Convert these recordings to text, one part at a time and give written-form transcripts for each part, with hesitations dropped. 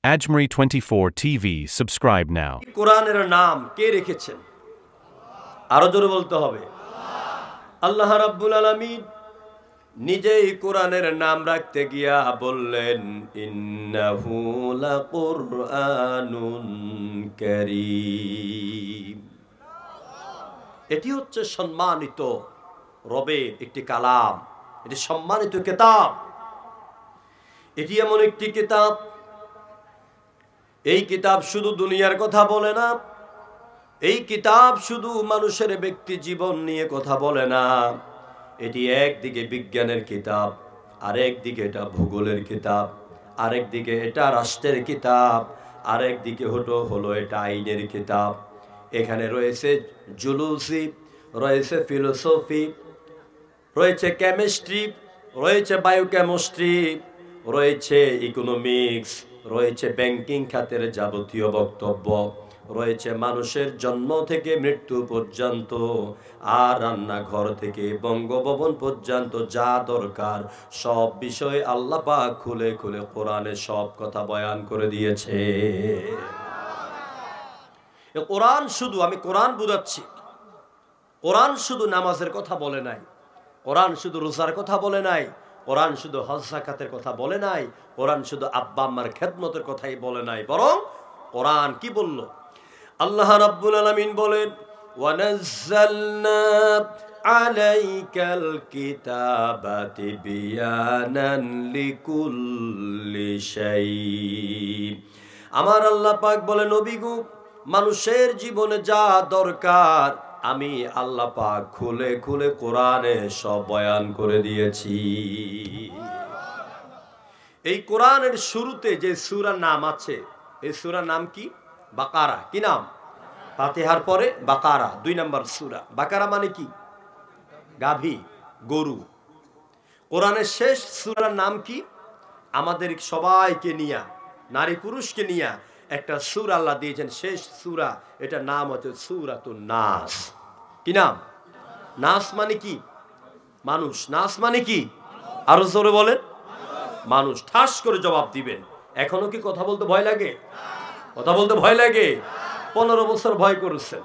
Ajmeri 24 TV. Subscribe now. কোরআনের নাম কে রেখেছেন? আরো জোরে বলতে হবে। আল্লাহ রাব্বুল আলামিন নিজেই কোরআনের নাম রাখতে গিয়া বললেন, ইন্নাহু লাকুরআনুন কারীম। এটি হচ্ছে সম্মানিত রবের একটি কালাম, এটি সম্মানিত কিতাব। এটি এমন একটি কিতাব, এই কিতাব শুধু দুনিয়ার কথা বলে না, এই কিতাব শুধু মানুষের ব্যক্তি জীবন নিয়ে কথা বলে না। এটি একদিকে বিজ্ঞানের কিতাব, আরেকদিকে এটা ভূগোলের কিতাব, আরেকদিকে এটা রাষ্ট্রের কিতাব, আরেকদিকে হলো এটা আইনের কিতাব। এখানে রয়েছে জুলজি, রয়েছে ফিলোসফি, রয়েছে কেমিস্ট্রি, রয়েছে বায়োকেমিস্ট্রি, রয়েছে ইকোনমিক্স, রয়েছে ব্যাংকিং খাতের যাবতীয় বক্তব্য, রয়েছে মানুষের জন্ম থেকে মৃত্যু পর্যন্ত, আর রান্নাঘর থেকে বঙ্গভবন পর্যন্ত যা দরকার সব বিষয়ে আল্লাহ পাক খুলে খুলে কোরআনে সব কথা বয়ান করে দিয়েছে। কোরআন শুধু, আমি কোরআন বুঝাচ্ছি, কোরআন শুধু নামাজের কথা বলে নাই, কোরআন শুধু রোজার কথা বলে নাই, কোরআন শুধু হজ যাকাতের কথা বলে নাই, কোরআন শুধু আব্বা আম্মার খেদমতের কথাই বলে নাই, বরং কোরআন কি বলল? আল্লাহ রাব্বুল আলামিন বলেন, ওয়ানাজ্জালনা আলাইকাল কিতাবা তিবয়ানান লিকুল্লি শাই। আমার আল্লাহ পাক বলে, নবী গো, মানুষের জীবনে যা দরকার আমি আল্লাহ পাক খুলে খুলে কোরআনে সব বয়ান করে দিয়েছি। এই কোরআনের শুরুতে যে সূরার নাম আছে, এই সূরার নাম কি? বাকারা। কি নাম? ফাতিহার পরে বাকারা, 2 নম্বর সূরা। বাকারা মানে কি? গাভী, গরু। কোরআনের শেষ সূরার নাম কি? আমাদের সবাইকে নিয়া, নারী পুরুষকে নিয়া একটা সূরা আল্লাহ দিয়েছেন, শেষ সূরা, এটা নাম হচ্ছে সূরাতুন নাস। কি নাম? নাস মানে কি? মানুষ। নাস মানে কি? আরো জোরে বলেন। মানুষ। ঠাস করে জবাব দিবেন। এখনো কি কথা বলতে ভয় লাগে? কথা বলতে ভয় লাগে? 15 বছর ভয় করেছেন,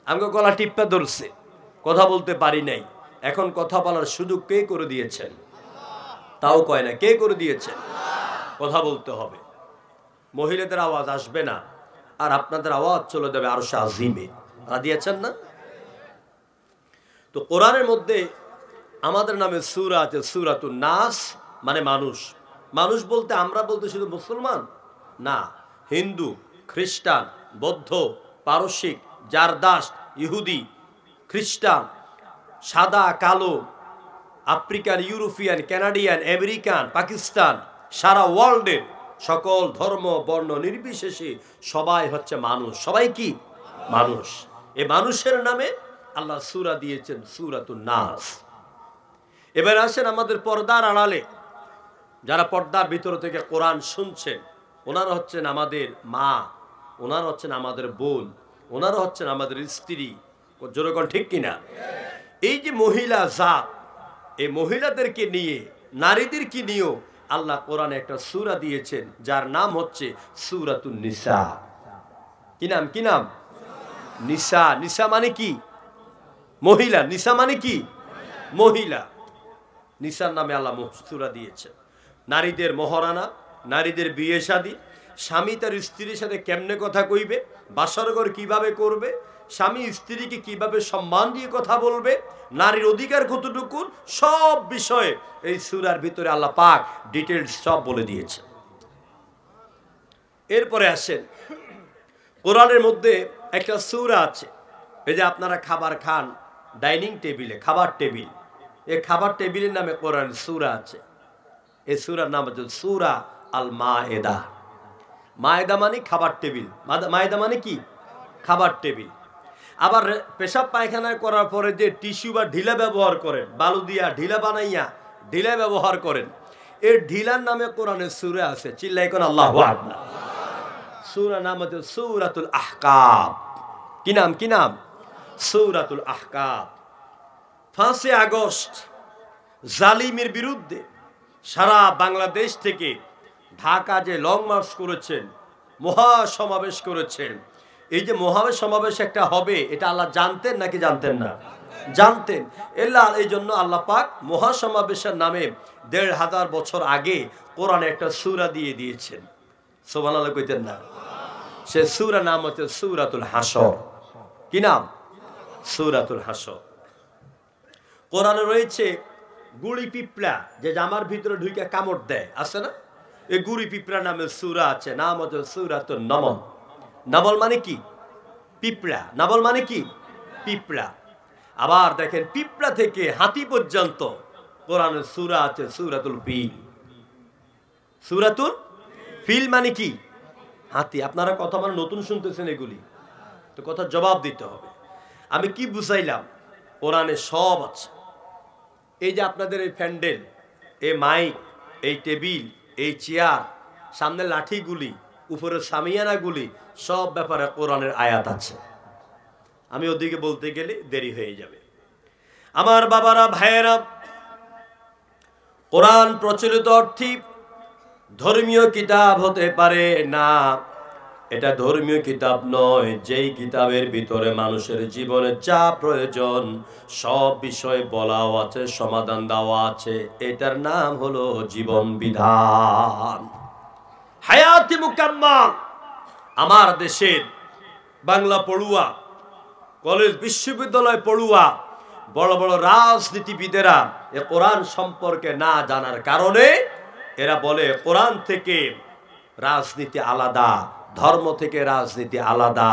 আমাকে গলা টিপ্পা ধরছে, কথা বলতে পারি নাই। এখন কথা বলার সুযোগ কে করে দিয়েছেন? তাও কয় না, কে করে দিয়েছেন? কথা বলতে হবে। মহিলাদের আওয়াজ আসবে না, আর আপনাদের আওয়াজ চলে যাবে আরশে আজিমে। রাজি আছেন না? তো কোরআনের মধ্যে আমাদের নামে সূরা আছে, সূরাতুন নাস, মানে মানুষ। মানুষ বলতে আমরা বলতে শুধু মুসলমান না, হিন্দু, খ্রিস্টান, বৌদ্ধ, পারসিক, জারদাস, ইহুদি, খ্রিস্টান, সাদা, কালো, African, European, Canadian, American, Pakistan, সারা ওয়ার্ল্ডের সকল ধর্ম বর্ণ নির্বিশেষে সবাই হচ্ছে মানুষ। সবাই কি? মানুষ। এই মানুষের নামে আল্লাহ সূরা দিয়েছেন সূরাতুন নাস। এবার আসেন আমাদের পর্দার আড়ালে যারা পর্দার ভিতর থেকে কোরআন শুনছেন, ওনারা হচ্ছেন আমাদের মা, ওনারা হচ্ছেন আমাদের বোন, ওনারা হচ্ছেন আমাদের স্ত্রী। যেরকম ঠিক কিনা? এই যে মহিলা জাত, এই মহিলাদেরকে নিয়ে, নারীদেরকে নিয়েও আল্লাহ কোরআনে একটা সূরা দিয়েছেন যার নাম হচ্ছে সূরাতুন নিসা। কি নাম? কি নাম? নিসা। নিসা মানে কি? মহিলা। নিসা মানে কি? মহিলা। নিসার নামে আল্লাহ সূরা দিয়েছেন। নারীদের মহারানা, নারীদের বিয়ে শাদী, স্বামী তার স্ত্রীর সাথে কেমনে কথা কইবে, বাসর ঘর কিভাবে করবে, স্বামী স্ত্রীকে কিভাবে সম্মান দিয়ে কথা বলবে, নারীর অধিকার কতটুকু, সব বিষয়ে এই সূরার ভিতরে আল্লাহ পাক ডিটেইলস সব বলে দিয়েছে। এরপরে আসেন, কোরআনের মধ্যে একটা সূরা আছে, এই যে আপনারা খাবার খান ডাইনিং টেবিলে, খাবার টেবিল, এই খাবার টেবিলের নামে কোরআন সূরা আছে। এই সূরার নাম হচ্ছে সূরা আল মায়েদা। মায়েদা মানে খাবার টেবিল। মায়েদা মানে কি? খাবার টেবিল। আবার পেশাব পায়খানা করার পরে যে টিস্যু বা ঢিলা ব্যবহার করেন, বালু দিয়া ঢিলা বানাইয়া ঢিলা ব্যবহার করেন, এর ঢিলার নামে কোরআনের সূরা আছে। চিল্লাই কোন আল্লাহু আকবার। সূরা নাম হচ্ছে সূরাতুল আহকাফ। কি নাম? কি নাম? সূরাতুল আহকাফ। 5 আগস্ট জালিমের বিরুদ্ধে সারা বাংলাদেশ থেকে ঢাকা যে লং মার্চ করেছেন, মহাসমাবেশ করেছেন, এই যে মহাসমাবেশ একটা হবে এটা আল্লাহ জানতেন নাকি জানতেন না? জানতেন। এই জন্য আল্লাহ পাক মহাসমাবেশের নামে ১৫০০ বছর আগে কোরআনে একটা সূরা দিয়ে দিয়েছেন। সুবহানাল্লাহ কইতেন না? সে সূরা নাম হচ্ছে সূরাতুল হাসর। কি নাম? সূরাতুল হাসর। কোরআনে রয়েছে গুড়ি পিঁপড়া যে জামার ভিতরে ঢুকে কামড় দেয়, আছে না? এই গুড়ি পিঁপড়া নামে সূরা আছে, নাম হচ্ছে সূরাতুন নমল। নমল মানে কি? পিঁপড়া। নমল মানে কি? পিঁপড়া। আবার দেখেন পিঁপড়া থেকে হাতি পর্যন্ত কোরআনের সূরা আছে সূরাতুল ফিল। সূরাতুল ফিল মানে কি? হাতি। আপনারা কথা মানে নতুন শুনতেছেন এগুলি, তো কথা জবাব দিতে হবে। আমি কি বুঝাইলাম? কোরআনে সব আছে। এই যে আপনাদের এই প্যান্ডেল, এই মাইক, এই টেবিল, এই চেয়ার, সামনে লাঠিগুলি, উপরে সামিয়ানাগুলি, সব ব্যাপারে কোরআনের আয়াত আছে। আমি ওদিকে বলতে গেলে দেরি হয়ে যাবে। আমার বাবারা, ভাইয়েরা, কোরআন প্রচলিত অর্থে ধর্মীয় কিতাব হতে পারে না। এটা ধর্মীয় কিতাব নয়, যেই কিতাবের ভিতরে মানুষের জীবনে যা প্রয়োজন সব বিষয় বলাও আছে, সমাধান দেওয়া আছে। এটার নাম হলো জীবন বিধান, হায়াতি মুকাম্মাল। আমার দেশের বাংলা পড়ুয়া, কলেজ বিশ্ববিদ্যালয় পড়ুয়া, বড় বড় রাজনীতিবিদেরা এ কোরআন সম্পর্কে না জানার কারণে এরা বলে কোরআন থেকে রাজনীতি আলাদা, ধর্ম থেকে রাজনীতি আলাদা।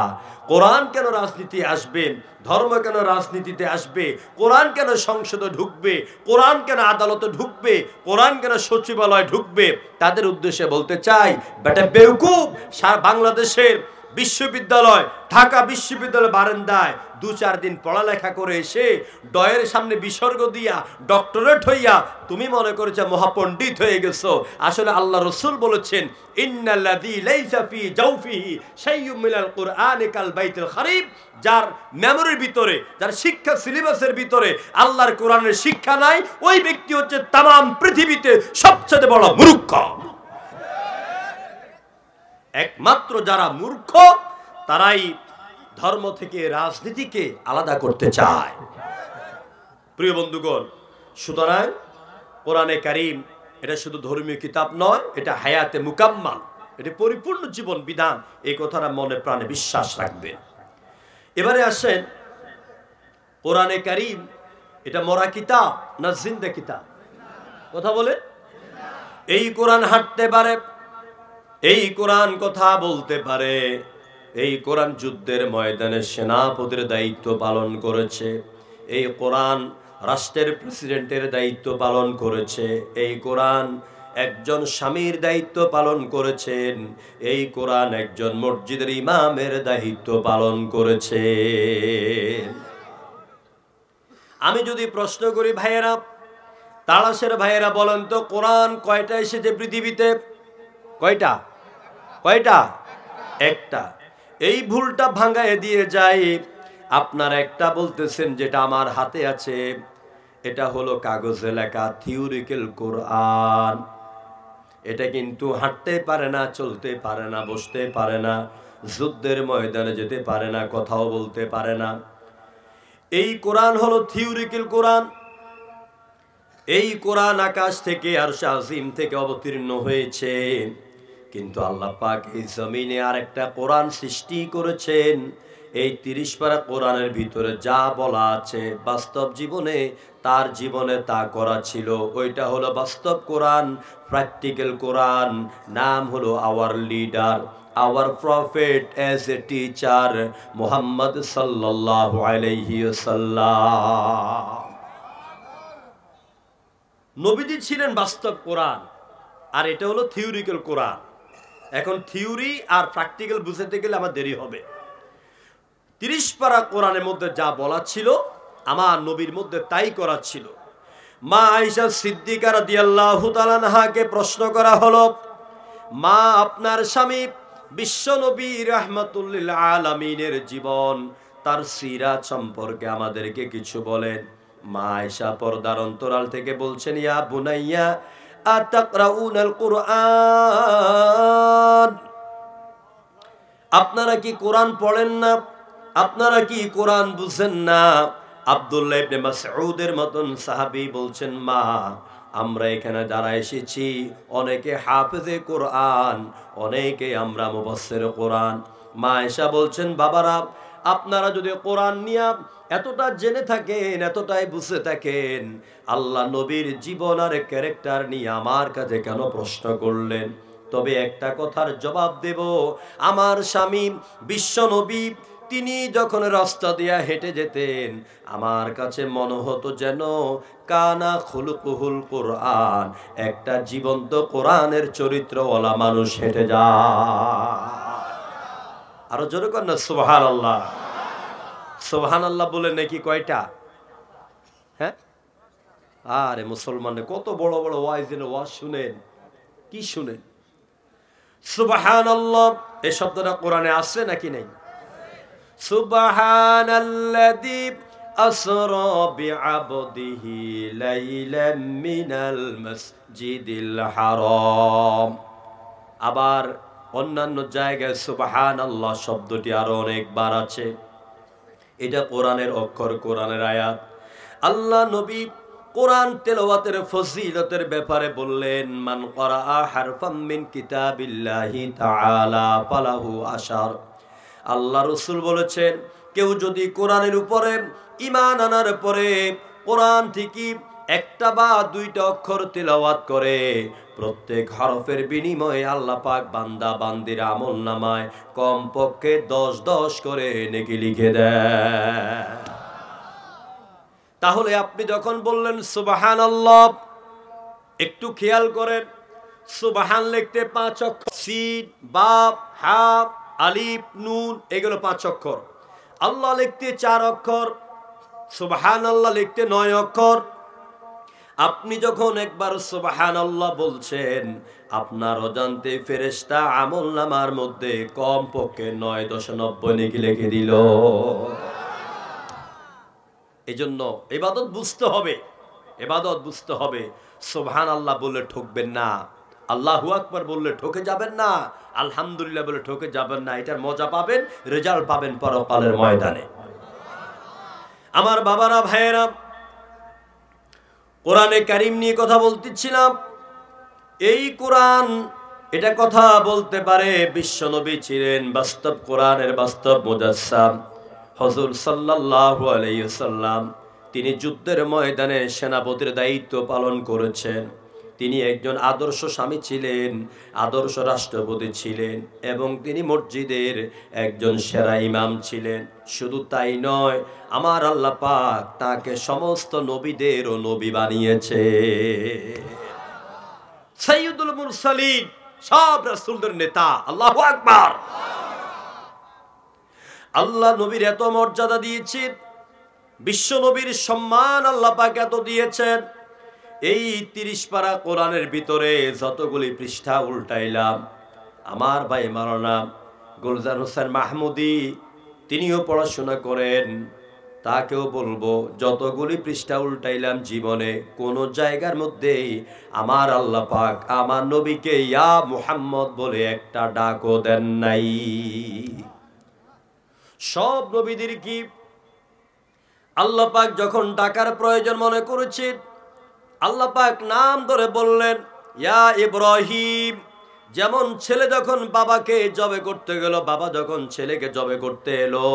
কোরআন কেন রাজনীতি আসবে? ধর্ম কেন রাজনীতিতে আসবে? কোরআন কেন সংসদে ঢুকবে? কোরআন কেন আদালতে ঢুকবে? কোরআন কেন সচিবালয় ঢুকবে? তাদের উদ্দেশ্যে বলতে চাই, বেটা বেওকুফ, সারা বাংলাদেশের বিশ্ববিদ্যালয়, ঢাকা বিশ্ববিদ্যালয় বারান্দায় ২-৪ দিন পড়ালেখা করে এসে ডয়ের সামনে বিসর্গ দিয়া ডক্টরেট হইয়া তুমি মনে করেছো মহাপণ্ডিত হয়ে গেছো। আসলে আল্লাহ রসুল বলেছেন, ইন্নাল্লাযী লাইসা ফী জাওফিহি শাইউম মিনাল কুরআনি কাল বাইতুল খারিব। যার মেমোরির ভিতরে, যার শিক্ষা সিলেবাসের ভিতরে আল্লাহর কোরআনের শিক্ষা নাই, ওই ব্যক্তি হচ্ছে তামাম পৃথিবীতে সবচেয়ে বড় মূর্খ। একমাত্র যারা মূর্খ তারাই ধর্ম থেকে রাজনীতিকে আলাদা করতে চায়। প্রিয় বন্ধুগণ, সুতরাং কোরআনে কারীম এটা শুধু ধর্মীয় কিতাব নয়, এটা হায়াতে মুকাম্মাল, এটা পরিপূর্ণ জীবন বিধান। এই কথাটা মনে প্রাণে বিশ্বাস রাখবেন। এবারে আসেন, কোরআনে কারীম এটা মরা কিতাব না জিন্দা কিতাব? কথা বলে। এই কোরআন হাঁটতে পারে, এই কোরআন কথা বলতে পারে, এই কোরআন যুদ্ধের ময়দানে সেনাপতির দায়িত্ব পালন করেছে, এই কোরআন রাষ্ট্রের প্রেসিডেন্টের দায়িত্ব পালন করেছে, এই কোরআন একজন স্বামীর দায়িত্ব পালন করেছেন, এই কোরআন একজন মসজিদের ইমামের দায়িত্ব পালন করেছে। আমি যদি প্রশ্ন করি, ভাইয়েরা, তালাশের ভাইয়েরা বলেন তো, কোরআন কয়টা এসেছে পৃথিবীতে? কয়টা? কয়টা? একটা। এই ভুলটা ভাঙায় দিয়ে যায়। আপনার একটা বলতেছেন যেটা আমার হাতে আছে, এটা হলো কাগজে লেখা থিওরিক্যাল কোরআন। এটা কিন্তু হাঁটতে পারে না, চলতে পারে না, বসতে পারে না, যুদ্ধের ময়দানে যেতে পারে না, কথাও বলতে পারে না। এই কোরআন হলো থিওরিক্যাল কোরআন। এই কোরআন আকাশ থেকে আরশ আজিম থেকে অবতীর্ণ হয়েছে, কিন্তু আল্লাহ পাক এই জমিনে আরেকটা কোরআন সৃষ্টি করেছেন। এই ৩০ পারা কোরআনের ভিতরে যা বলা আছে বাস্তব জীবনে তার জীবনে তা করা ছিল। ওইটা হলো বাস্তব কোরআন, প্র্যাকটিক্যাল কোরআন। নাম হলো hour leader, hour prophet as a teacher, Muhammad সাল্লাল্লাহু আলাইহি ওয়াসাল্লাম। নবীজি ছিলেন বাস্তব কোরআন, আর এটা হলো থিওরিক্যাল কোরআন। এখন থিওরি আর প্র্যাকটিক্যাল বুঝতে গেলে আমার দেরি হবে। ৩০ পারা কোরআনের মধ্যে যা বলা ছিল আমার নবীর মধ্যে তাই করা ছিল। মা আয়েশা সিদ্দিকা রাদিয়াল্লাহু তাআলা আনহাকে প্রশ্ন করা হলো, মা, আপনার স্বামী বিশ্ব নবী রাহমাতুল লিল আলামিনের জীবন, তার সিরাত সম্পর্কে আমাদেরকে কিছু বলেন। মা আয়েশা পর্দার অন্তরাল থেকে বলছেন, ইয়া বুনাইয়া আতাকরাউনাল কুরআন, আপনারা কি কোরআন পড়েন না? আপনারা কি কোরআন বুঝেন না? আব্দুল্লাহ ইবনে মাসউদের মতন সাহাবী বলছেন, মা আমরা এখানে যারা এসেছি অনেকে হাফেজে কোরআন, অনেকে আমরা মুফাসসির কোরআন। মা আয়েশা বলছেন, বাবারা আপনারা যদি কোরআন নিয়ে এতটা জেনে থাকেন, এতটাই বুঝে থাকেন, আল্লাহ নবীর জীবন আর ক্যারেক্টার নিয়ে আমার কাছে কেন প্রশ্ন করলেন? তবে একটা কথার জবাব দেব, আমার স্বামী বিশ্ব নবী তিনি যখন রাস্তা দিয়া হেঁটে যেতেন আমার কাছে মনে হতো যেন কানা খুলুকুহুল কোরআন, একটা জীবন্ত কোরআনের চরিত্রওয়ালা মানুষ হেঁটে যায়। আরো জোরে কর না সুবহানাল্লাহ। সুবহানাল্লাহ বলে নাকি কয়টা? হ্যাঁ, আরে মুসলমানে কত বড় বড় ওয়াজ শুনেন, কি শুনেন? সুবহানাল্লাহ এই শব্দটা কোরআনে আছে নাকি নেই? সুবহানাল্লাযী আসরা বিআবদিহি লাইলাম মিনাল মাসজিদিল হারাম। আবার অন্যান্য জায়গায় সুবহানাল্লাহ শব্দটি আরো অনেকবার আছে। এটা কোরআনের অক্ষর, কোরআনের আয়াত। আল্লাহ নবী কোরআন তেলাওয়াতের ফজিলতের ব্যাপারে বললেন, মান ক্বারাআ হারফাম মিন কিতাবিল্লাহি তাআলা ফালাহু আশার। আল্লাহ রাসূল বলেছেন, কেউ যদি কোরআনের উপরে ঈমান আনার পরে কোরআন থেকে একটা বা দুইটা অক্ষর তেলাওয়াত করে, প্রত্যেক হরফের বিনিময়ে আল্লাহ পাক বান্দা বান্দির আমলনামায় কমপক্ষে 10 করে নেকি লিখে দেয়। তাহলে আপনি যখন বললেন সুবহানাল্লাহ, একটু খেয়াল করেন, সুবহান লিখতে 5 অক্ষর, সিন বা হা আলিফ নুন এগুলো 5 অক্ষর। আল্লাহ লিখতে 4 অক্ষর, সুবহানাল্লাহ লিখতে 9 অক্ষর। আপনি যখন একবার সুবহানাল্লাহ বলছেন, আপনার অজান্তে ফেরেশতা আমলনামার মধ্যে কমপক্ষে 9.90 নেকি লিখে দিল। এজন্য ইবাদত বুঝতে হবে, ইবাদত বুঝতে হবে। সুবহানাল্লাহ বললে ঠকবেন না, আল্লাহু আকবার বললে ঠকে যাবেন না, আলহামদুলিল্লাহ বলে ঠকে যাবেন না। এটার মজা পাবেন, রেজাল্ট পাবেন পরকালের ময়দানে। আমার বাবারা, ভাইয়েরা, কোরআনে কারীম নিয়ে কথা বলতেছিলাম। এই কোরআন এটা কথা বলতে পারে, বিশ্বনবী ছিলেন বাস্তব কোরআনের বাস্তব মুজাসসাম। হুজুর সাল্লাল্লাহু আলাইহি ওয়াসাল্লাম তিনি যুদ্ধের ময়দানে সেনাপতির দায়িত্ব পালন করেছেন। তিনি একজন আদর্শ স্বামী ছিলেন, আদর্শ রাষ্ট্রপতি ছিলেন, এবং তিনি মসজিদের একজন সেরা ইমাম ছিলেন। শুধু তাই নয়, আমার আল্লাহ পাক তাকে সমস্ত নবীদেরও নবী বানিয়েছে। সাইয়্যিদুল মুরসালিন, সব রাসূলদের নেতা। আল্লাহু আকবার। আল্লাহ নবীর এত মর্যাদা দিয়েছেন, বিশ্ব নবীর সম্মান আল্লাহ পাক এত দিয়েছেন। এই 30 পারা কোরআনের ভিতরে যতগুলি পৃষ্ঠা উল্টাইলাম, আমার ভাই মাওলানা গুলজার হোসেন মাহমুদি তিনিও পড়াশোনা করেন, তাকেও বলবো, যতগুলি পৃষ্ঠা উল্টাইলাম জীবনে কোন জায়গার মধ্যেই আমার আল্লাহ পাক আমার নবীকে ইয়া মুহাম্মদ বলে একটা ডাকও দেন নাই। সব নবীদের কি আল্লাহ পাক যখন ডাকার প্রয়োজন মনে করেছেন, আল্লাহ পাক নাম ধরে বললেন, ইয়া ইব্রাহিম। যেমন ছেলে যখন বাবাকে জবে করতে গেল, বাবা যখন ছেলেকে জবে করতে এলো,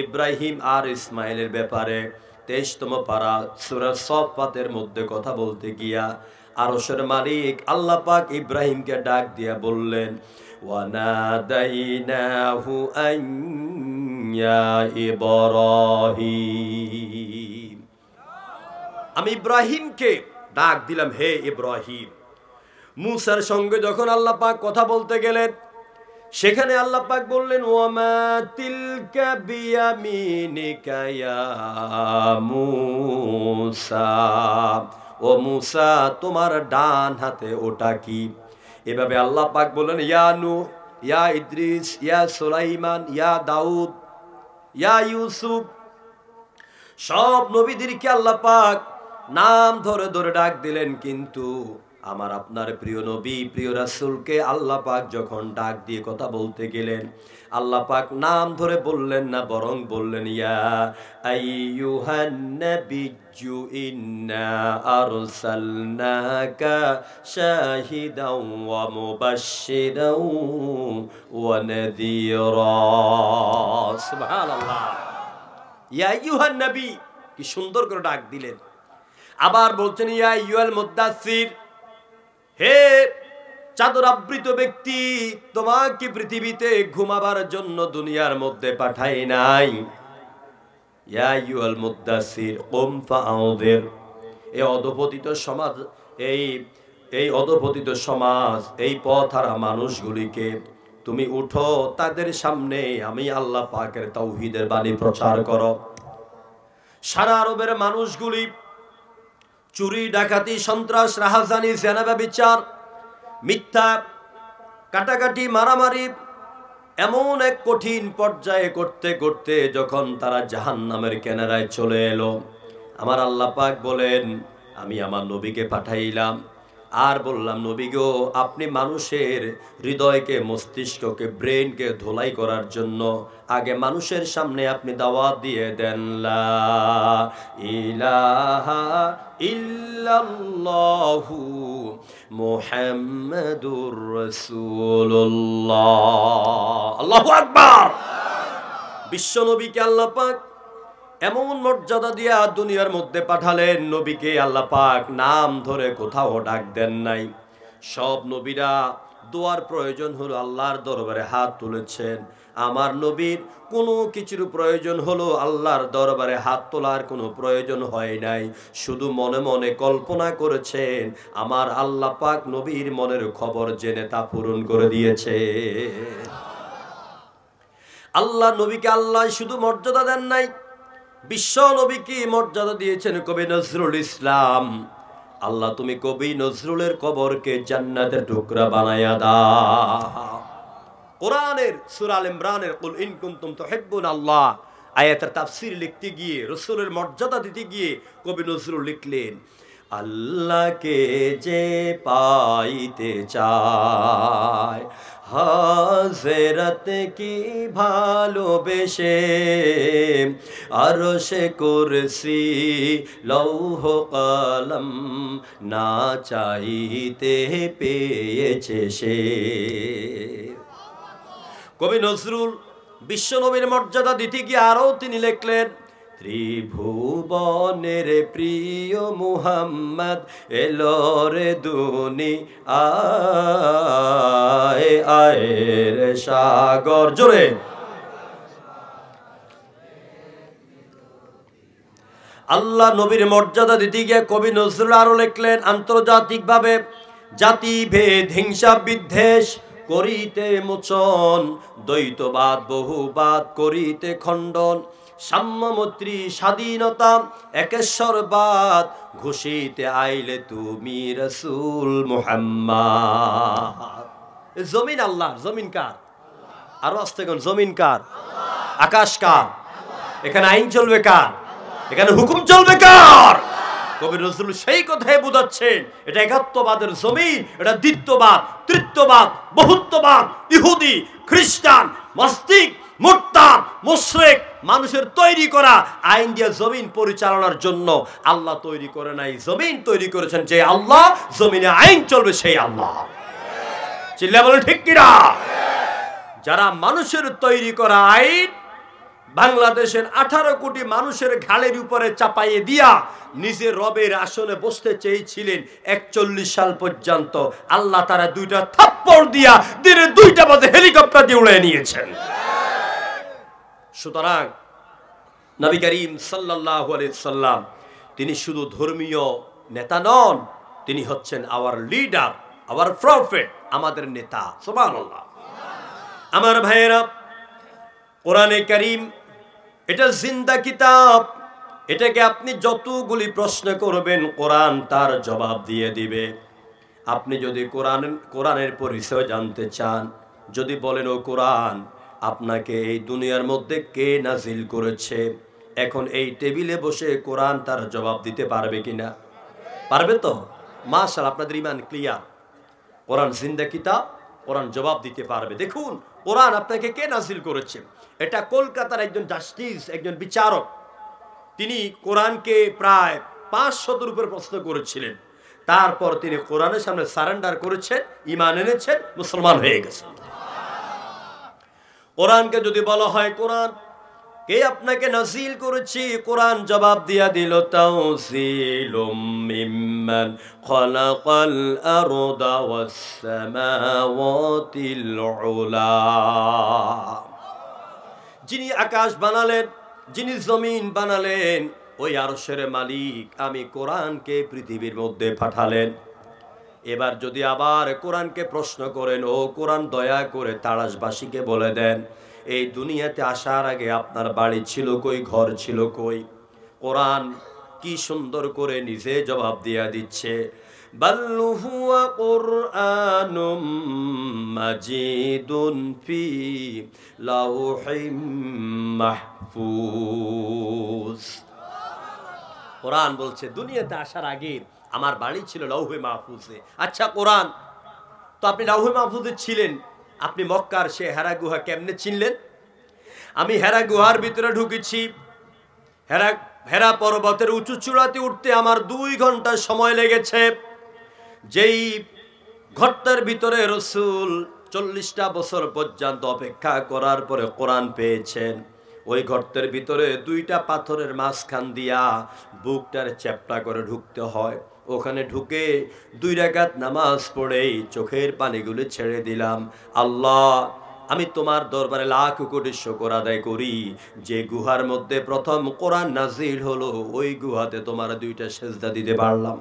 ইব্রাহিম আর ইসমাইলের ব্যাপারে 23তম পারা সূরা সফফাতের মধ্যে কথা বলতে গিয়া আরশের মালিক আল্লাহ পাক ইব্রাহিমকে ডাক দিয়া বললেন, ওয়ানাদাইনাহু আন ইয়া ইব্রাহিম। আমি ইব্রাহিমকে ডাক দিলাম, হে ইব্রাহিম। মুসার সঙ্গে যখন আল্লাহ পাক কথা বলতে গেলেন, সেখানে আল্লাহ পাক বললেন, ওয়ামা তিলকা বিয়ামিনিকা ইয়া মুসা। ও মুসা, তোমার ডান হাতে ওটা কি? এভাবে আল্লাহ পাক বললেন, ইয়া নূহ, ইয়া ইদ্রিস, ইয়া সুলাইমান, ইয়া দাউদ, ইয়া ইউসুফ। সব নবীদেরকে আল্লাহ পাক নাম ধরে ধরে ডাক দিলেন, কিন্তু আমার আপনার প্রিয় নবী প্রিয় রাসূলকে আল্লাহ পাক যখন ডাক দিয়ে কথা বলতে গেলেন, আল্লাহ পাক নাম ধরে বললেন না, বরং বললেন ইয়া আইয়ুহান নাবিয়্যু ইন্না আরসালনাকা শাহিদাও ওয়া মুবাশশিরাও ওয়া নাযীরা। সুবহানাল্লাহ। ইয়া আইয়ুহান নবী, কি সুন্দর করে ডাক দিলেন। আবার বলছেন ইয়া আইয়ুহাল মুদ্দাসসির, হে চাদর আবৃত ব্যক্তি, তোমাকে পৃথিবীতে ঘুমাবার জন্য দুনিয়ার মধ্যে পাঠাই নাই। ইয়া আইয়ুহাল মুদ্দাসসির কুম ফাআউযির। এই অধপতিত সমাজ, এই অধপতিত সমাজ, এই পথহারা মানুষগুলিকে তুমি উঠো, তাদের সামনে আমি আল্লাহ পাকের তাওহীদের বাণী প্রচার করো। সারা আরবের মানুষগুলি চুরি ডাকাতি সন্ত্রাস রাহাজানি জেনা ব্যভিচার মিথ্যা কাটাকাটি মারামারি এমন এক কঠিন পর্যায়ে করতে করতে যখন তারা জাহান্নামের কিনারায় চলে এলো, আমার আল্লাহ পাক বলেন আমি আমার নবীকে পাঠাইলাম আর বললাম নবী গো, আপনি মানুষের হৃদয়কে মস্তিষ্ককে ব্রেনকে ধোলাই করার জন্য আগে মানুষের সামনে আপনি দাওয়াত দিয়ে দেন লা ইলাহা ইল্লাল্লাহু মুহাম্মাদুর রাসূলুল্লাহ। আল্লাহু আকবার। বিশ্ব নবীকে আল্লাহ পাক এমন মর্যাদা দিয়া দুনিয়ার মধ্যে পাঠালেন, নবীকে আল্লাহ পাক নাম ধরে কোথাও ডাক দেন নাই। সব নবীরা দোয়ার প্রয়োজন হলো আল্লাহর দরবারে হাত তুলেছেন। আমার নবীর কোনো কিছুর প্রয়োজন হলো আল্লাহর দরবারে হাত তোলার কোনো প্রয়োজন হয় নাই, শুধু মনে মনে কল্পনা করেছেন, আমার আল্লাহ পাক নবীর মনের খবর জেনে তা পূরণ করে দিয়েছে। আল্লাহ নবীকে আল্লাহ শুধু মর্যাদা দেন নাই, বিশ্ব নবীকে মর্যাদা দিয়েছেন কবি নজরুল ইসলাম। আল্লাহ তুমি কবি নজরুলের কবরকে জান্নাতের টুকরা বানায়া দাও। কোরআনের সূরা আল ইমরানের কুল ইন কুনতুম তুহিব্বুনাল্লাহ আয়াতের তাফসীর লিখতে গিয়ে, রাসূলের মর্যাদা দিতে গিয়ে কবি নজরুল লিখলেন, আল্লাহকে যে পাইতে চায় হাজরত কি ভালোবেসে, আরশে কুরসি লৌহ কলম না চাইতে পেয়েছে সে। কবি নজরুল বিশ্ব নবীর মর্যাদা দিতে গিয়ে আরো তিনি লিখলেন, ত্রিভুবনের প্রিয় মুহাম্মদ এলো রে দুনিয়ায়, আয় রে সাগর। জোরে আল্লাহ নবীর মর্যাদা দিতে গিয়ে কবি নজরুল আরো লিখলেন, আন্তর্জাতিকভাবে জাতিভেদ হিংসা বিদ্বেষ করিতে মোচন, দ্বৈতবাদ বহুবাদ করিতে খণ্ডন, সাম্যমৈত্রী স্বাধীনতা একেশ্বরবাদ ঘোষিতে আইলে তুমি রাসূল মুহাম্মদ। জমিন আল্লাহর। জমিন কার? আরো আসতে কোন জমিন কার? আকাশ কার? এখানে আইন চলবে কার? এখানে হুকুম চলবে কার? কবি নজরুল সেই কথাই বোঝাচ্ছেন, এটা একাত্মবাদের জমিন, এটা দ্বিত্ববাদ তৃতীয়বাদ বহুত্ববাদ ইহুদি খ্রিস্টান নাস্তিক মুরতাদ মুশরিক মানুষের তৈরি করা আইন দিয়ে জমিন পরিচালনার জন্য আল্লাহ তৈরি করে নাই। জমিন তৈরি করেছেন যে আল্লাহ, জমিনে আইন চলবে সেই আল্লাহ। চিল্লা বলে ঠিক কিনা? যারা মানুষের তৈরি করা আইন বাংলাদেশের 18 কোটি মানুষের ঘাড়ের উপরে চাপাইয়ে দিয়া নিজের রবের আসনে বসতে চেয়েছিলেন 41 সাল পর্যন্ত, আল্লাহ তারা 2টা থাপ্পড় দিয়া দিনে 2টা বাজে হেলিকপ্টার দিয়ে উড়িয়ে নিয়েছেন। সুতরাং নবী করিম সাল্লাল্লাহু আলাইহি সাল্লাম তিনি শুধু ধর্মীয় নেতা নন, তিনি হচ্ছেন আওয়ার লিডার, আওয়ার প্রফেট, আমাদের নেতা। সুবহানাল্লাহ। আমার ভাইয়েরা, কোরআনে কারীম এটা জিন্দা কিতাব, এটাকে আপনি যতগুলি প্রশ্ন করবেন কোরআন তার জবাব দিয়ে দিবে। আপনি যদি কোরআনের পরিচয় জানতে চান, যদি বলেন ও কোরআন আপনাকে এই দুনিয়ার মধ্যে কে নাজিল করেছে, এখন এই টেবিলে বসে কোরআন তার জবাব দিতে পারবে কিনা? পারবে তো? মাশাআল্লাহ, আপনাদের ঈমান ক্লিয়ার। কোরআন জিন্দা কিতাব, কোরআন জবাব দিতে পারবে। দেখুন কোরআন আপনাকে কে নাজিল করেছে। এটা কলকাতার একজন জাস্টিস, একজন বিচারক, তিনি কোরআনকে প্রায় 500-এর উপর প্রশ্ন করেছিলেন। তারপর তিনি কোরআনের সামনে সারেন্ডার করেছেন, ঈমান এনেছেন, মুসলমান হয়ে গেছেন। কোরআনকে যদি বলা হয় কোরআন কে আপনাকে নাজিল করেছে, কোরআন জবাব দিয়া দিল তাওসিলুম মিম্মান খালাকাল আরদা ওয়াস সামাওয়াতিল উলা। যিনি আকাশ বানালেন, যিনি জমিন বানালেন, ওই আরশের মালিক আমি কোরআনকে পৃথিবীর মধ্যে পাঠালেন। এবার যদি আবার কোরআনকে প্রশ্ন করেন, ও কোরআন দয়া করে তাড়াশবাসীকে বলে দেন এই দুনিয়াতে আসার আগে আপনার বাড়ি ছিল কই, ঘর ছিল কই। কোরআন কি সুন্দর করে নিজে জবাব দিয়া দিচ্ছে, বাল হুয়া কুরআনুম মাজিদুন ফি লাউহিম মাহফুজ। কোরআন বলছে দুনিয়াতে আসার আগে আমার বাড়ি ছিল লাউহে মাহফুজে। আচ্ছা কোরআন তো আপনি লাউহে মাহফুজে ছিলেন, আপনি মক্কার সে হেরা গুহা কেমনে চিনলেন? আমি হেরা গুহার ভিতরে ঢুকেছি, হেরা পর্বতের উঁচু চূড়াতে উঠতে আমার 2 ঘন্টা সময় লেগেছে। যেই ঘরটার ভিতরে রাসূল 40টা বছর পর্যন্ত অপেক্ষা করার পরে কোরআন পেয়েছেন, ওই গর্তের ভিতরে 2টা পাথরের মাঝখান দিয়া বুকটার চ্যাপটা করে ঢুকতে হয়। ওখানে ঢুকে 2 রাকাত নামাজ পড়েই চোখের পানিগুলো ছেড়ে দিলাম। আল্লাহ আমি তোমার দরবারে লাখ কোটি শুকর আদায় করি, যে গুহার মধ্যে প্রথম কোরআন নাজিল হলো ওই গুহাতে তোমার 2টা সেজদা দিতে পারলাম।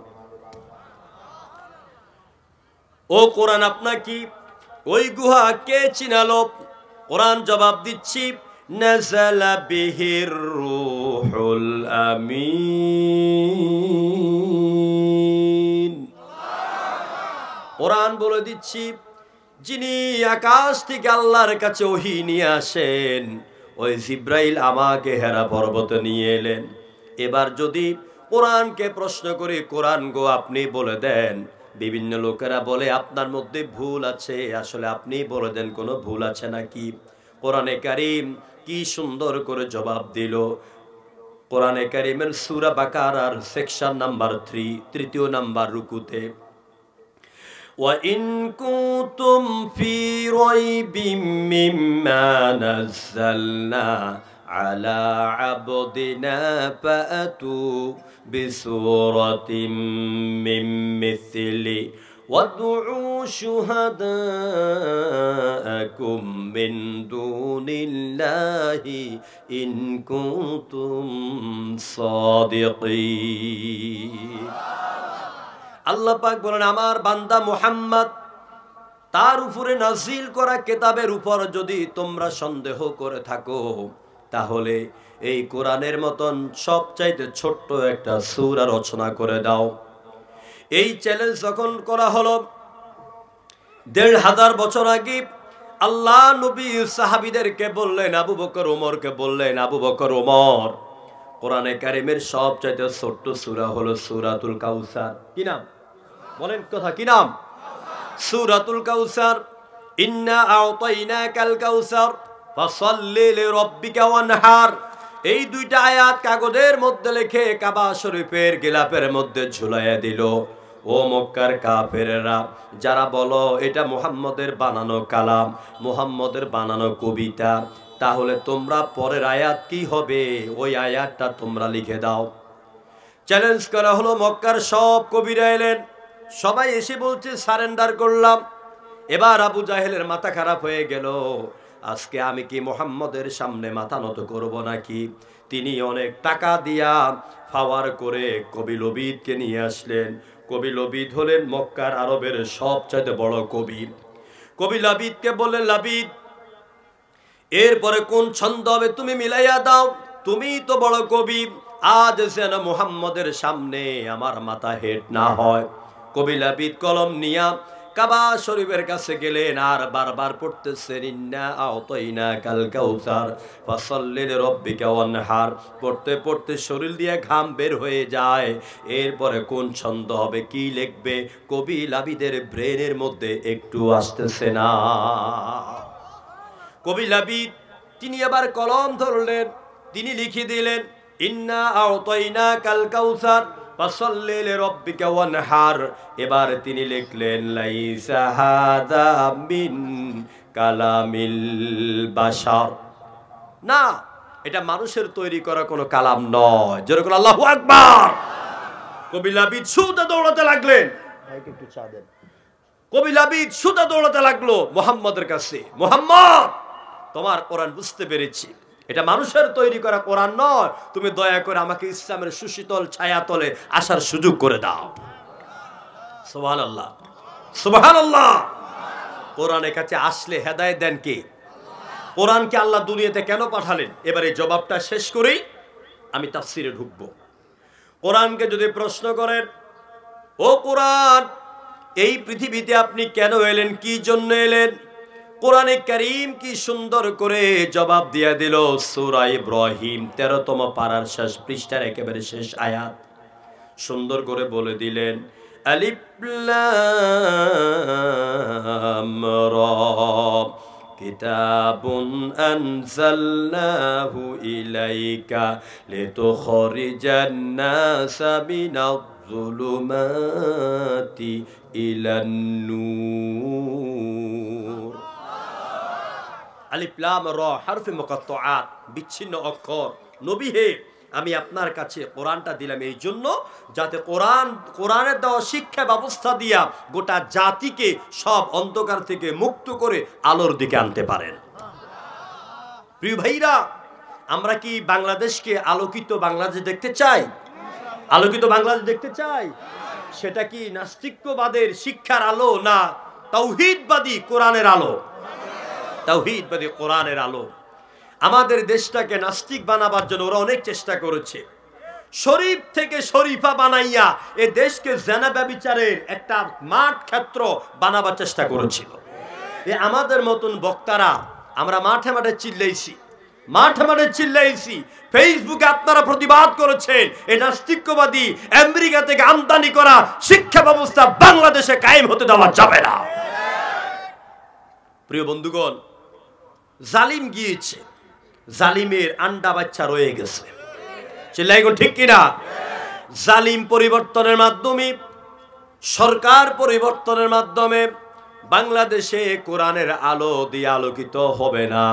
ও কোরআন আপনাকে ওই গুহা কে চিনালো? কোরআন জবাব দিচ্ছি, নাযালা বিহির রূহুল আমিন। কোরআন বলে দিচ্ছি যিনি আকাশ থেকে আল্লাহর কাছে ওহী নিয়ে আসেন, ওই জিব্রাইল আমাকে হেরা পর্বতে নিয়ে এলেন। এবার যদি কোরআনকে প্রশ্ন করি, কোরআন গো আপনি বলে দেন, বিভিন্ন লোকেরা বলে আপনার মধ্যে ভুল আছে, আসলে আপনি বলে দেন কোনো ভুল আছে নাকি। কোরআনে কারীম কি সুন্দর করে জবাব দিল। কোরআনে কারীমের সূরা বাকারার সেকশন নাম্বার 3 তৃতীয় নাম্বার রুকুতে, وَإِن كُنتُمْ فِي رَيْبٍ مِّمَّا نَزَّلْنَا عَلَى عَبْدِنَا فَأْتُوا بِسُورَةٍ مِّن مِّثْلِهِ وَادْعُوا شُهَدَاءَكُم مِّن دُونِ اللَّهِ إِن كُنتُمْ صَادِقِينَ। আল্লাহ পাক বলেন আমার বান্দা মুহাম্মদ তার উপরে নাজিল করা কিতাবের উপর যদি তোমরা সন্দেহ করে থাকো, তাহলে এই কোরআনের মতন সবচাইতে ছোট্ট একটা সূরা রচনা করে দাও। এই চ্যালেঞ্জ যখন করা হলো 1500 বছর আগে, আল্লাহ নবী সাহাবীদেরকে বললেন, আবু বকর ওমরকে বললেন, আবু বকর ওমর কোরআনে কারীমের সবচাইতে ছোট্ট সূরা হলো সূরাতুল কাউসার। কি নাম বলেন, কথা কি নাম? সূরাতুল কাউসার। ইন্না আ'তাইনাকাল কাউসার ফাসাল্লি লিরাব্বিকা ওয়ানহার। এই 2টা আয়াত কাগজের মধ্যে লিখে কাবা শরীফের গিলাফের মধ্যে ঝুলাইয়া দিল। ও মক্কার কাফেরেরা যারা বলো এটা মুহাম্মদের বানানো কালাম, মুহাম্মদের বানানো কবিতা, তাহলে তোমরা পরের আয়াত কি হবে ওই আয়াতটা তোমরা লিখে দাও। চ্যালেঞ্জ করা হলো। মক্কার সব কবিরা এলেন, সবাই এসে বলছে সারেন্ডার করলাম। এবার আবু জাহেলের মাথা খারাপ হয়ে গেল, আজকে আমি কি মুহাম্মদের সামনে মাথা নত করব নাকি? তিনি অনেক টাকা দিয়া ফাওয়ার করে কবি লবিদকে নিয়ে আসলেন। কবি লবিদ হলেন মক্কার আরবের সবচেয়ে বড় কবি। কবি লাবিদকে বললেন, লাবিদ এরপরে কোন ছন্দ হবে তুমি মিলাইয়া দাও, তুমি তো বড় কবি, আজ যেন মুহাম্মদের সামনে আমার মাথা হেট না হয়। কবি লাবিদ কলম নিয়া কাবা শরীফের কাছে গেলেন আর বারবার পড়তেছেন ইন্না আতাইনা কাল কাউসার ফাসাল্লি লিরাব্বিকা ওয়ানহার। পড়তে পড়তে শরীর দিয়ে ঘাম বের হয়ে যায়। এরপরে কোন ছন্দ হবে, কি লিখবে, কবি লাবিদের ব্রেনের মধ্যে একটু আসতেছে না। কবি লাবিদ তিনি আবার কলম ধরলেন, তিনি লিখে দিলেন ইন্না আতাইনা কাল কাউসার ফাসাল্লি লিরাব্বিকা ওয়ানহার। এবার তিনি লিখলেন লাইসা হাদা মিন কালামিল বাশার। না, এটা মানুষের তৈরি করা কোনো কালাম নয়। যেরকম আল্লাহু আকবার। কবি লাবিদ সুদা দৌড়াতে লাগলেন। একটু চা দেন। কবি লাবিদ সুদা দৌড়াতে লাগলো মুহাম্মদের কাছে। মুহাম্মদ, তোমার কোরআন বুঝতে পেরেছি, এটা মানুষের তৈরি করা কোরআন নয়। তুমি দয়া করে আমাকে ইসলামের সুশীতল ছায়াতলে আসার সুযোগ করে দাও। সুবহানাল্লাহ, সুবহানাল্লাহ। কোরআনের কাছে আসলে হেদায়েত দেন কে? কোরআনকে আল্লাহ দুনিয়াতে কেন পাঠালেন? এবারে জবাবটা শেষ করেই আমি তাফসিরে ঢুকব। কোরআনকে যদি প্রশ্ন করেন, ও কোরআন, এই পৃথিবীতে আপনি কেন এলেন, কি জন্য এলেন? কোরআনে কারীম কি সুন্দর করে জবাব দিয়ে দিল। সূরা ইব্রাহিম 13তম পারার শেষ পৃষ্ঠার একেবারে শেষ আয়াত সুন্দর করে বলে দিলেন আলিফ লাম রা কিতাবুন আনজালনাহু ইলাইকা লিতুখরিজান নাসা মিনাজ-যুলুমাতি ইলান-নূর। আলিফ লাম রা হরফে মুকাত্তাআত, বিচ্ছিন্ন অক্ষর। নবী হে, আমি আপনার কাছে কোরআনটা দিলাম এই জন্য যাতে কোরআনের দেওয়া শিক্ষা ব্যবস্থা দিয়া গোটা জাতিকে সব অন্ধকার থেকে মুক্ত করে আলোর দিকে আনতে পারেন। প্রিয় ভাইরা, আমরা কি বাংলাদেশকে আলোকিত বাংলাদেশ দেখতে চাই? আলোকিত বাংলাদেশ দেখতে চাই। সেটা কি নাস্তিক্যবাদের শিক্ষার আলো না তাওহীদবাদী কোরআনের আলো? তাওহীদবাদী কোরআনের আলো। আমাদের দেশটাকে নাস্তিক বানাবার জন্য ওরা অনেক চেষ্টা করেছে। শরীফ থেকে শরীফা বানাইয়া এ দেশকে জেনা ব্যভিচারের একটা মাঠ ক্ষেত্র বানাবার চেষ্টা করেছিল। আমাদের মতন বক্তারা আমরা মাঠে মাঠে চিল্লাইছি, ফেসবুকে আপনারা প্রতিবাদ করেছেন। এই নাস্তিক্যবাদী আমেরিকা থেকে আমদানি করা শিক্ষা ব্যবস্থা বাংলাদেশে কায়েম হতে দেওয়া যাবে না। প্রিয় বন্ধুগণ, জালিম গিয়েছে, জালিমের আন্ডা বাচ্চা রয়ে গেছে। চিল্লাইগো ঠিক কিনা? জালিম পরিবর্তনের মাধ্যমে, সরকার পরিবর্তনের মাধ্যমে বাংলাদেশে কোরআনের আলো দিয়ে আলোকিত হবে না।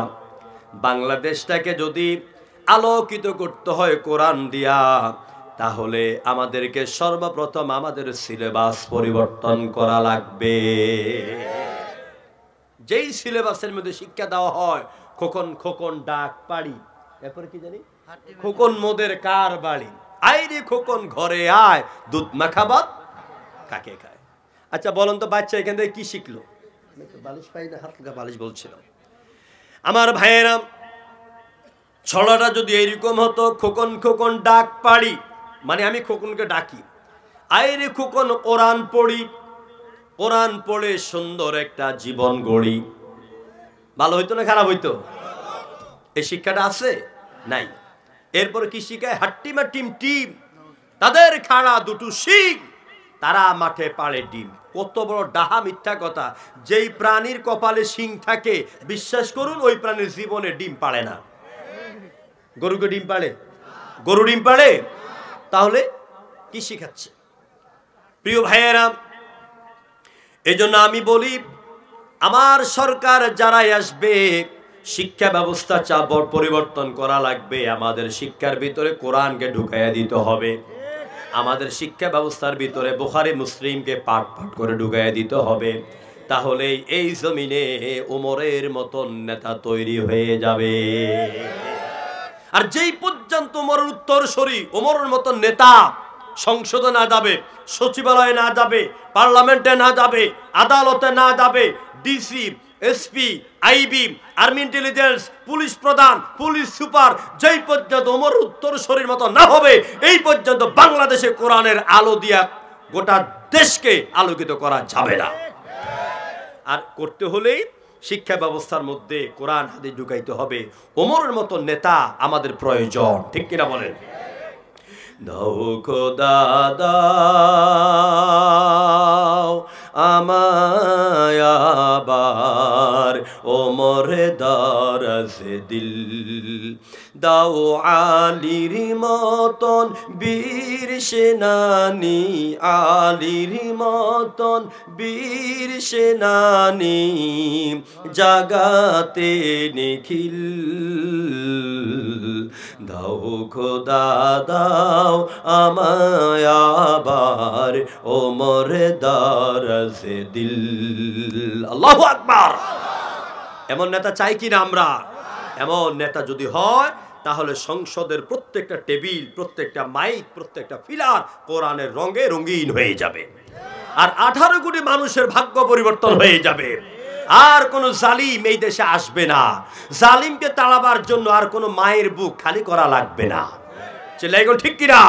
বাংলাদেশটাকে যদি আলোকিত করতে হয় কোরআন দিয়া, তাহলে আমাদেরকে সর্বপ্রথম আমাদের সিলেবাস পরিবর্তন করা লাগবে। যেই সিলেবাসের মধ্যে শিক্ষা দেওয়া হয় খোকন খোকন ডাক পাড়ি, এরপরে কি জানি খোকন মোদের কার বাড়ি, আইরে খোকন ঘরে আয়, দুধ মাখাবাত কাকে খায়। আচ্ছা বলুন তো, বাচ্চা এখান থেকে কি শিখলো? বালিশ পাই না, হালকা বালিশ বলছিলাম। আমার ভাইয়েরা, ছড়াটা যদি এইরকম হতো খোকন খোকন ডাক পাড়ি, মানে আমি খোকনকে ডাকি, আইরে খোকন কোরআন পড়ি, কোরআন পড়ে সুন্দর একটা জীবন গড়ি, ভালো হইতো না খারাপ হইতো? এই শিক্ষাটা আছে নাই। এরপর কি শিখায়? হাট্টিমা টিম টিম, তাদের খাড়া দুটো শিং, তারা মাঠে পাড়ে ডিম। কত বড় ডাহা মিথ্যা কথা! যেই প্রাণীর কপালে শিং থাকে, বিশ্বাস করুন ওই প্রাণীর জীবনে ডিম পাড়ে না। গরুকে ডিম পাড়ে? গরু ডিম পাড়ে? তাহলে কি শিখাচ্ছে? প্রিয় ভাইয়েরা, এই জন্য আমি বলি, আমার সরকার যারাই আসবে, শিক্ষা ব্যবস্থা পরিবর্তন করা লাগবে। আমাদের শিক্ষার ভিতরে কোরআনকে ঢুকাইয়া দিতে হবে। আমাদের শিক্ষা ব্যবস্থার ভিতরে বুখারী মুসলিমকে পাঠ পাঠ করে ঢুকাইয়া দিতে হবে। তাহলে এই জমিনে ওমরের মতন নেতা তৈরি হয়ে যাবে। আর যেই পর্যন্ত ওমরের উত্তরসূরি, ওমরের মতন নেতা সংসদে না যাবে, সচিবালয়ে না যাবে, পার্লামেন্টে না যাবে, আদালতে না যাবে, DC, SP, IB, army intelligence, police প্রধান, পুলিশ সুপার, যেই পর্যন্ত ওমর উত্তরসূরির মতো না হবে, এই পর্যন্ত বাংলাদেশে কোরআনের আলো দিয়া গোটা দেশকে আলোকিত করা যাবে না। আর করতে হলেই শিক্ষা ব্যবস্থার মধ্যে কোরআন হাদিস ঢুকাইতে হবে। ওমরের মতো নেতা আমাদের প্রয়োজন, ঠিক কিনা বলেন? দাও খোদা দাও আমায় আবার ওমরে দারাজে দিল, দাও আলীর মতন বীর সেনানি, আলীর মতন বীর সেনানি জাগাতে নিখিল, দাও খোদা দাও আমায় আবার ওমরে দারাজে দিল। আল্লাহু আকবার। এমন নেতা চাই কিনা আমরা? এমন নেতা যদি হয় তাহলে সংসদের প্রত্যেকটা টেবিল, প্রত্যেকটা মাইক, প্রত্যেকটা পিলার কোরআনের রঙে রঙিন হয়ে যাবে, আর 18 কোটি মানুষের ভাগ্য পরিবর্তন হয়ে যাবে। আর কোন জালিম এই দেশে আসবে না। জালিমকে তাড়াবার জন্য আর কোন মায়ের বুক খালি করা লাগবে না। চিল্লাই গো ঠিক কিনা?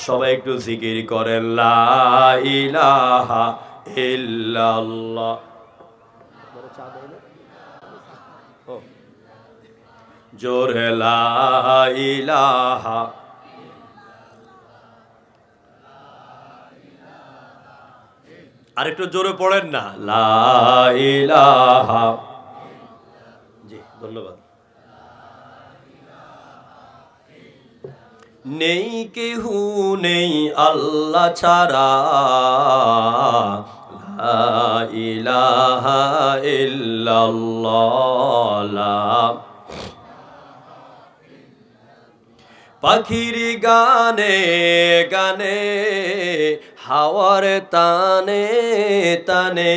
সবাই একটু জিকির করেন লা ইলাহা ইল্লাল্লাহ। জোরে লা ইলাহা, আর একটু জোরে পড়েন না, লা ইলাহা। জি ধন্যবাদ। নেই কেহু নেই আল্লাহ ছাড়া, লা ইলাহা ইল্লাল্লাহ। পাখির গানে গানে হাওয়ার তানে তানে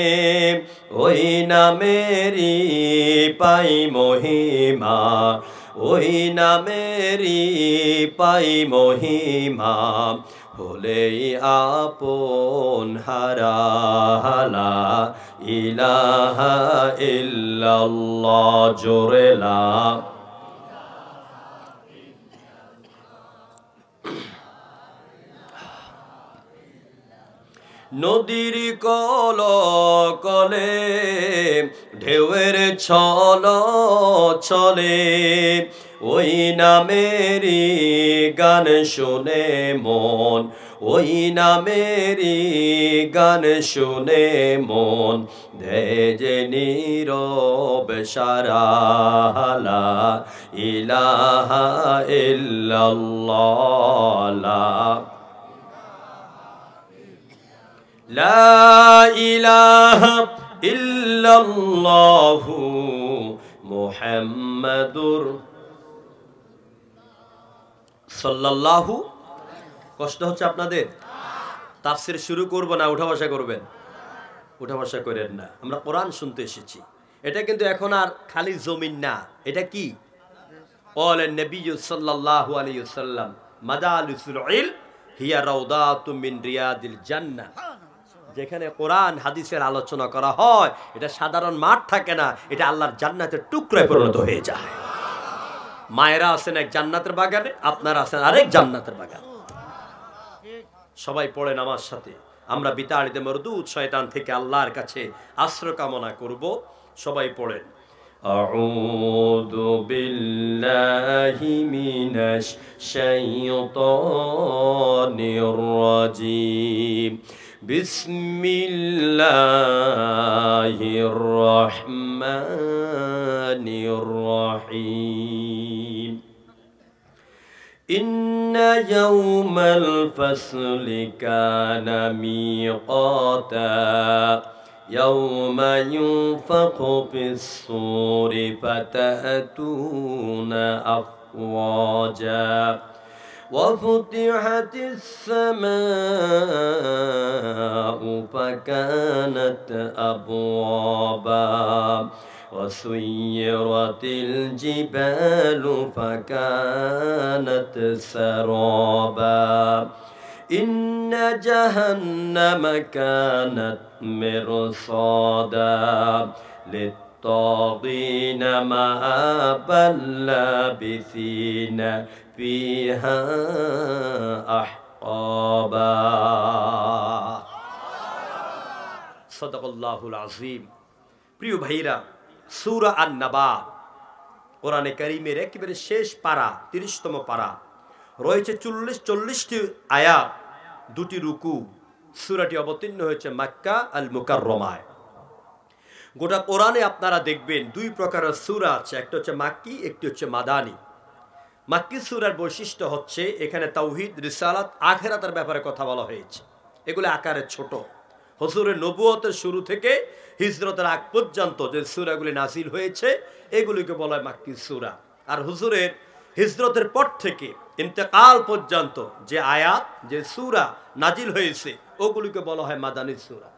ওই নামেরি পাই মহিমা, ওই নামেরি পাই মহিমা, হলেই আপন হারা লা ইলাহা ইল্লাল্লাহ। জোরে লা। নদীর কল কলে ঢেউয়ের ছল চলে, ওই নামেরি গান শুনে মন, ওই নামেরি গান শুনে মন, ধেজে নীরব সারা লা ইলাহা ইল্লাল্লাহ। লা ইলাহা ইল্লাল্লাহু মুহাম্মাদুর সাল্লাল্লাহু। কষ্ট হচ্ছে আপনাদের? তাফসীর শুরু করব না উঠা বসা করবেন? উঠা বসা করেন না, আমরা কোরআন শুনতে এসেছি। এটা কিন্তু এখন আর খালি জমিন না, এটা কি? ক্বালা নবী সাল্লাল্লাহু আলাইহি ওয়াসাল্লাম মাজালিসুল ইলম হিয়া রাউদাতুম মিন রিয়াদিল জান্নাহ। যেখানে কোরআন হাদিসের আলোচনা করা হয় এটা সাধারণ মাঠ থাকে না, এটা আল্লাহর জান্নাতের টুকরায় পরিণত হয়ে যায়। মায়েরা আছেন এক জান্নাতের বাগানে, আপনারা আছেন আরেক জান্নাতের বাগানে। সবাই পড়েন আমার সাথে, আমরা বিতাড়িত মরদুদ শয়তান থেকে আল্লাহর কাছে আশ্রয় কামনা করব। সবাই পড়েন, আউযু বিল্লাহি মিনাশ শাইতানির রাজিম, বিসমিল্লাহির রহমানির রহিম। ইন্না ইয়াওমাল ফাসলি কানা মিকাতা, ইয়াওমা ইউনফাখু ফিস-সূরি ফাতা'তুনা আফওয়াজা, وفتحت السماء فكانت أبوابا، وسيرت الجبال فكانت سرابا، إن جهنم كانت مرصادا، للطاغين مآبا لابثين فيها أحقابا। صدق الله العظيم। প্রিয় ভাইরা, সূরা আন-নাবা কোরআনে কারীমের একেবারে শেষ পারা, ৩০তম পারা, রয়েছে ৪০টি আয়াত, ২টি রুকু। সূরাটি অবতীর্ণ হয়েছে মক্কা আল মুকাররমায়। গোটা কোরআনে আপনারা দেখবেন দুই প্রকারের সূরা আছে, একটা হচ্ছে মাক্কি, একটি হচ্ছে মাদানী। মাক্কি সূরার বৈশিষ্ট্য হচ্ছে এখানে তাওহীদ, রিসালাত, আখিরাতের ব্যাপারে কথা বলা হয়েছে। এগুলো আকারে ছোট। হুজুরের নবুয়তের শুরু থেকে হিজরতের আগ পর্যন্ত যে সূরাগুলি নাজিল হয়েছে এগুলিকে বলা হয় মাক্কি সূরা। আর হুজুরের হিজরতের পর থেকে ইন্তেকাল পর্যন্ত যে আয়াত, যে সূরা নাজিল হয়েছে ওগুলিকে বলা হয় মাদানী সূরা।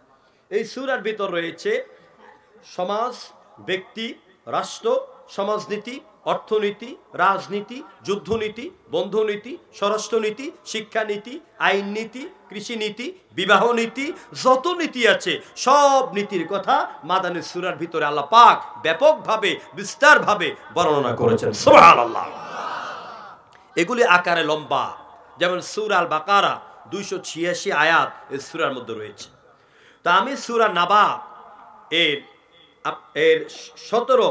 এই সূরার ভিতর রয়েছে সমাজ, ব্যক্তি, রাষ্ট্র, সমাজনীতি, অর্থনীতি, রাজনীতি, যুদ্ধনীতি, বন্ধুনীতি, স্বরাষ্ট্রনীতি, শিক্ষানীতি, আইন নীতি, কৃষি নীতি, বিবাহ নীতি, যত নীতি আছে সব নীতির কথা মাদানী সূরার ভিতরে আল্লাহ পাক ব্যাপকভাবে বিস্তারভাবে বর্ণনা করেছেন। সুবহানাল্লাহ। এগুলি আকারে লম্বা, যেমন সূরা আল বাকারা 286 আয়াত এই সূরার মধ্যে রয়েছে। তা আমি সূরা নাবা এর 17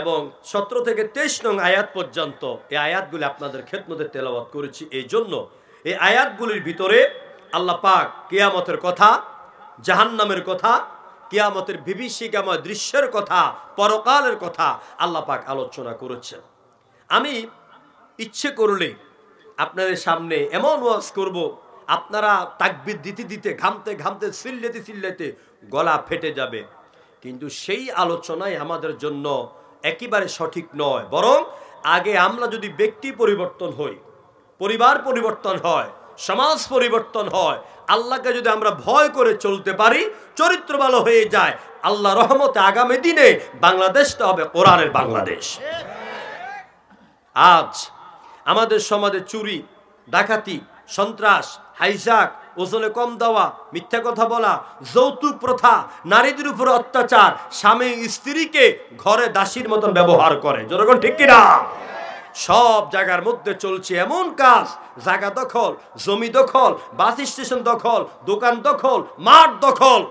এবং 17 থেকে 23 নং আয়াত পর্যন্ত এই আয়াতগুলি আপনাদের খেদমতে তেলাওয়াত করেছি। এই জন্য এই আয়াতগুলির ভিতরে আল্লাহ পাক কিয়ামতের কথা, জাহান্নামের কথা, কিয়ামতের বিভীষিকাময় দৃশ্যের কথা, পরকালের কথা আল্লাহ পাক আলোচনা করেছেন। আমি ইচ্ছে করলে আপনাদের সামনে এমন ওয়াজ করব, আপনারা তাকবীর দিতে দিতে, ঘামতে ঘামতে, চিল্লাতে চিল্লাতে গলা ফেটে যাবে। কিন্তু সেই আলোচনাই আমাদের জন্য একেবারে সঠিক নয়। বরং আগে আমরা যদি ব্যক্তি পরিবর্তন হই, পরিবার পরিবর্তন হয়, সমাজ পরিবর্তন হয়, আল্লাহকে যদি আমরা ভয় করে চলতে পারি, চরিত্র ভালো হয়ে যায়, আল্লাহ রহমতে আগামী দিনে বাংলাদেশটা হবে কোরআনের বাংলাদেশ। আজ আমাদের সমাজে চুরি, ডাকাতি, সন্ত্রাস, হাইজাক, ওজনে কম দেওয়া, মিথ্যা কথা বলা, যৌতুক প্রথা, নারীদের উপর অত্যাচার, স্বামী স্ত্রীকে ঘরে দাসীর মতন ব্যবহার করে, জনগণ ঠিক কিনা? সব জায়গার মধ্যে চলছে এমন কাজ, জায়গা দখল, জমি দখল, বাস স্টেশন দখল, দোকান দখল, মাঠ দখল।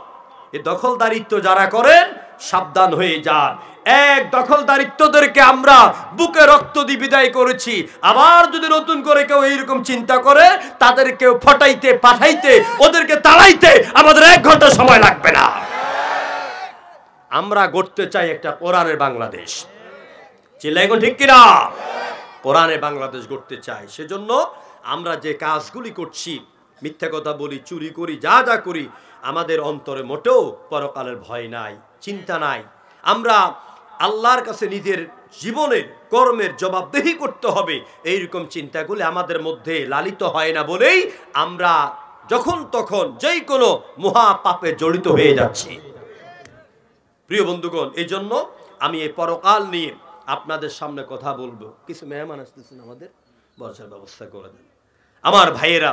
এই দখলদারিত্ব যারা করেন সাবধান হয়ে যান। এক দখলদারিত্বদেরকে আমরা বুকে রক্ত দিয়ে বিদায় করেছি। আবার যদি নতুন করে কেউ এইরকম চিন্তা করে, তাদেরকে ফটাইতে, পাঠাইতে, ওদেরকে তাড়াইতে আমাদের 1 ঘন্টা সময় লাগবে না। আমরা গড়তে চাই একটা কোরআনের বাংলাদেশ। চিল্লাই এখন ঠিক কিনা? কোরআনের বাংলাদেশ গড়তে চাই। সেজন্য আমরা যে কাজগুলি করছি, মিথ্যা কথা বলি, চুরি করি, যা যা করি, আমাদের অন্তরে মোটেও পরকালের ভয় নাই, চিন্তা নাই। আমরা আল্লাহর কাছে নিজের জীবনের কর্মের জবাবদেহি করতে হবে, এইরকম চিন্তাগুলি আমাদের মধ্যে লালিত হয় না বলেই আমরা যখন তখন যেই কোনো মহা পাপে জড়িত হয়ে যাচ্ছি। প্রিয় বন্ধুগণ, এই জন্য আমি এই পরকাল নিয়ে আপনাদের সামনে কথা বলবো। কিছু মেহমান আসতেছেন, আমাদের বসার ব্যবস্থা করে দেন। আমার ভাইয়েরা,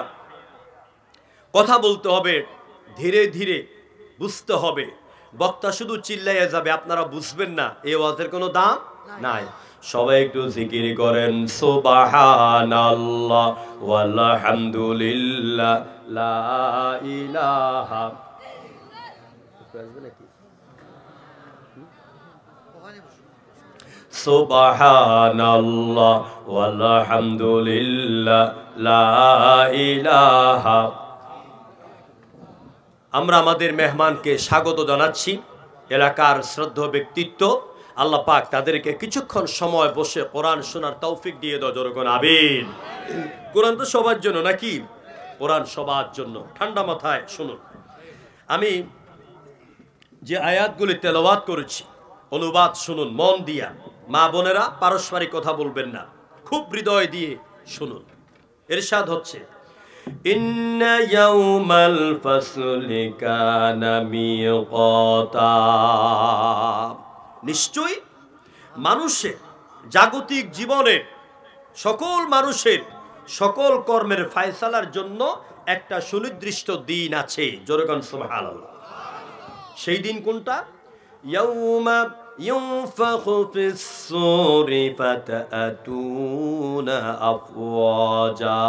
কথা বলতে হবে, ধীরে ধীরে বুঝতে হবে। বক্তা শুধু চিল্লাইয়া যাবে, আপনারা বুঝবেন না, এই ওয়াজের কোনো দাম নাই। সবাই একটু জিকির করেন, সুবহানাল্লাহ ওয়ালহামদুলিল্লাহ লা ইলাহা। সুবহানাল্লাহ ওয়ালহামদুলিল্লাহ লা ইলাহা। আমরা আমাদের মেহমানকে স্বাগত জানাচ্ছি, এলাকার শ্রদ্ধেয় ব্যক্তিত্ব। আল্লাহ পাক তাদেরকে কিছুক্ষণ সময় বসে কোরআন শোনার তৌফিক দিয়ে দাও, জনগণ আমিন। কোরআন তো সবার জন্য নাকি? কোরআন সবার জন্য। ঠান্ডা মাথায় শুনুন। আমি যে আয়াতগুলি তেলাওয়াত করেছি, অনুবাদ শুনুন মন দিয়া। মা বোনেরা, পারস্পরিক কথা বলবেন না, খুব হৃদয় দিয়ে শুনুন। ইরশাদ হচ্ছে, ইন্না ইয়াউমাল ফাসলি কানা মিকাতা। নিশ্চয়ই মানুষের জাগতিক জীবনের সকল মানুষের সকল কর্মের ফায়সালার জন্য একটা সুনির্দিষ্ট দিন আছে, জোরে কোন সুবহানাল্লাহ। সেই দিন কোনটা? ইয়াউমা ইউনফাখু ফিস-সূরি ফাতাতুনা আফওয়াজা।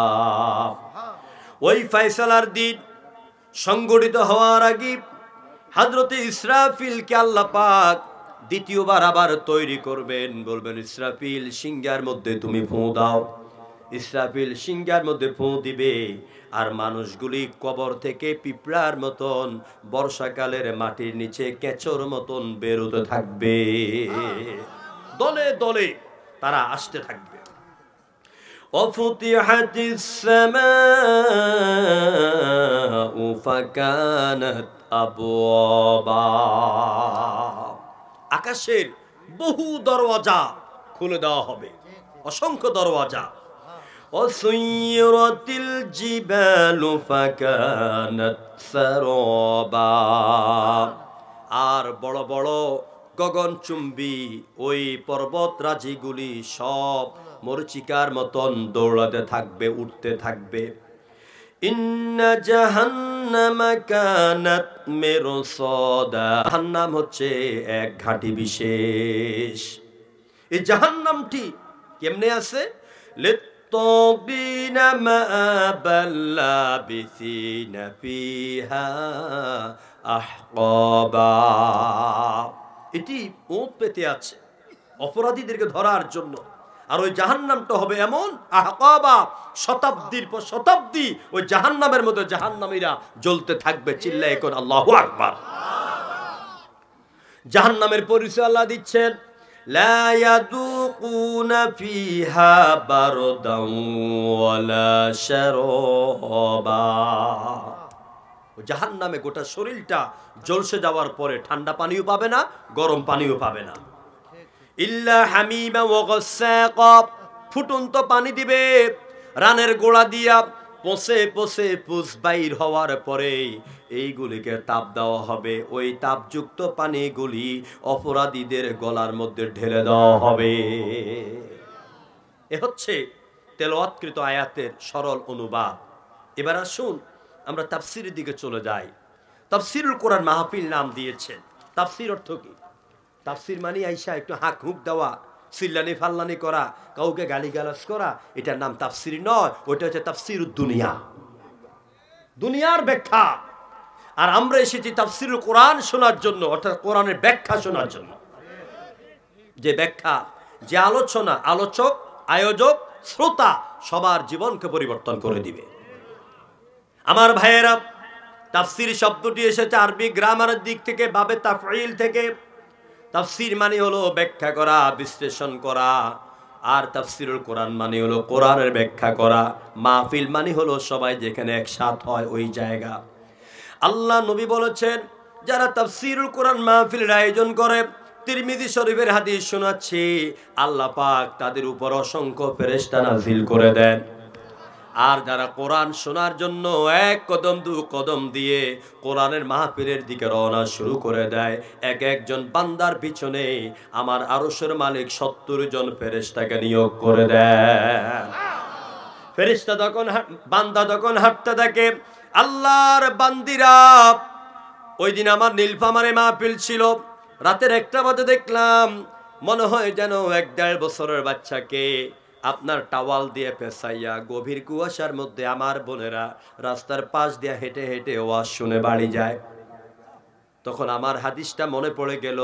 ওই ফায়সালার দিন সংগঠিত হওয়ার আগে হযরতে ইসরাফিলকে আল্লাহ পাক দ্বিতীয়বার আবার তৈরি করবেন, বলবেন ইসরাফিল সিংহার মধ্যে তুমি ফু দাও। ইসরাফিল সিংহার মধ্যে ফু দিবে, আর মানুষগুলি কবর থেকে পিঁপড়ার মতন বর্ষাকালের মাটির নিচে কেঁচোর মতন বেরোতে থাকবে, দলে দলে তারা আসতে থাকবে। وفتحت السماء فكانت أبوابا, আকাশের বহু দরওয়াজা খুলে দেওয়া হবে, অসংখ্য দরওয়াজা। وسيرت الجبال فكانت سرابا, আর বড় বড় গগনচুম্বী ওই পর্বতরাজিগুলি সব মরচিকার মতন দৌড়াতে থাকবে, উঠতে থাকবে। ইন্না জাহান্নামা কানাত মিরসাদা, জাহান্নাম হচ্ছে এক ঘাঁটি বিশেষ। এই জাহান্নামটি কেমনে আছে? লিত্তাগিনা মাআবাল লাবিসিনা ফিহা আহকাবা, এটি ওঁত পেতে আছে অপরাধীদেরকে ধরার জন্য। আর ওই জাহান্নামটা হবে এমন আহকাবা, শতাব্দীর পর শতাব্দী ওই জাহান্নামের মধ্যে জাহান্নামীরা জ্বলতে থাকবে। চিল্লায়ে কোন আল্লাহু আকবার। জাহান্নামের পরিচয় আল্লাহ দিচ্ছেন, লা ইয়াদুকুনা ফিহা বারদান ওয়ালা শারাবা, জাহান্নামে গোটা শরীরটা জ্বলসে যাওয়ার পরে ঠান্ডা পানিও পাবে না, গরম পানিও পাবে না। ইল্লা হামিমা ওয়া গাসসাকা, ফুটন্ত পানি দিবে রানের গোড়া দিয়া, পচে পচে পুষ বাইর হওয়ার পরে এইগুলিকে তাপ দেওয়া হবে। ওই তাপযুক্ত পানিগুলি অপরাধীদের গলার মধ্যে ঢেলে দেওয়া হবে। এ হচ্ছে তেলাওয়াতকৃত আয়াতের সরল অনুবাদ। এবার আসুন আমরা তাফসীরের দিকে চলে যাই। তাফসীরুল কোরআন মাহফিল নাম দিয়েছেন। তাফসীর অর্থ কি? তাফসীর মানে আইসা একটু হাঁক হুক দেওয়া, চিল্লানি ফাল্লানি করা, কাউকে গালিগালাজ করা, এটার নাম তাফসীর নয়, ওইটা হচ্ছে তাফসীরুদ দুনিয়া, দুনিয়ার ব্যাখ্যা। আর আমরা এসেছি তাফসীরুল কোরআন শোনার জন্য, অর্থাৎ কোরআনের ব্যাখ্যা শোনার জন্য। যে ব্যাখ্যা, যে আলোচনা, আলোচক, আয়োজক, শ্রোতা সবার জীবনকে পরিবর্তন করে দিবে। আমার ভাইয়েরা, তাফসীর শব্দটি এসেছে আরবি গ্রামারের দিক থেকে, বাবে তাফঈল থেকে। তাফসীর মানে হলো ব্যাখ্যা করা, বিশ্লেষণ করা। আর তাফসীরুল কোরআন মানে হলো কোরআনের ব্যাখ্যা করা। মাহফিল মানে হলো সবাই যেখানে একসাথ হয় ওই জায়গা। আল্লাহ নবী বলেছেন, যারা তাফসীরুল কোরআন মাহফিলের আয়োজন করে, তিরমিজি শরীফের হাদিস শোনাচ্ছি, আল্লাহ পাক তাদের উপর অসংখ্য ফেরেশতা নাযিল করে দেন। আর যারা কোরআন শোনার জন্য এক কদম দু কদম দিয়ে কোরআনের মাহফিলের দিকে রওনা শুরু করে দেয়, এক একজন বান্দার পিছনে আমার আরশের মালিক 70 জন ফেরেশতাকে নিয়োগ করে দেয়। ফেরেশতা যখন বান্দা যখন হাঁটতে থাকে, আল্লাহর বান্দিরা, ওই দিন আমার নীলফামারে মাহফিল ছিল, রাতের 1টা বাজে দেখলাম, মনে হয় যেন 1-1.5 বছরের বাচ্চাকে আপনার টাওয়াল দিয়ে পেঁচাইয়া গভীর কুয়াশার মধ্যে আমার বোনেরা রাস্তার পাশ দিয়ে হেঁটে হেঁটে ওয়াজ শুনে বাড়ি যায়। তখন আমার হাদিসটা মনে পড়ে গেল,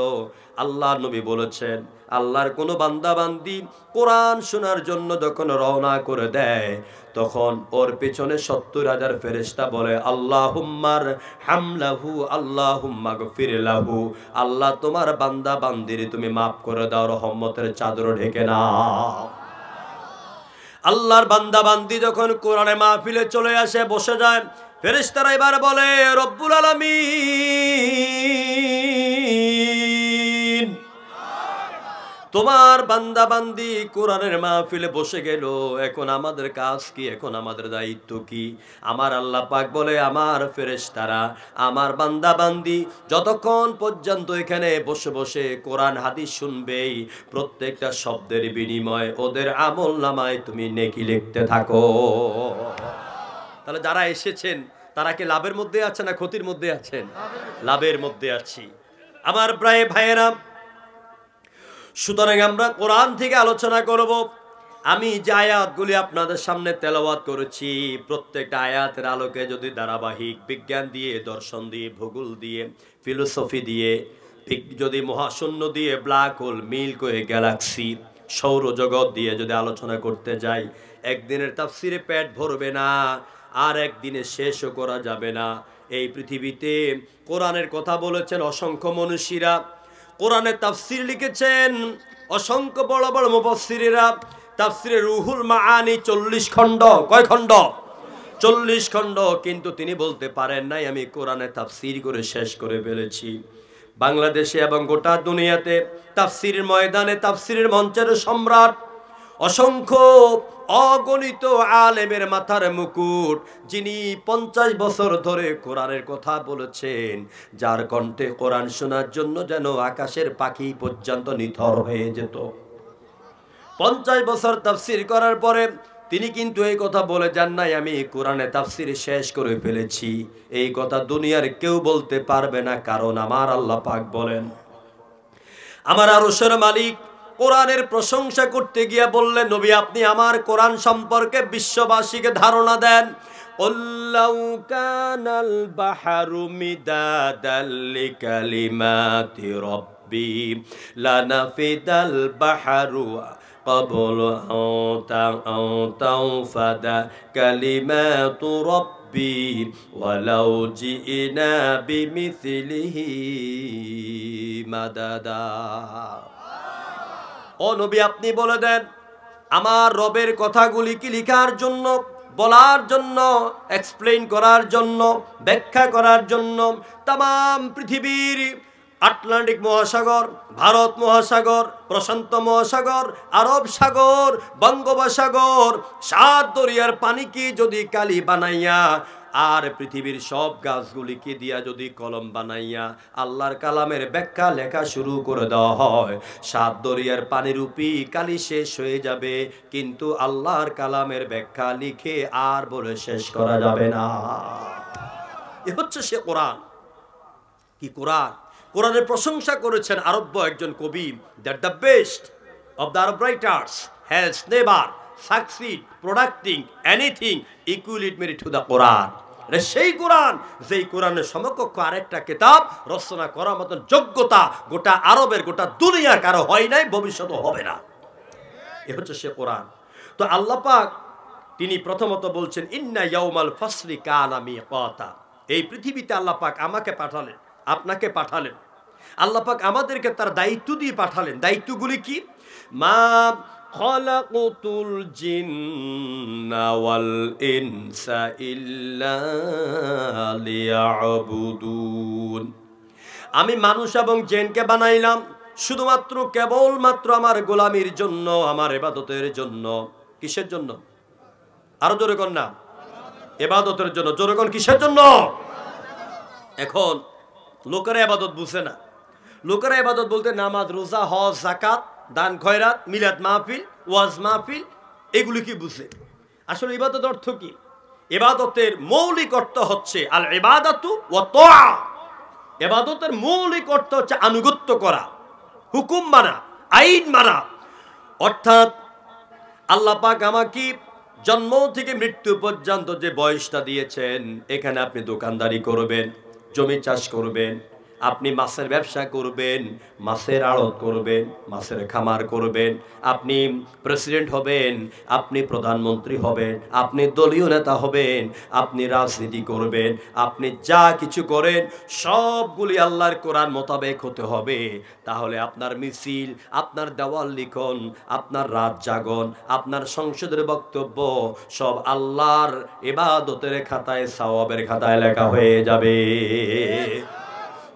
আল্লাহ নবী বলেছেন, আল্লাহর কোনো বান্দা বান্দি কোরআন শোনার জন্য যখন রওনা করে দেয়, তখন ওর পেছনে 70,000 ফেরেশতা বলে, আল্লাহুম্মার হামলাহু আল্লাহুম্মা গফির লাহু, আল্লাহ তোমার বান্দা বান্দির তুমি মাফ করে দাও, রহমতের চাদর ঢেকে নাও। আল্লাহর বান্দা বান্দি যখন কোরআনে মাহফিলে চলে আসে, বসে যায়, ফেরেশতারা এবার বলে, রব্বুল আলামিন, তোমার বান্দা বান্দি কোরআনের মাহফিলে বসে গেল, এখন আমাদের কাজ কি, এখন আমাদের দায়িত্ব কি? আমার আল্লাহ পাক বলে, আমার ফেরেশতারা, আমার বান্দা বান্দি যতক্ষণ পর্যন্ত এখানে বসে বসে কোরআন হাদিস শুনবেই, প্রত্যেকটা শব্দের বিনিময়ে ওদের আমল নামায় তুমি নেকি লিখতে থাকো। তাহলে যারা এসেছেন তারা কি লাভের মধ্যে আছে না ক্ষতির মধ্যে আছেন? লাভের মধ্যে আছি। আমার প্রায় ভাইয়েরা, সুতরাং আমরা কোরআন থেকে আলোচনা করব। আমি যে আয়াতগুলি আপনাদের সামনে তেলাওয়াত করেছি, প্রত্যেকটা আয়াতের আলোকে যদি ধারাবাহিক বিজ্ঞান দিয়ে, দর্শন দিয়ে, ভূগোল দিয়ে, ফিলোসফি দিয়ে, যদি মহাশূন্য দিয়ে, black hole, milk way, Galaxy, সৌরজগৎ দিয়ে যদি আলোচনা করতে যাই, একদিনের তাফসিরে পেট ভরবে না, আর একদিনে শেষও করা যাবে না। এই পৃথিবীতে কোরআনের কথা বলেছেন অসংখ্য মনীষীরা, কোরআনের তাফসির লিখেছেন অসংখ্য বড় বড় মুফাসসিরেরা। তাফসিরে রুহুল মাআনি 40 খণ্ড। কয় খণ্ড? 40 খণ্ড। কিন্তু তিনি বলতে পারেন নাই আমি কোরআনে তাফসির করে শেষ করে ফেলেছি। বাংলাদেশে এবং গোটা দুনিয়াতে তাফসিরের ময়দানে, তাফসিরের মঞ্চের সম্রাট, অসংখ্য অগণিত আলেমের মাথার মুকুট, যিনি 50 বছর ধরে কোরআনের কথা বলেছেন, যার কণ্ঠে কোরআন শোনার জন্য যেন আকাশের পাখি পর্যন্ত নিথর হয়ে যেত। 50 বছর তাফসির করার পরে তিনি কিন্তু এই কথা বলে যান নাই আমি কোরআনে তাফসির শেষ করে ফেলেছি। এই কথা দুনিয়ার কেউ বলতে পারবে না, কারণ আমার আল্লাহ পাক বলেন, আমার আরশের মালিক কোরআনের প্রশংসা করতে গিয়ে বললেন, নবী আপনি আমার কোরআন সম্পর্কে বিশ্ববাসীকে ধারণা দেন। আল্লাউ কানাল বাহরু মিদাদাল লিকালিমাতি রাব্বি লানাফিদাল বাহরু قبل أن تنفد كلمات ربي ولو جئنا بمثله مددا। ও নবী আপনি বলে দেন, আমার রবের কথাগুলি কি লেখার জন্য, বলার জন্য, এক্সপ্লেইন করার জন্য, ব্যাখ্যা করার জন্য তাম পৃথিবীর আটলান্টিক মহাসাগর, ভারত মহাসাগর, প্রশান্ত মহাসাগর, আরব সাগর, বঙ্গোপসাগর, 7 দরিয়ার পানিকে যদি কালি বানাইয়া, আর পৃথিবীর সব গাছগুলিকে দিয়া যদি কলম বানাইয়া আল্লাহর কালামের ব্যাখ্যা লেখা শুরু করে দেওয়া হয়, 7 দরিয়ার পানিরূপী কালি শেষ হয়ে যাবে, কিন্তু আল্লাহর কালামের ব্যাখ্যা লিখে আর বলে শেষ করা যাবে না। এ হচ্ছে সে কোরআন। কি কোরআন! কোরআনের প্রশংসা করেছেন আরব্য একজন কবি, that the best of the Arab writers has never succeed producing anything ইকুইলিটমেরি টু দ্য কোরআন। সেই কোরআন, যেই কোরআনের সমকক্ষ আরেকটা কিতাব রচনা করার মতন যোগ্যতা গোটা আরবের, গোটা দুনিয়ার কারো হয় নাই, ভবিষ্যৎ হবে না। এ হচ্ছে সে কোরআন। তো আল্লাহ পাক তিনি প্রথমত বলছেন, ইন্না ইয়াউমাল ফাসলি কানা মিকাতা। এই পৃথিবীতে আল্লাহ পাক আমাকে পাঠালেন, আপনাকে পাঠালেন, আল্লাহ পাক আমাদেরকে তার দায়িত্ব দিয়ে পাঠালেন। দায়িত্বগুলি কি? মা খালাকুতুল জিন্না ওয়াল ইনসা ইল্লা লিয়াবুদুন। আমি মানুষ এবং জিনকে বানাইলাম শুধুমাত্র কেবলমাত্র আমার গোলামির জন্য, আমার ইবাদতের জন্য। কিসের জন্য? আরো জোরে কর না, ইবাদতের জন্য। জোরে কর, কিসের জন্য? এখন লোকেরা ইবাদত বুঝে না। লোকেরা ইবাদত বলতে নামাজ, রোজা, হজ, যাকাত, দান খয়রাত, মিলাদ মাহফিল, ওয়াজ মাহফিল, এগুলি কি বুঝে? আসলে ইবাদত অর্থ কি? ইবাদতের মৌলিক অর্থ হচ্ছে আল ইবাদাতু ওয়া তাআ। ইবাদতের মৌলিক অর্থ হচ্ছে আনুগত্য করা, হুকুম মানা, আইন মানা। অর্থাৎ আল্লাহ পাক আমাকে জন্ম থেকে মৃত্যু পর্যন্ত যে বয়সটা দিয়েছেন, এখানে আপনি দোকানদারি করবেন, জমি চাষ করবেন, আপনি মাছের ব্যবসা করবেন, মাছের আড়ত করবেন, মাছের খামার করবেন, আপনি প্রেসিডেন্ট হবেন, আপনি প্রধানমন্ত্রী হবেন, আপনি দলীয় নেতা হবেন, আপনি রাজনীতি করবেন, আপনি যা কিছু করেন সবগুলি আল্লাহর কোরআন মোতাবেক হতে হবে। তাহলে আপনার মিছিল, আপনার দেওয়াল লিখন, আপনার রাত জাগন, আপনার সংসদের বক্তব্য সব আল্লাহর ইবাদতের খাতায়, সওয়াবের খাতায় লেখা হয়ে যাবে,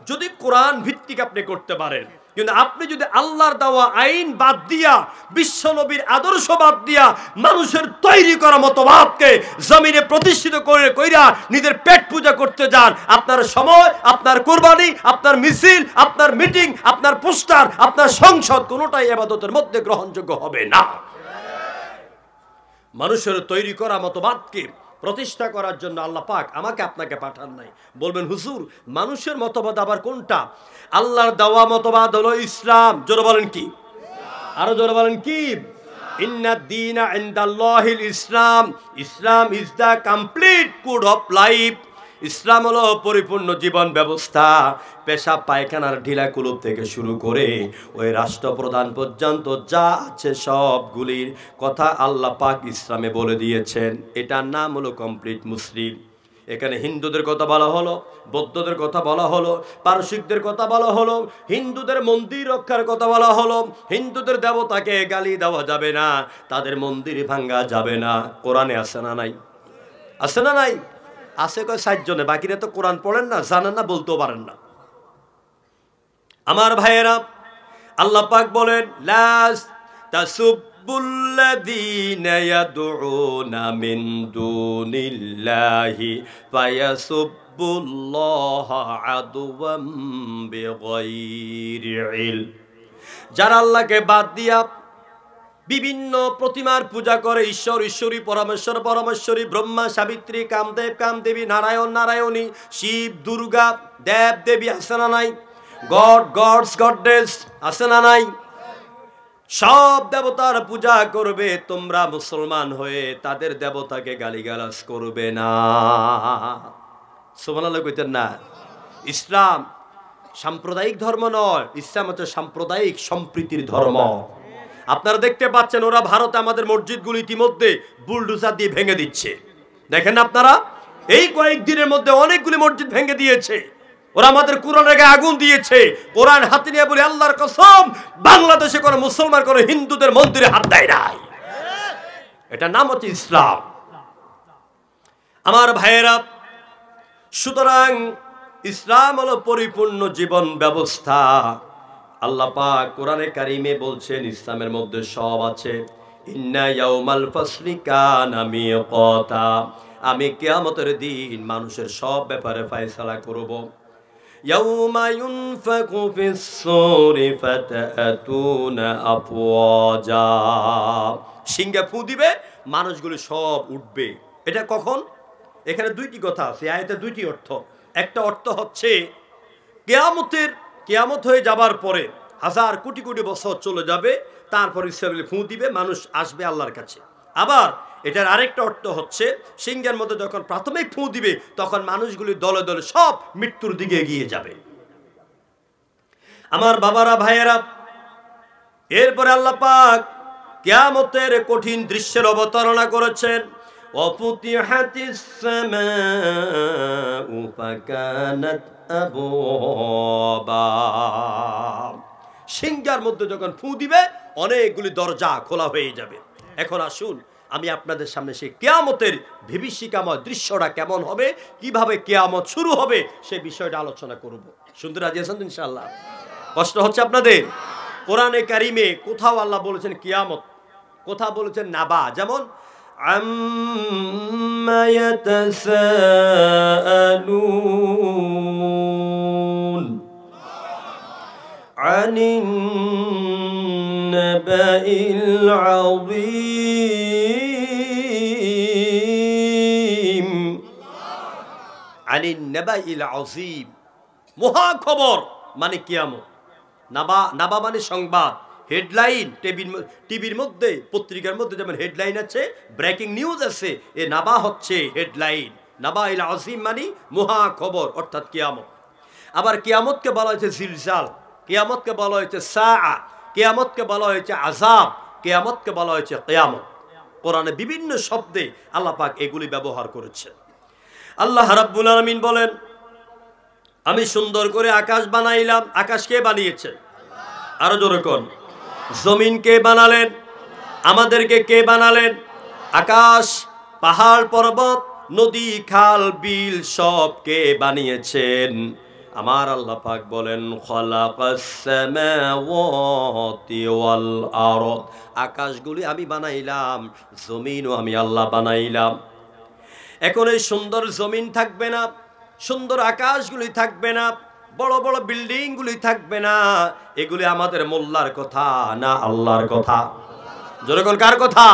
যদি কোরআন ভিত্তিক আপনি করতে পারেন। কিন্তু আপনি যদি আল্লাহর দেওয়া আইন বাদ দিয়া, বিশ্ব নবীর আদর্শ বাদ দিয়া, মানুষের তৈরি করা মতবাদকে জমিনে প্রতিষ্ঠিত করে কইরা নিজের পেট পূজা করতে যান, আপনার সময়, আপনার কুরবানি, আপনার মিছিল, আপনার মিটিং, আপনার পোস্টার, আপনার সংসদ কোনোটাই ইবাদতের মধ্যে গ্রহণযোগ্য হবে না। মানুষের তৈরি করা মতবাদকে প্রতিষ্ঠা করার জন্য আল্লাহ পাক আমাকে আপনাকে পাঠান নাই। বলবেন হুজুর মানুষের মতবাদ আবার কোনটা? আল্লাহর দেওয়া মতবাদ হলো ইসলাম। জোরে বলেন কি? আরো জোরে বলেন কি? ইন্না দীনা ইনদাল্লাহিল ইসলাম, Islam is the complete code of life. ইসলাম হলো পরিপূর্ণ জীবন ব্যবস্থা। পেশাব পায়খানার ঢিলা কুলুপ থেকে শুরু করে ওই রাষ্ট্রপ্রধান পর্যন্ত যা আছে সবগুলির কথা আল্লাহ পাক ইসলামে বলে দিয়েছেন। এটার নাম হলো কমপ্লিট মুসলিম। এখানে হিন্দুদের কথা বলা হলো, বৌদ্ধদের কথা বলা হলো, পারসিকদের কথা বলা হলো, হিন্দুদের মন্দির রক্ষার কথা বলা হলো। হিন্দুদের দেবতাকে গালি দেওয়া যাবে না, তাদের মন্দির ভাঙ্গা যাবে না। কোরআনে আছে না নাই? আছে না নাই? আছে কয় ৬০ জনে, বাকিরা তো কোরআন পড়েন না, জানেন না, বলতেও পারেন না। আমার ভাইয়েরা, আল্লাহ পাক বলেন লাস তাসুবুল্লাযীনা ইয়াদউনা মিন দুনিল্লাহি ফায়াসুবুল্লাহা আদওয়াম বিগাইরি ইলম। যারা আল্লাহকে বাদ দিয়া বিভিন্ন প্রতিমার পূজা করে, ঈশ্বর ঈশ্বরী, পরমেশ্বর পরমেশ্বরী, ব্রহ্মা সাবিত্রী, কামদেব কামদেবী, নারায়ণ নারায়ণী, শিব দুর্গা, দেব দেবী, আছে না নাই? গড গডস গডেস, আছে না নাই? সব দেবতার পূজা করবে, তোমরা মুসলমান হয়ে তাদের দেবতাকে গালিগালাজ করবে না। সুবহানাল্লাহ কইতেন না? ইসলাম সাম্প্রদায়িক ধর্ম নয়, ইসলাম হচ্ছে সাম্প্রদায়িক সম্প্রীতির ধর্ম। আপনারা দেখতে পাচ্ছেন ওরা ভারতে আমাদের মসজিদগুলি ইতিমধ্যে বুলডোজার দিয়ে ভেঙে দিচ্ছে। দেখেন আপনারা, এই কয়েকদিনের মধ্যে অনেকগুলি মসজিদ ভেঙে দিয়েছে। ওরা আমাদের কোরআনের গায়ে আগুন দিয়েছে। কোরআন হাতে নিয়ে বলে আল্লাহর কসম, বাংলাদেশে কোনো মুসলমান কোনো হিন্দুদের মন্দিরে হাত দেয় নাই। এটা নাম হচ্ছে ইসলাম। আমার ভাইয়েরা, সুতরাং ইসলাম হলো পরিপূর্ণ জীবন ব্যবস্থা। আল্লাহ পাক কোরআনে কারিমে বলছেন ইসলামের মধ্যে সব আছে। ইন্না ইয়াউমাল ফাসলি কানা মিকাতা, আমি কিয়ামতের দিন মানুষের সব ব্যাপারে ফয়সালা করব। ইয়াউমা ইউনফাকু ফিস সূরি ফাতাতুনা আফওয়াজা, সিংহে ফু দিবে, মানুষগুলো সব উঠবে। এটা কখন? এখানে দুইটি কথা আছে, আয়াতে দুইটি অর্থ। একটা অর্থ হচ্ছে কিয়ামত হয়ে যাবার পরে হাজার কোটি কোটি বছর চলে যাবে, তারপর ইসরায়েল ফু দিবে, মানুষ আসবে আল্লাহর কাছে। আবার এটার আরেকটা অর্থ হচ্ছে সিংহের মধ্যে যখন প্রাথমিক ফু দিবে তখন মানুষগুলি দলে দলে সব মৃত্যুর দিকে এগিয়ে যাবে। আমার বাবারা, ভাইয়েরা, এরপরে আল্লাহ পাক কিয়ামতের কঠিন দৃশ্যের অবতারণা করেছেন। ওয়াফুতিহাতিস সামাউ ফাকানাত আবওয়াবা, সিংহার মধ্যে যখন ফু দিবে অনেকগুলি দরজা খোলা হয়ে যাবে। এখন আসুন আমি আপনাদের সামনে সেই কিয়ামতের বিভীষিকাময় দৃশ্যটা কেমন হবে, কিভাবে কিয়ামত শুরু হবে সেই বিষয়টা আলোচনা করব। শুনতে রাজি আছেন ইনশাআল্লাহ? কষ্ট হচ্ছে আপনাদের? কোরআনে কারিমে কোথাও আল্লাহ বলেছেন কিয়ামত, কোথাও বলেছেন নাবা। যেমন আম্মা ইয়াতাসাআলুন আনিন নাবাইল আযীম, আনিন নাবাইল আযীম, মহা খবর মানে কিয়ামত। নাবা মানে সংবাদ, হেডলাইন। টিভির মধ্যে, পত্রিকার মধ্যে যেমন হেডলাইন আছে, ব্রেকিং নিউজ আছে, এ নাবা হচ্ছে হেডলাইন। নাবাইল আযীম মানে মহা খবর, অর্থাৎ কিয়ামত। আবার কিয়ামতকে বলা হয়েছে জিলজাল, কিয়ামতকে বলা হয়েছে সাআ, কিয়ামতকে বলা হয়েছে আযাব, কিয়ামতকে বলা হয়েছে কিয়ামত। কোরআনে বিভিন্ন শব্দে আল্লাহ পাক এগুলি ব্যবহার করেছেন। আল্লাহ রাব্বুল আলামিন বলেন, আমি সুন্দর করে আকাশ বানাইলাম। আকাশ কে বানিয়েছেন? আরো জোরে কোন? জমিন কে বানালেন? আমাদেরকে কে বানালেন? আকাশ, পাহাড়, পর্বত, নদী, খাল, বিল সব কে বানিয়েছেন? আমার আল্লাহ পাক বলেন খালাকাস সামাওয়াতি ওয়াল আরদ, আকাশগুলি আমি বানাইলাম, জমিনও আমি আল্লাহ বানাইলাম। এখন এই সুন্দর জমিন থাকবে না, সুন্দর আকাশগুলি থাকবে না, বড় বড় বিল্ডিংগুলি থাকবে না, এগুলি আমাদের মোল্লার কথা না আল্লাহর কথা? যেরকম কার কথা?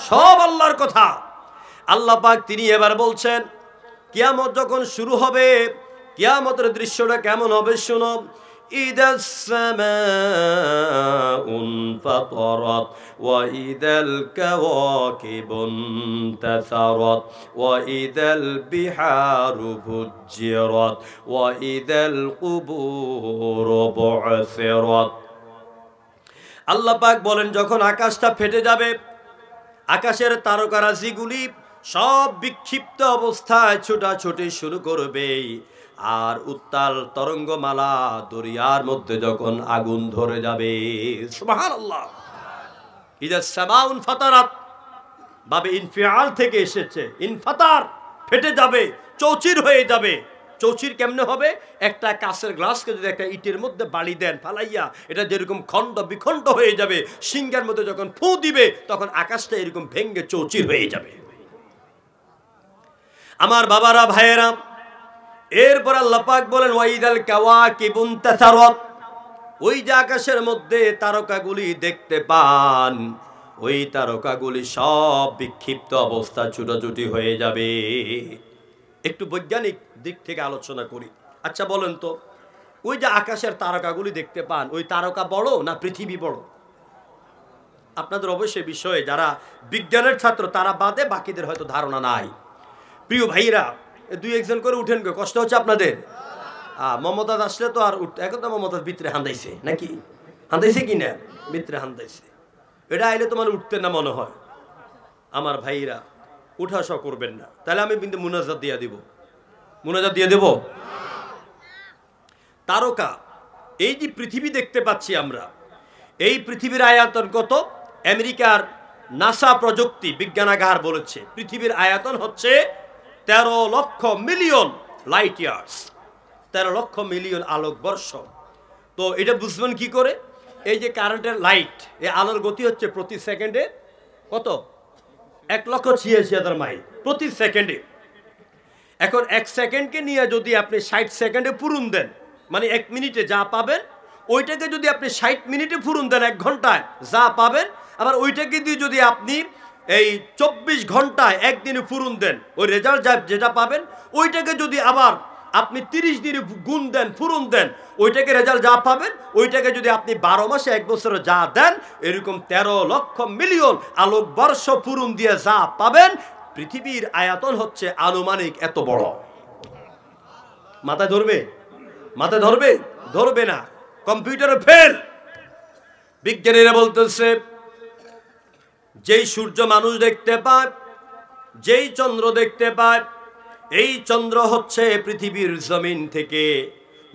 সব আল্লাহর কথা। আল্লাহ পাক তিনি এবার বলছেন কিয়ামত যখন শুরু হবে, কিয়ামতের দৃশ্যটা কেমন হবে শুনো। ইদাস সামাউ ফাতারাত ওয়া ইদাল কাওয়াকিবু ইনতাসারাত ওয়া ইদাল বিহারু ফুজ্জিরাত ওয়া ইদাল কুবুরু বু'সিরাত। আল্লাহ পাক বলেন যখন আকাশটা ফেটে যাবে, আকাশের তারকারাজিগুলি সব বিক্ষিপ্ত অবস্থায় ছোটাছুটি শুরু করবে, আর উত্তাল তরঙ্গমালা দরিয়ার মধ্যে যখন আগুন ধরে যাবে, সুবহানাল্লাহ। ইদাস সামাউন ফাতারাত বাবে ইনফিআল থেকে এসেছে, ইনফাতার ফেটে যাবে, চৌচির হয়ে যাবে। চৌচির কেমনে হবে? একটা কাঁচের গ্লাসকে যদি একটা ইটের মধ্যে বালি দেন ফালাইয়া, এটা যেরকম খণ্ড বিখণ্ড হয়ে যাবে, সিংহের মধ্যে যখন ফু দিবে তখন আকাশটা এরকম ভেঙ্গে চৌচির হয়ে যাবে। আমার বাবারা, ভাইয়েরা, এরপর আল্লাহ পাক বলেন ওয়াইদাল কাওয়াকিবু ইনতাসারাত, ওই যে আকাশের মধ্যে তারকাগুলি দেখতে পান, ওই তারকাগুলি সব বিক্ষিপ্ত অবস্থা ছুটাছুটি হয়ে যাবে। একটু বৈজ্ঞানিক দিক থেকে আলোচনা করি। আচ্ছা বলেন তো, ওই যে আকাশের তারকাগুলি দেখতে পান, ওই তারকা বড় না পৃথিবী বড়? আপনাদের অবশ্যই বিষয়ে যারা বিজ্ঞানের ছাত্র তারা বাদে বাকিদের হয়তো ধারণা নাই। প্রিয় ভাইরা, দুই একজন করে উঠেন, কষ্ট হচ্ছে আপনাদের? মমতাজ আসলে তো আর এখন তো মমতাজ ভিতরে হান্দাইছে নাকি? হান্দাইছে কি না? ভিতরে হান্দাইছে। এটা আইলে তোমার উঠতে না মনে হয়। আমার ভাইরা, উঠা সহ করবেন না, তাহলে আমি কিন্তু মুনাজাত দিয়ে দিব। মুনাজাত দিয়ে দেব। তারকা, এই যে পৃথিবী দেখতে পাচ্ছি আমরা, এই পৃথিবীর আয়তন কত? আমেরিকার নাসা প্রযুক্তি বিজ্ঞানাগার বলেছে পৃথিবীর আয়তন হচ্ছে 13 লক্ষ মিলিয়ন লাইট ইয়ার্স, 13 লক্ষ মিলিয়ন আলোকবর্ষ। তো এটা বুঝবেন কি করে? এই যে কারেন্টের লাইট, এই আলোর গতি হচ্ছে প্রতি সেকেন্ডে কত? 1,86,000 মাইল প্রতি সেকেন্ডে। এখন 1 সেকেন্ডকে নিয়ে যদি আপনি 60 সেকেন্ডে পূরণ দেন, মানে 1 মিনিটে যা পাবেন ওইটাকে যদি আপনি 60 মিনিটে পূরণ দেন 1 ঘন্টায় যা পাবেন, আবার ওইটাকে দিয়ে যদি আপনি এই 24 ঘন্টায় একদিনে পূরণ দেন, ওই রেজাল্ট যেটা পাবেন ওইটাকে যদি আবার আপনি 30 দিনে গুণ দেন, পূরণ দেন, ওইটাকে রেজাল্ট যা পাবেন ওইটাকে যদি আপনি 12 মাসে 1 বছরে যা দেন, এরকম 13 লক্ষ মিলিয়ন আলোকবর্ষ পূরণ দিয়ে যা পাবেন, পৃথিবীর আয়তন হচ্ছে আনুমানিক এত বড়। মাথায় ধরবে? মাথায় ধরবে? ধরবে না, কম্পিউটারে ফেল। বিজ্ঞানীরা বলতেছে যেই সূর্য মানুষ দেখতে পায়, যেই চন্দ্র দেখতে পায়, এই চন্দ্র হচ্ছে পৃথিবীর জমিন থেকে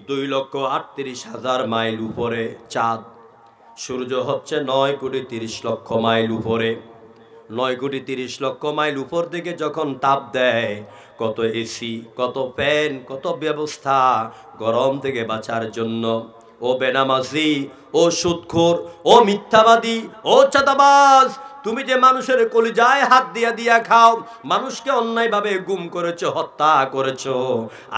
2,38,000 মাইল উপরে চাঁদ। সূর্য হচ্ছে 9,30,00,000 মাইল উপরে। 9,30,00,000 মাইল উপর থেকে যখন তাপ দেয়, কত এসি, কত ফ্যান, কত ব্যবস্থা গরম থেকে বাঁচার জন্য। ও বেনামাজি, ও সুদখোর, ও মিথ্যাবাদী, ও চাঁদাবাজ, তুমি যে মানুষের কলিজায় হাত দিয়া দিয়া খাও, মানুষকে অন্যায়ভাবে গুম করেছো, হত্যা করেছো,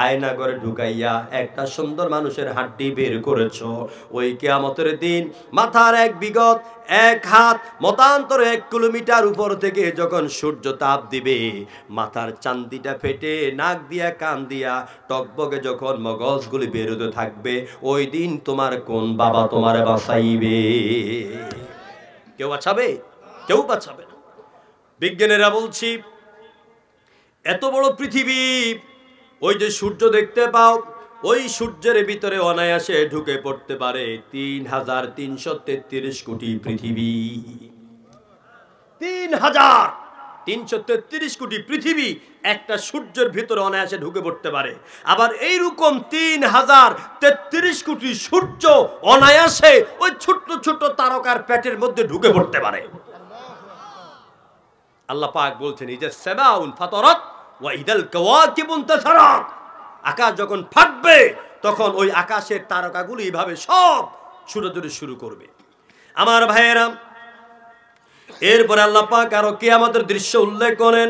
আয়না করে ঢুকাইয়া একটা সুন্দর মানুষের হাড্ডি বের করেছো, ওই কিয়ামতের দিন মাথার এক বিগত 1 হাত মতান্তরে 1 কিলোমিটার উপর থেকে যখন সূর্য তাপ দিবে, মাথার চান্দিটা ফেটে নাক দিয়া কান দিয়া টকবগে যখন মগজগুলি বেরোতে থাকবে, ওই দিন তোমার কোন বাবা তোমার বাঁচাইবে? কেউ বাঁচাবে? কেউ বাঁচাবে না। বিজ্ঞানীরা বলছি এত বড় পৃথিবী, ওই যে সূর্য দেখতে পাও, ওই সূর্যের ভিতরে অনায়াসে ঢুকে পড়তে পারে 3,333 কোটি পৃথিবী। 3,333 কোটি পৃথিবী একটা সূর্যের ভিতরে অনায়াসে ঢুকে পড়তে পারে। আবার এইরকম 3,033 কোটি সূর্য অনায়াসে ওই ছোট্ট ছোট্ট তারকার পেটের মধ্যে ঢুকে পড়তে পারে। আল্লাহ পাক বলছেন ইদাস সামাউন ফাতারাত ওয়া ইদাল কাওয়াকিবু ইনতাসারাত, আকাশ যখন ফাটবে তখন ওই আকাশের তারকাগুলি এইভাবে সব ছুটাছুটি শুরু করবে। আমার ভাইয়েরা, এরপর আল্লাহ পাক আরো কিয়ামতের দৃশ্য উল্লেখ করেন।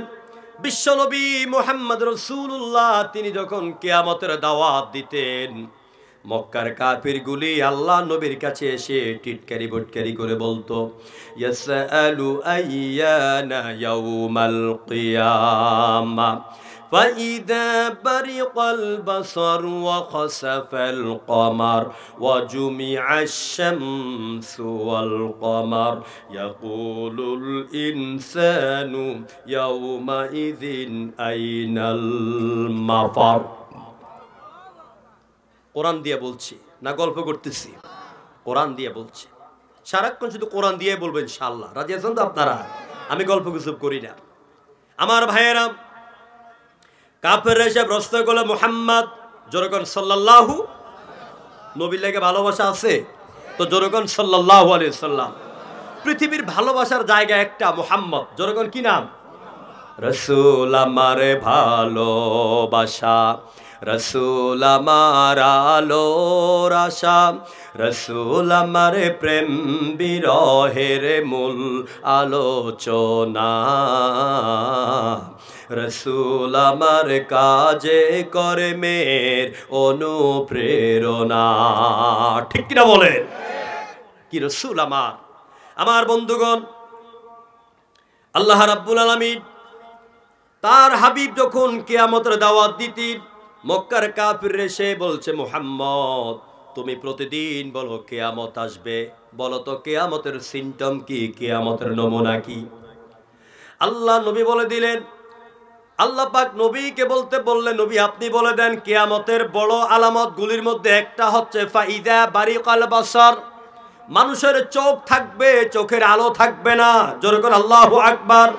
বিশ্বনবী মুহাম্মদ রাসূলুল্লাহ তিনি যখন কিয়ামতের দাওয়াত দিতেন, মক্কার কাফিরগুলি আল্লাহ নবীর কাছে এসে টিটকারি বটকারি করে বলতো ইয়াসআলু আইয়ানা ইয়াউমাল কিয়ামা فإذا برق البصر وخسف القمر وجمع الشمس والقمر يقول الإنسان يومئذ أين المفر কোরআন দিয়ে বলছি না গল্প করতেছি কোরআন দিয়ে বলছি সারাক্ষণ শুধু কোরআন দিয়ে বলবেন ইনশাআল্লাহ রাজি আছেন তো আপনারা আমি গল্প গুজব করি না আমার ভাইয়েরা কাফেররা এসে প্রশ্ন করলো মুহাম্মদ জোরকন সাল্লাল্লাহু নবীর লাগে ভালোবাসা আছে তো জোরকন সাল্লাল্লাহু আলাইহি সাল্লাম পৃথিবীর ভালোবাসার জায়গা একটা মুহাম্মদ জোরকন কি নাম রাসূল আমারে ভালোবাসা রসুল আমার আলোর আশা রসুল আমার প্রেম বিরহের মূল আলোচনা রসুল আমার কাজে কর্মের অনুপ্রেরণা ঠিক কিনা বলেন কি রসুল আমার বন্ধুগণ আল্লাহ রাব্বুল আলামিন তার হাবিব যখন কিয়ামতের দাওয়াত দিতেন মক্কার কাফিররা এসে বলছে মুহাম্মদ তুমি প্রতিদিন বলো কিয়ামত আসবে বলো তো কিয়ামতের সিম্পটম কি কিয়ামতের নমুনা কি আল্লাহ নবী বলে দিলেন আল্লাহ পাক নবীকে বলতে বললেন নবী আপনি বলে দেন কিয়ামতের বড় আলামত গুলির মধ্যে একটা হচ্ছে ফাইদা বারিকাল বাসার মানুষের চোখ থাকবে চোখের আলো থাকবে না জোরে করে আল্লাহু আকবার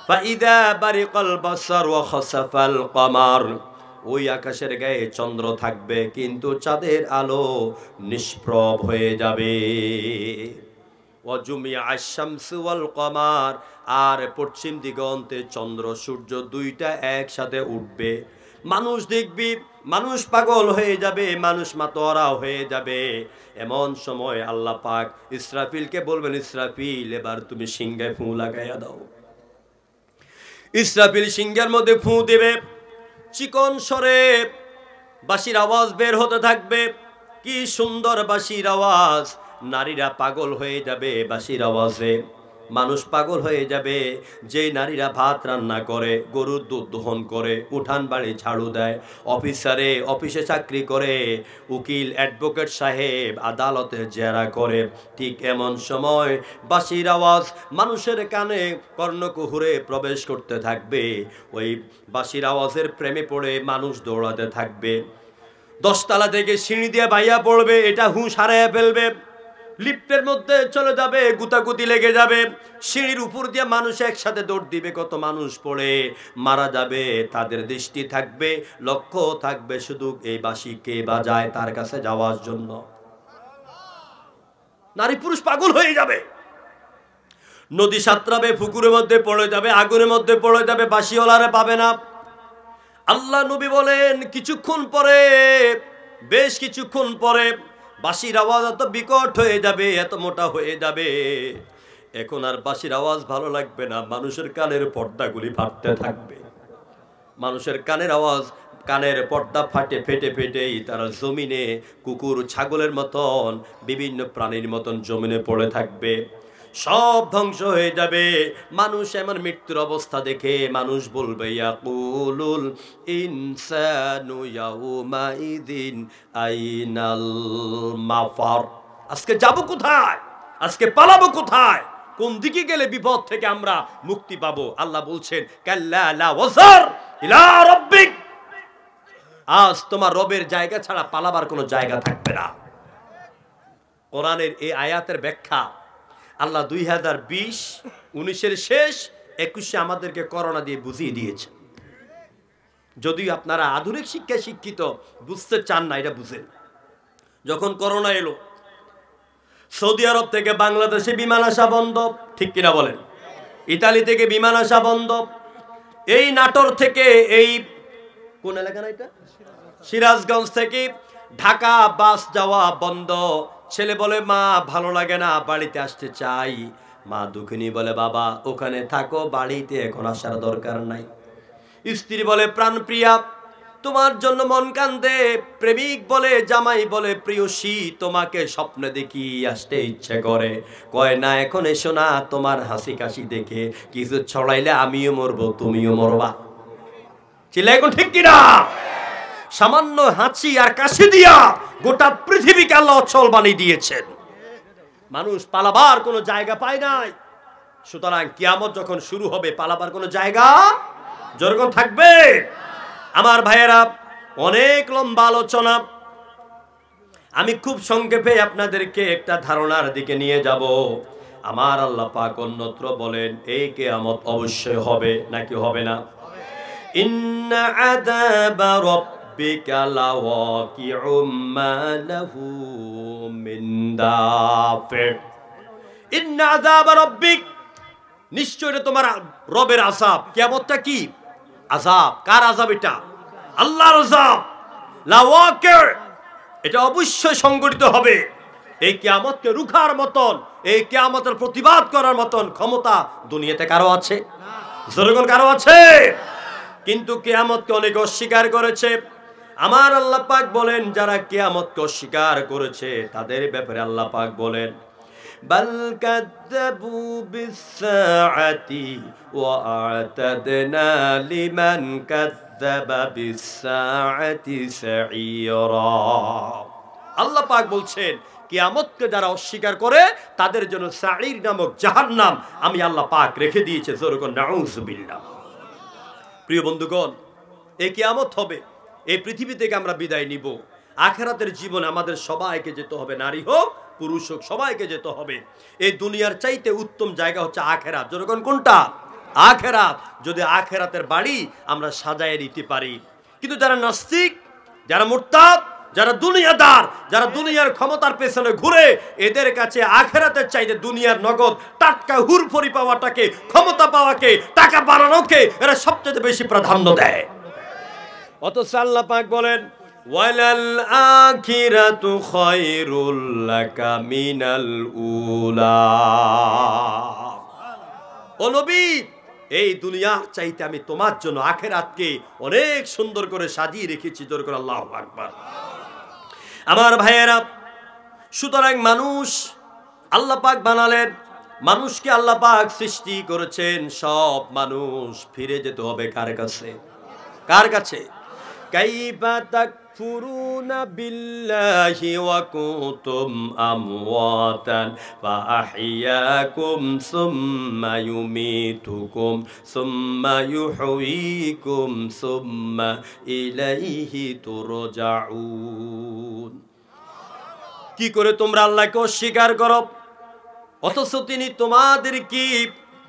ফাইদা বারিকাল বাসার ওয়া খাসাফাল কমার ওই আকাশের গায়ে চন্দ্র থাকবে কিন্তু চাঁদের আলো নিষ্প্রভ হয়ে যাবে ওয়াজুমিয়া আশ-শামসু ওয়াল কমার আর পশ্চিম দিগন্তে চন্দ্র সূর্য দুইটা একসাথে উঠবে মানুষ দেখবি মানুষ পাগল হয়ে যাবে মানুষ মাতোয়ারা হয়ে যাবে এমন সময় আল্লাহ পাক ইসরাফিলকে বলবেন ইসরাফিল এবার তুমি সিংহে ফু লাগাইয়া দাও ইসরাফিল সিংহের মধ্যে ফু দেবে চিকন স্বরে বাঁশির আওয়াজ বের হতে থাকবে কি সুন্দর বাঁশির আওয়াজ নারীরা পাগল হয়ে যাবে বাঁশির আওয়াজে মানুষ পাগল হয়ে যাবে যেই নারীরা ভাত রান্না করে গরুর দুধ দহন করে উঠান বাড়ি ঝাড়ু দেয় অফিসে চাকরি করে উকিল অ্যাডভোকেট সাহেব আদালতে জেরা করে ঠিক এমন সময় বাঁশির আওয়াজ মানুষের কানে কর্ণকুহুরে প্রবেশ করতে থাকবে ওই বাঁশির আওয়াজের প্রেমে পড়ে মানুষ দৌড়াতে থাকবে 10 তলা থেকে সিঁড়ি দিয়ে বাইয়া পড়বে এটা হুঁশ হারাইয়া ফেলবে লিফটের মধ্যে চলে যাবে গুতাগুতি লেগে যাবে সিঁড়ির উপর দিয়ে মানুষ একসাথে দৌড় দিবে কত মানুষ পড়ে মারা যাবে তাদের দৃষ্টি থাকবে লক্ষ্য থাকবে শুধু এই বাঁশি কে বাজায় তার কাছে যাওয়ার জন্য নারী পুরুষ পাগল হয়ে যাবে নদী সাঁতরাবে পুকুরের মধ্যে পড়ে যাবে আগুনের মধ্যে পড়ে যাবে বাঁশিওয়ালারে পাবে না আল্লাহ নবী বলেন কিছুক্ষণ পরে বেশ কিছুক্ষণ পরে বাঁশির আওয়াজ এত বিকট হয়ে যাবে এত মোটা হয়ে যাবে এখন আর বাঁশির আওয়াজ ভালো লাগবে না মানুষের কানের পর্দাগুলি ফাটতে থাকবে মানুষের কানের আওয়াজ কানের পর্দা ফেটেই তারা জমিনে কুকুর ছাগলের মতন বিভিন্ন প্রাণীর মতন জমিনে পড়ে থাকবে সব ধ্বংস হয়ে যাবে মানুষ এমন মৃত্যুর অবস্থা দেখে মানুষ বলবে ইয়াকুলুল ইনসানু ইয়াউমাইদিন আইনাল মাফার আজকে যাব কোথায় আজকে পালাবো কোথায় কোন দিকে গেলে বিপদ থেকে আমরা মুক্তি পাবো আল্লাহ বলছেন কাল্লা লা ওয়াজার ইলা রাব্বিক আজ তোমার রবের জায়গা ছাড়া পালাবার কোনো জায়গা থাকবে না কোরআনের এই আয়াতের ব্যাখ্যা আল্লাহ 2020-19 শেষ 21 আমাদেরকে করোনা দিয়ে বুঝিয়ে দিয়েছে যদিও আপনারা আধুনিক শিক্ষায় শিক্ষিত বুঝতে চান না এটা বুঝেন যখন করোনা এলো সৌদি আরব থেকে বাংলাদেশে বিমান আসা বন্ধ ঠিক কিনা বলেন ইতালি থেকে বিমান আসা বন্ধ এই নাটোর থেকে এই কোন এলাকা না এটা সিরাজগঞ্জ থেকে ঢাকা বাস যাওয়া বন্ধ ছেলে বলে মা ভালো লাগে না বাড়িতে আসতে চাই মা দুঃখিনী বলে বাবা ওখানে থাকো বাড়িতে এখন আসার দরকার নাই স্ত্রী বলে প্রাণপ্রিয়া তোমার জন্য মন কান্দে প্রেমিক বলে জামাই বলে প্রিয়সী তোমাকে স্বপ্নে দেখি আসতে ইচ্ছে করে কয় না এখন এসো না তোমার হাসি কাশি দেখে কিছু ছড়াইলে আমিও মরবো তুমিও মরবা চিল্লায় কোন ঠিক কিনা? সামান্য হাঁচি আর কাশি দিয়া গোটা পৃথিবীকে আল্লাহ অচল বানিয়ে দিয়েছেন। মানুষ পালাবার কোনো জায়গা পায় নাই। সুতরাং কিয়ামত যখন শুরু হবে পালাবার কোনো জায়গা যেরকম থাকবে। আমার ভাইয়েরা, অনেক লম্বা আলোচনা, আমি খুব সংক্ষেপে আপনাদেরকে একটা ধারণার দিকে নিয়ে যাব। আমার আল্লাহ পাক অন্যত্র বলেন এই কিয়ামত অবশ্যই হবে নাকি হবে না? ইন্না আযাবা রাব্বিকা লাওয়াকিউম মা লাহু মিন দাফির। ইন্না আযাবা রাব্বিক, নিশ্চয় এটা তোমার রবের আযাব। কিয়ামতটা কি আযাব? কার আযাব এটা? আল্লাহর আযাব। লাওয়াকি, এটা অবশ্যই সংগঠিত হবে। এই কিয়ামতকে রুখার মতন, এই কিয়ামতের প্রতিবাদ করার মতন ক্ষমতা দুনিয়াতে কারো আছে? জনগণ কারো আছে? কিন্তু কিয়ামতকে অনেকে অস্বীকার করেছে। আমার আল্লাহ পাক বলেন যারা কিয়ামতকে অস্বীকার করেছে তাদের ব্যাপারে আল্লাহ পাক বলেন বাল কাযাবু বিস-সাআতি ওয়া আ'তাদনা লিমান কাযাবা বিস-সাআতি সাঈরা। আল্লাহ পাক বলছেন কিয়ামতকে যারা অস্বীকার করে তাদের জন্য সাঈর নামক জাহান্নাম আমি আল্লাহ পাক রেখে দিয়েছে। জোরে কোন নাউযুবিল্লাহ। প্রিয় বন্ধুগণ, এই কিয়ামত হবে, এই পৃথিবী থেকে আমরা বিদায় নিব। আখিরাতের জীবনে আমাদের সবাইকে যেতে হবে, নারী হোক পুরুষ হোক সবাইকে যেতে হবে। এই দুনিয়ার চাইতে উত্তম জায়গা হচ্ছে আখিরাত। জনগণ কোনটা? আখিরাত। যদি আখিরাতের বাড়ি আমরা সাজায় নিতে পারি। কিন্তু যারা নাস্তিক, যারা মুরতাদ, যারা দুনিয়াদার, যারা দুনিয়ার ক্ষমতার পেছনে ঘুরে, এদের কাছে আখিরাতের চাইতে দুনিয়ার নগদ টাটকা হুরফরি পাওয়াটাকে, ক্ষমতা পাওয়াকে, টাকা বাড়ানোকে এরা সবচেয়ে বেশি প্রাধান্য দেয়। অথচ আল্লাহ পাক বলেন ওয়ালাল আখিরাতু খায়রুল লাকা মিনাল উলা। ও নবী, এই দুনিয়ার চাইতে আমি তোমার জন্য আখিরাতকে অনেক সুন্দর করে সাজিয়ে রেখেছি। জোরে করে আল্লাহু আকবার। আমার ভাইয়েরা, সুতরাং মানুষ আল্লাহ পাক বানালেন, মানুষকে আল্লাহ পাক সৃষ্টি করেছেন। সব মানুষ ফিরে যেতে হবে কার কাছে? কার কাছে? কাইফা তাকফুরুনা বিল্লাহি ওয়া কুনতুম আমওয়াতান ফাআহইয়াকুম সুম্মা ইউমীতুকুম সুম্মা ইউহয়ীকুম সুম্মা ইলাইহি তুরজাউন। কি করে তোমরা আল্লাহকে অস্বীকার করো অথচ তিনি তোমাদেরকে,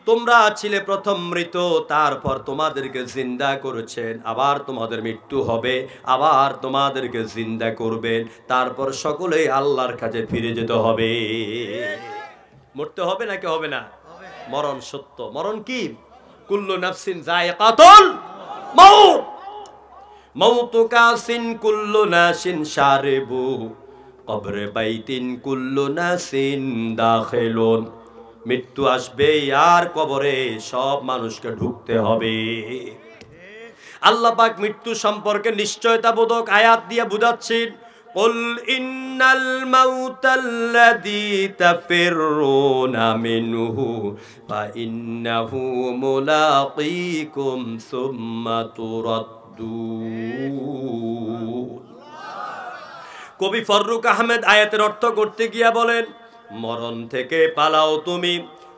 তোমরা ছিলে প্রথম মৃত, তারপর তোমাদেরকে জিন্দা করেছেন, আবার তোমাদের মৃত্যু হবে, আবার তোমাদেরকে জিন্দা করবেন, তারপর সকলেই আল্লাহর কাছে ফিরে যেতে হবে। মরতে হবে নাকি হবে না? মরণ সত্য। মরণ কি? কুল্লু নাফসিন যায়িকাতুল মাউত। মাউতু কাসিন কুল্লু নাসিন শারিবু কবরে বাইতিন কুল্লু নাসিন দাখিলুন। মৃত্যু আসবে আর কবরে সব মানুষকে ঢুকতে হবে। আল্লাহ পাক মৃত্যু সম্পর্কে নিশ্চয়তাবোধক আয়াত দিয়ে বুঝাচ্ছেন কুল ইন্নাল মাউতাল্লাযী তাফিরুনা মিনহু ফা ইন্নাহু মুলাকীকুম সুম্মা তুরাদ্দুন। কবি ফররুক আহমেদ আয়াতের অর্থ করতে গিয়া বলেন মরণ থেকে পালাও তুমি,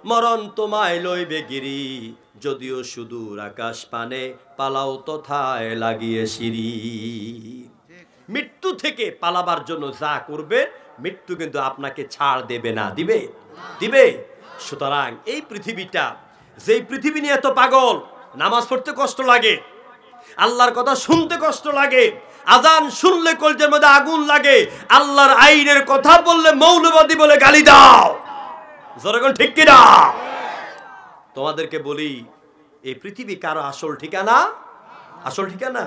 মরণ তোমায় লইবে গিরি, যদিও সুদূর আকাশ পানে পালাও তথায় লাগিয়ে সিঁড়ি। মৃত্যু থেকে পালাবার জন্য যা করবে মৃত্যু কিন্তু আপনাকে ছাড় দেবে না। দিবে? দিবে। সুতরাং এই পৃথিবীটা, যেই পৃথিবী নিয়ে এত পাগল, নামাজ পড়তে কষ্ট লাগে, আল্লাহর কথা শুনতে কষ্ট লাগে, আজান শুনলে কলজের মধ্যে আগুন লাগে, আল্লাহর আইনের কথা বললে মৌলবাদী বলে গালি দাও। জনগণ ঠিক কিনা? তোমাদেরকে বলি এই পৃথিবী কারো আসল ঠিকানা? আসল ঠিকানা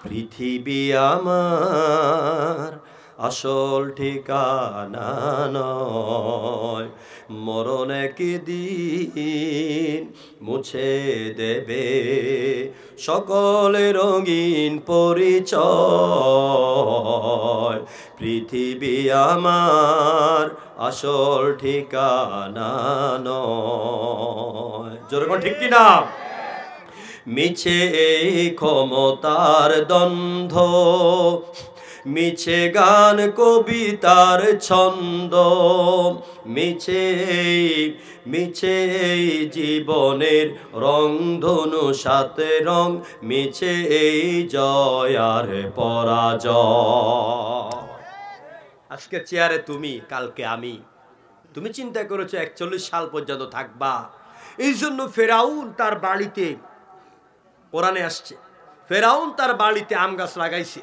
পৃথিবী আমার আসল ঠিকানা নয়, মরণ একদিন মুছে দেবে সকলে রঙিন পরিচয়। পৃথিবী আমার আসল ঠিকানা নয়। জোরে কোন ঠিক কিনা? মিছে এই ক্ষমতার দ্বন্দ্ব, মিছে গান কবিতার ছন্দ, মিছে এই জীবনের রংধনু সাথে রং, মিছে এই জয় আর পরাজয়। আজকে চেয়ারে তুমি, কালকে আমি। তুমি চিন্তা করেছো 41 সাল পর্যন্ত থাকবা। এই জন্য ফেরাউন তার বাড়িতে, কোরআনে আসছে, ফেরাউন তার বাড়িতে আম গাছ লাগাইছে,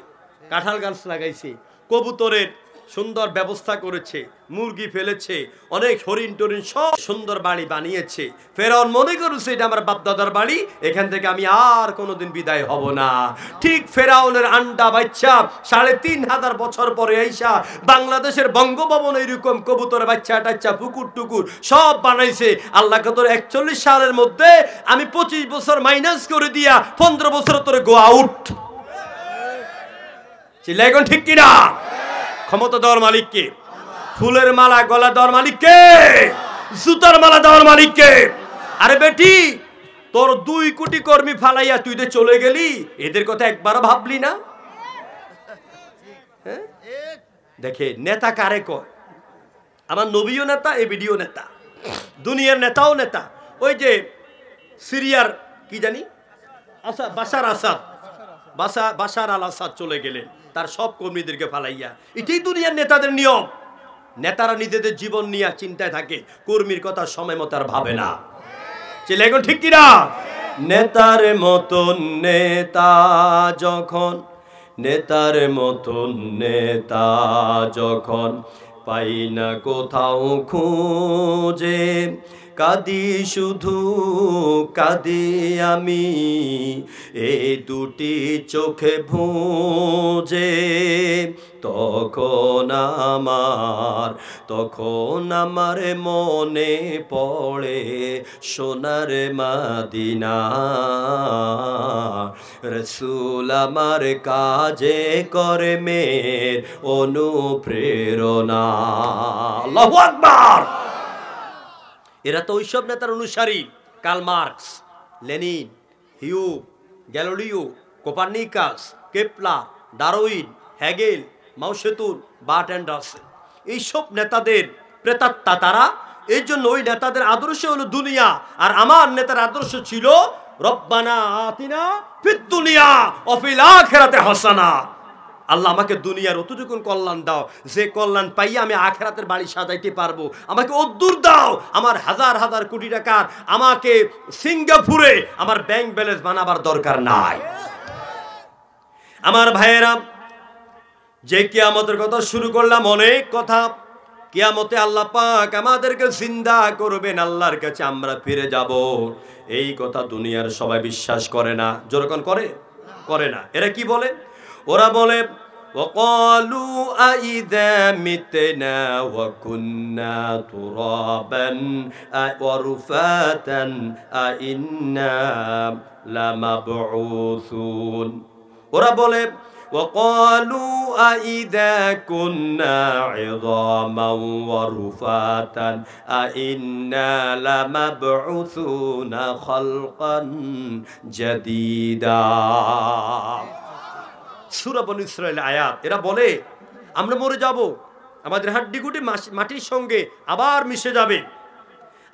কাঁঠাল গাছ লাগাইছে, কবুতরের সুন্দর ব্যবস্থা করেছে, মুরগি ফেলেছে, অনেক হরিণ টরিণ সব সুন্দর বাড়ি বানিয়েছে। ফেরাউন মনে করেছে এটা আমার বাপদাদার বাড়ি, এখান থেকে আমি আর কোনোদিন বিদায় হব না। ঠিক ফেরাউনের আন্ডা বাচ্চা 3500 বছর পরে আইসা বাংলাদেশের বঙ্গভবন এইরকম কবুতরের বাচ্চা টাচ্চা পুকুর টুকুর সব বানাইছে। আল্লাহ তোর 41 সালের মধ্যে আমি 25 বছর মাইনাস করে দিয়া 15 বছর তোরে গো আউট। চিল্লাই এখন ঠিক কিনা? ক্ষমতা দেওয়ার মালিককে, ফুলের মালা গলা দেওয়ার মালিককে, জুতার মালা দেওয়ার মালিককে। আরে বেটি, তোর 2 কোটি কর্মী ফালাইয়া তুই যে চলে গেলি, এদের কথা একবারও ভাবলি না? দেখে নেতা কারে কয়? আমার নবীও নেতা, এবিডিও নেতা, দুনিয়ার নেতাও নেতা। ওই যে সিরিয়ার কি জানি বাশার আল আসাদ চলে গেলেন তার সব কর্মীদেরকে ফালাইয়া। এটাই দুনিয়ার নেতাদের নিয়ম। নেতারা নিজেদের জীবন নিয়ে চিন্তায় থাকে, কর্মীর কথা সময় মতো আর ভাবে না। ছেলে এখন ঠিক কিনা? নেতার মতন নেতা যখন, নেতার মতন নেতা যখন পাই না কোথাও খুঁজে, কাঁদি শুধু কাঁদি আমি এই দুটি চোখে ভুঁজে। তখন আমার মনে পড়ে সোনার মাদিনা, রসুল আমার কাজে কর্মের অনুপ্রেরণা। আল্লাহু আকবার। এরা তো ওইসব নেতার অনুসারী। Karl Marx, Lenin, Hume, Galileo, Copernicus, Kepler, Darwin, Hegel, Mao Tsetung, bird Anderson, এইসব নেতাদের প্রেতাত্মা তারা। এই জন্য ওই নেতাদের আদর্শ হলো দুনিয়া, আর আমার নেতার আদর্শ ছিল রব্বানা আতিনা ফিদ দুনিয়া ওয়া ফিল আখিরাতি হাসানা। আল্লাহ আমাকে দুনিয়ার অতটুকুন কল্যাণ দাও, যে কল্যাণ পাইয়া আমি আখিরাতের বাড়ি সাজাইতে পারবো। আমাকে অদ্দূর দাও, আমার হাজার হাজার কোটি টাকার আমাকে সিঙ্গাপুরে আমার ব্যাংক ব্যালেন্স বানাবার দরকার নাই। আমার ভাইয়েরা, যে কিয়ামতের কথা শুরু করলাম, অনেক কথা। কিয়ামতে আল্লাহ পাক আমাদেরকে জিন্দা করবেন, আল্লাহর কাছে আমরা ফিরে যাব। এই কথা দুনিয়ার সবাই বিশ্বাস করে না। যেরকম করে না। এরা কি বলে? ওরা বলে وقالوا أإذا متنا وكنا ترابا ورفاتا أإنا لمبعوثون। ওরা বলে وقالوا أإذا كنا عظاما ورفاتا أإنا لمبعوثون خلقا جديدا। সূরা বনী ইসরাঈলের আয়াত। এরা বলে আমরা মরে যাব, আমাদের হাড্ডিগুটি মাটির সঙ্গে আবার মিশে যাবে,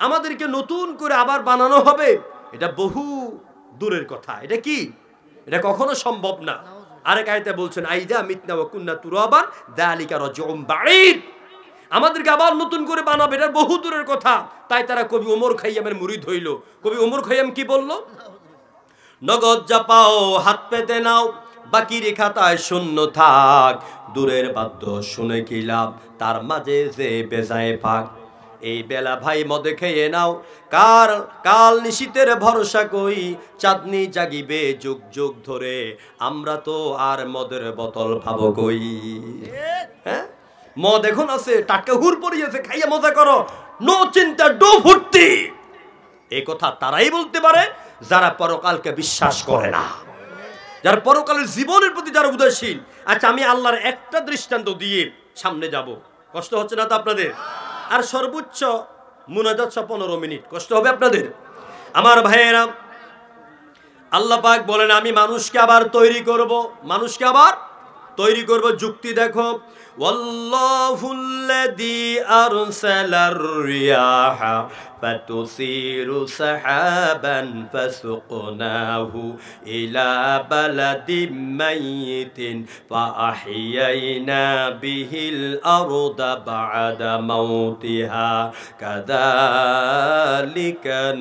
আমাদেরকে নতুন করে আবার বানানো হবে। এটা বহু দূরের কথা। এটা কি? এটা কখনো সম্ভব না। আরেক আয়াতে বলছেন আইদা মিতনা ওয়া কুন্না তুরাবান যালিকা রাজউম বাঈদ, আমাদেরকে আবার নতুন করে বানাবে, এটা বহু দূরের কথা। তাই তারা কবি ওমর খাইয়ামের মুরিদ হইল। কবি ওমর খাইয়াম কি বলল? নগদ যা পাও হাত পেতে নাও, বাকির খাতায় শূন্য থাক, দূরের বাদ্য শুনে কি লাভ, তার মাঝে যে বেজায় ফাঁক। এই বেলা ভাই মদে খেয়ে নাও, কাল নিশীতের ভরসা কই, চাঁদনি জাগিবে যুগ যুগ ধরে, আমরা তো আর মদের বোতল ভাবো কই। হ্যাঁ, মদ এখন আছে, টাটকা হুর পড়িয়েছে, খাইয়া মজা করো, নো চিন্তা ডো ফুর্তি। এই কথা তারাই বলতে পারে যারা পরকালকে বিশ্বাস করে না, যারা পরকালের জীবনের প্রতি যারা উদাসীন। আচ্ছা, আমি আল্লাহর একটা দৃষ্টান্ত দিয়ে সামনে যাব। কষ্ট হচ্ছে না তো আপনাদের? আর সর্বোচ্চ মুনাজাত 15 মিনিট, কষ্ট হবে আপনাদের? আমার ভাইয়েরা, আল্লাহ পাক বলেন আমি মানুষকে আবার তৈরি করব, মানুষকে আবার তৈরি করব। যুক্তি দেখো, ওয়াল্লাহুল্লাযী আরসালার রিয়াহা ফাতুসিরু সাহাবান ফাসুকনাহু ইলা বালাদিম মাইয়িতিন ফাআহইয়াইনা বিহিল আরদা বা'দা মাউতিহা কাযালিকান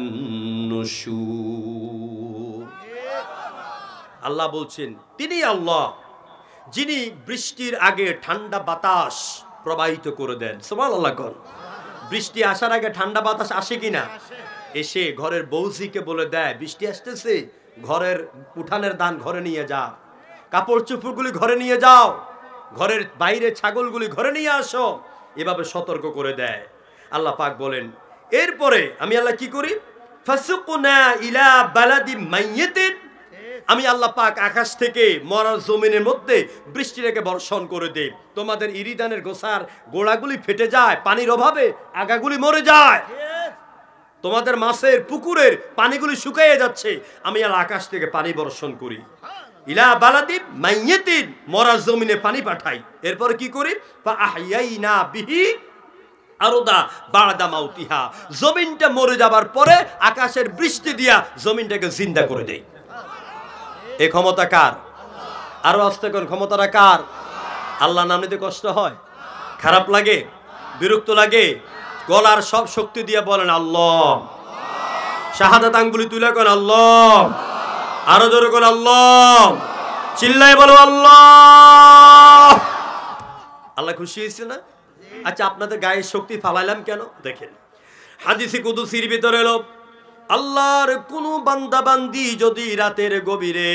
নুশুর। আল্লাহ বলছেন তিনি আল্লাহ যিনি বৃষ্টির আগে ঠান্ডা বাতাস প্রবাহিত করে দেন। সুবহানাল্লাহ। কোন বৃষ্টি আসার আগে ঠান্ডা বাতাস আসে কিনা? এসে ঘরের বউজিকে বলে দেয় বৃষ্টি আসতেছে, ঘরের উঠানের দান ঘরে নিয়ে যা, কাপড় চোপড়গুলি ঘরে নিয়ে যাও, ঘরের বাইরে ছাগলগুলি ঘরে নিয়ে আসো, এভাবে সতর্ক করে দেয়। আল্লাহ পাক বলেন এরপরে আমি আল্লাহ কি করি, ফাসুকনা ইলা বালাদিম মাইয়িতিন, আমি আল্লাহ পাক আকাশ থেকে মরা জমিনের মধ্যে বৃষ্টিটাকে বর্ষণ করে দেই। তোমাদের ইরিদানের গোসার গোড়াগুলি ফেটে যায়, পানির অভাবে আগাগুলি মরে যায়, তোমাদের মাছের পুকুরের পানিগুলি শুকিয়ে যাচ্ছে, আমি আল্লাহ আকাশ থেকে পানি বর্ষণ করি। ইলা বালাদিম মাইয়িতিন, মরা জমিনে পানি পাঠাই। এরপরে কি করি, ফাআহইয়াইনা বিহি আরদা বা'দা মাউতিহা, জমিনটা মরে যাবার পরে আকাশের বৃষ্টি দিয়া জমিনটাকে জিন্দা করে দেই। এই ক্ষমতা কার? আরো আস্তে কোন ক্ষমতাটা কার? আল্লাহ নাম নিতে কষ্ট হয়, খারাপ লাগে, বিরক্ত লাগে, গলার সব শক্তি দিয়ে বলেন আল্লাহ। শাহাদাত আঙ্গুলি তুলে কোন আল্লাহ, আরো জোরে কোন আল্লাহ, চিল্লায় বলো আল্লাহ। আল্লাহ খুশি হয়েছে না? আচ্ছা আপনাদের গায়ে শক্তি ফালাইলাম কেন? দেখেন হাদিসে কুদসির ভিতরে এলো, আল্লাহর কোন বান্দা বান্দি যদি রাতের গভীরে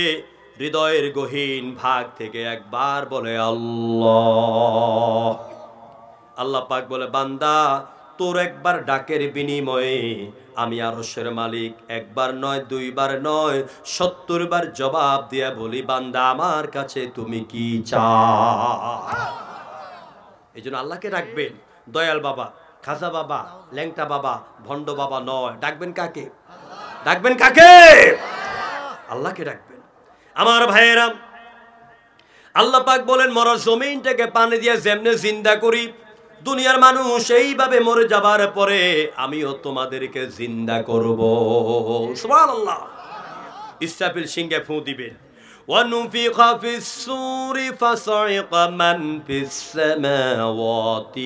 হৃদয়ের গহীন ভাগ থেকে একবার বলে আল্লাহ, আল্লাহ পাক বলে বান্দা তোর একবার ডাকের বিনিময়ে আমি আরশের মালিক একবার নয়, দুইবার নয়, 70 বার জবাব দিয়া বলি বান্দা আমার কাছে তুমি কি চাও। এই জন্য আল্লাহকে ডাকবেন দয়াল বাবা, খাজা বাবা, ল্যাংটা বাবা, ভণ্ড বাবা নয়। ডাকবেন কাকে? ডাকবেন কাকে? আল্লাহকে ডাকবেন। আমার ভাইয়েরা, আল্লাহ পাক বলেন মরা জমিনটাকে পানি দিয়ে যেমনে জিন্দা করি, দুনিয়ার মানুষ এইভাবে মরে যাবার পরে আমিও তোমাদেরকে জিন্দা করব। সুবহানাল্লাহ। ইসরাফিল সিংহে ফু দিবেন, وَنُفِخَ فِي الصُّورِ فَصَعِقَ مَنْ فِي السَّمَاوَاتِ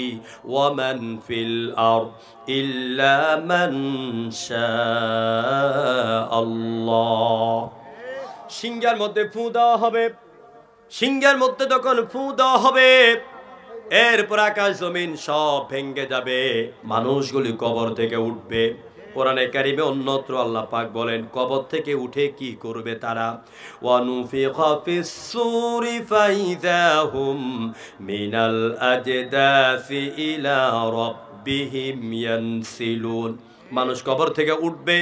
وَمَنْ فِي الْأَرْضِ إِلَّا مَنْ شَاءَ اللَّهُ। সিংহের মধ্যে ফু দেওয়া হবে, সিংহের মধ্যে যখন ফু দেওয়া হবে এরপর আকাশ জমিন সব ভেঙে যাবে, মানুষগুলি কবর থেকে উঠবে। কোরআনে কারিমে অন্যত্র আল্লাহ পাক বলেন কবর থেকে উঠে কি করবে তারা, ওয়ানুফিখা ফিস সূরি ফাইযাহুম মিনাল আজদাসি ইলা রাব্বিহিম ইয়ানসিলুন। মানুষ কবর থেকে উঠবে,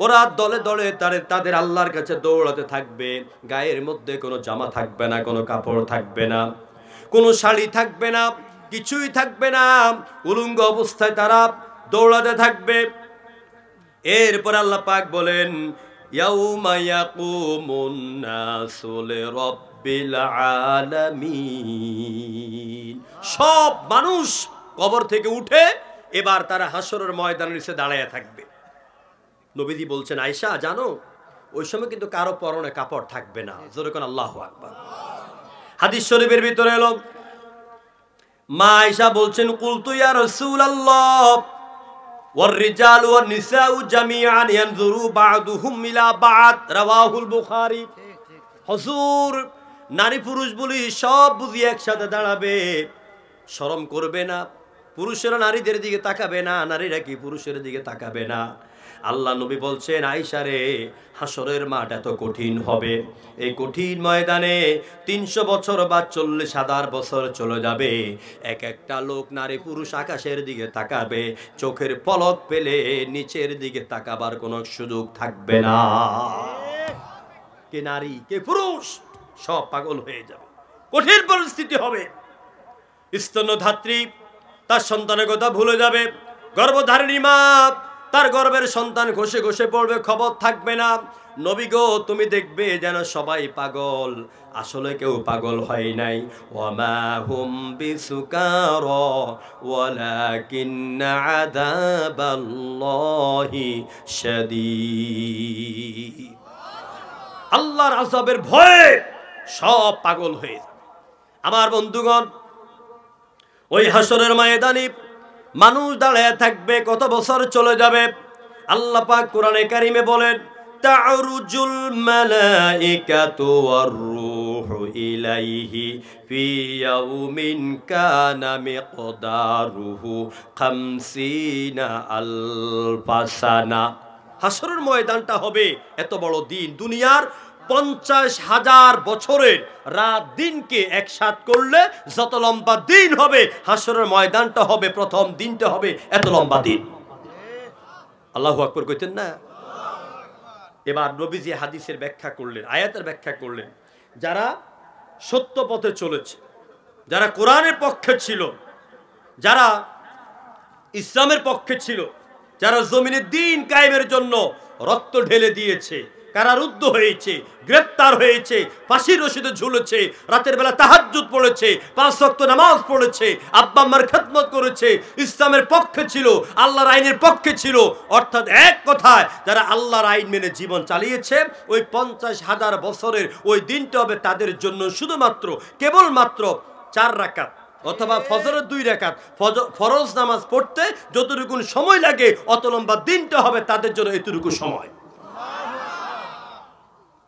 ওরা দলে দলে তাদের আল্লাহর কাছে দৌড়াতে থাকবে। গায়ের মধ্যে কোনো জামা থাকবে না, কোনো কাপড় থাকবে না, কোনো শাড়ি থাকবে না, কিছুই থাকবে না, উলঙ্গ অবস্থায় তারা দৌড়াতে থাকবে। এরপর আল্লাহ পাক বলেন ইয়াউমা ইয়াকুমুন নাসু লিরাব্বিল আলামিন। সব মানুষ কবর থেকে উঠে এবার তারা হাসরের ময়দানের নিচে দাঁড়ায় থাকবে। নবীজি বলছেন আয়েশা জানো ওই সময় কিন্তু কারো পরনে কাপড় থাকবে না। জোরে কোন আল্লাহু আকবার। হাদিস শরীফের ভিতরে এলো, মা আয়েশা বলছেন কুলতু ইয়া রাসূলুল্লাহ والرجال والنساء جميعا ينظروا بعضهم الى بعض رواه البخاري। হুজুর নারী পুরুষ বলি সব বুঝি একসাথে দাঁড়াবে, শরম করবে না? পুরুষেরা নারীদের দিকে তাকাবে না, নারীরা কি পুরুষের দিকে তাকাবে না? আল্লাহ নবী বলছেন আয়েশা রে হাসরের মাঠ এত কঠিন হবে, এই কঠিন ময়দানে 300 বছর বা 40,000 বছর চলে যাবে, এক একটা লোক নারী পুরুষ আকাশের দিকে তাকাবে, চোখের পলক পেলে নিচের দিকে তাকাবার কোনো সুযোগ থাকবে না। কে নারী কে পুরুষ সব পাগল হয়ে যাবে, কঠিন পরিস্থিতি হবে। স্তন্যধাত্রী তার সন্তানের কথা ভুলে যাবে, গর্ভধারিণী মা তার গর্ভের সন্তান ঘষে ঘষে পড়বে, খবর থাকবে না। নবী গো, তুমি দেখবে যেন সবাই পাগল, আসলে কেউ পাগল হয় নাই। ওয়ামা হুম বিসুকারা ওয়ালাকিন্না আযাবাল্লাহি শাদীদ। আল্লাহর আযাবের ভয়ে সব পাগল হয়ে যাবে। আমার বন্ধুগণ, ওই হাসরের ময়দানে মানুষ দাঁড়ায় থাকবে, কত বছর চলে যাবে। আল্লাহ পাক কোরআনে কারিমে বলেন, তা'রুজুল মালাইকাতু ওয়ার রূহু ইলাইহি ফি ইয়াউমিন কানা মিকদারুহু 50 আলফা সানা। হাসরের ময়দানটা হবে এত বড় দিন, দুনিয়ার 50,000 বছরের রাত দিনকে একসাথ করলে যত লম্বা দিন হবে, হাসরের ময়দানটা হবে, প্রথম দিনটা হবে এত লম্বা দিন। আল্লাহু আকবার কইতেন না? এবার নবীজি হাদিসের ব্যাখ্যা করলেন, আয়াতের ব্যাখ্যা করলেন। যারা সত্য পথে চলেছে, যারা কোরআনের পক্ষে ছিল, যারা ইসলামের পক্ষে ছিল, যারা জমিনে দিন কায়েমের জন্য রক্ত ঢেলে দিয়েছে, কারারুদ্ধ হয়েছে, গ্রেপ্তার হয়েছে, ফাঁসির রশিদে ঝুলেছে, রাতের বেলা তাহাজ্জুদ পড়েছে, 5 ওয়াক্ত নামাজ পড়েছে, আব্বা আম্মার খেদমত করেছে, ইসলামের পক্ষে ছিল, আল্লাহর আইনের পক্ষে ছিল, অর্থাৎ এক কথায় যারা আল্লাহর আইন মেনে জীবন চালিয়েছে, ওই 50,000 বছরের ওই দিনটা হবে তাদের জন্য শুধুমাত্র কেবলমাত্র 4 রাকাত অথবা ফজরের 2 রাকাত ফরজ নামাজ পড়তে যতটুকু সময় লাগে, অত লম্বা দিনটা হবে তাদের জন্য এতটুকু সময়।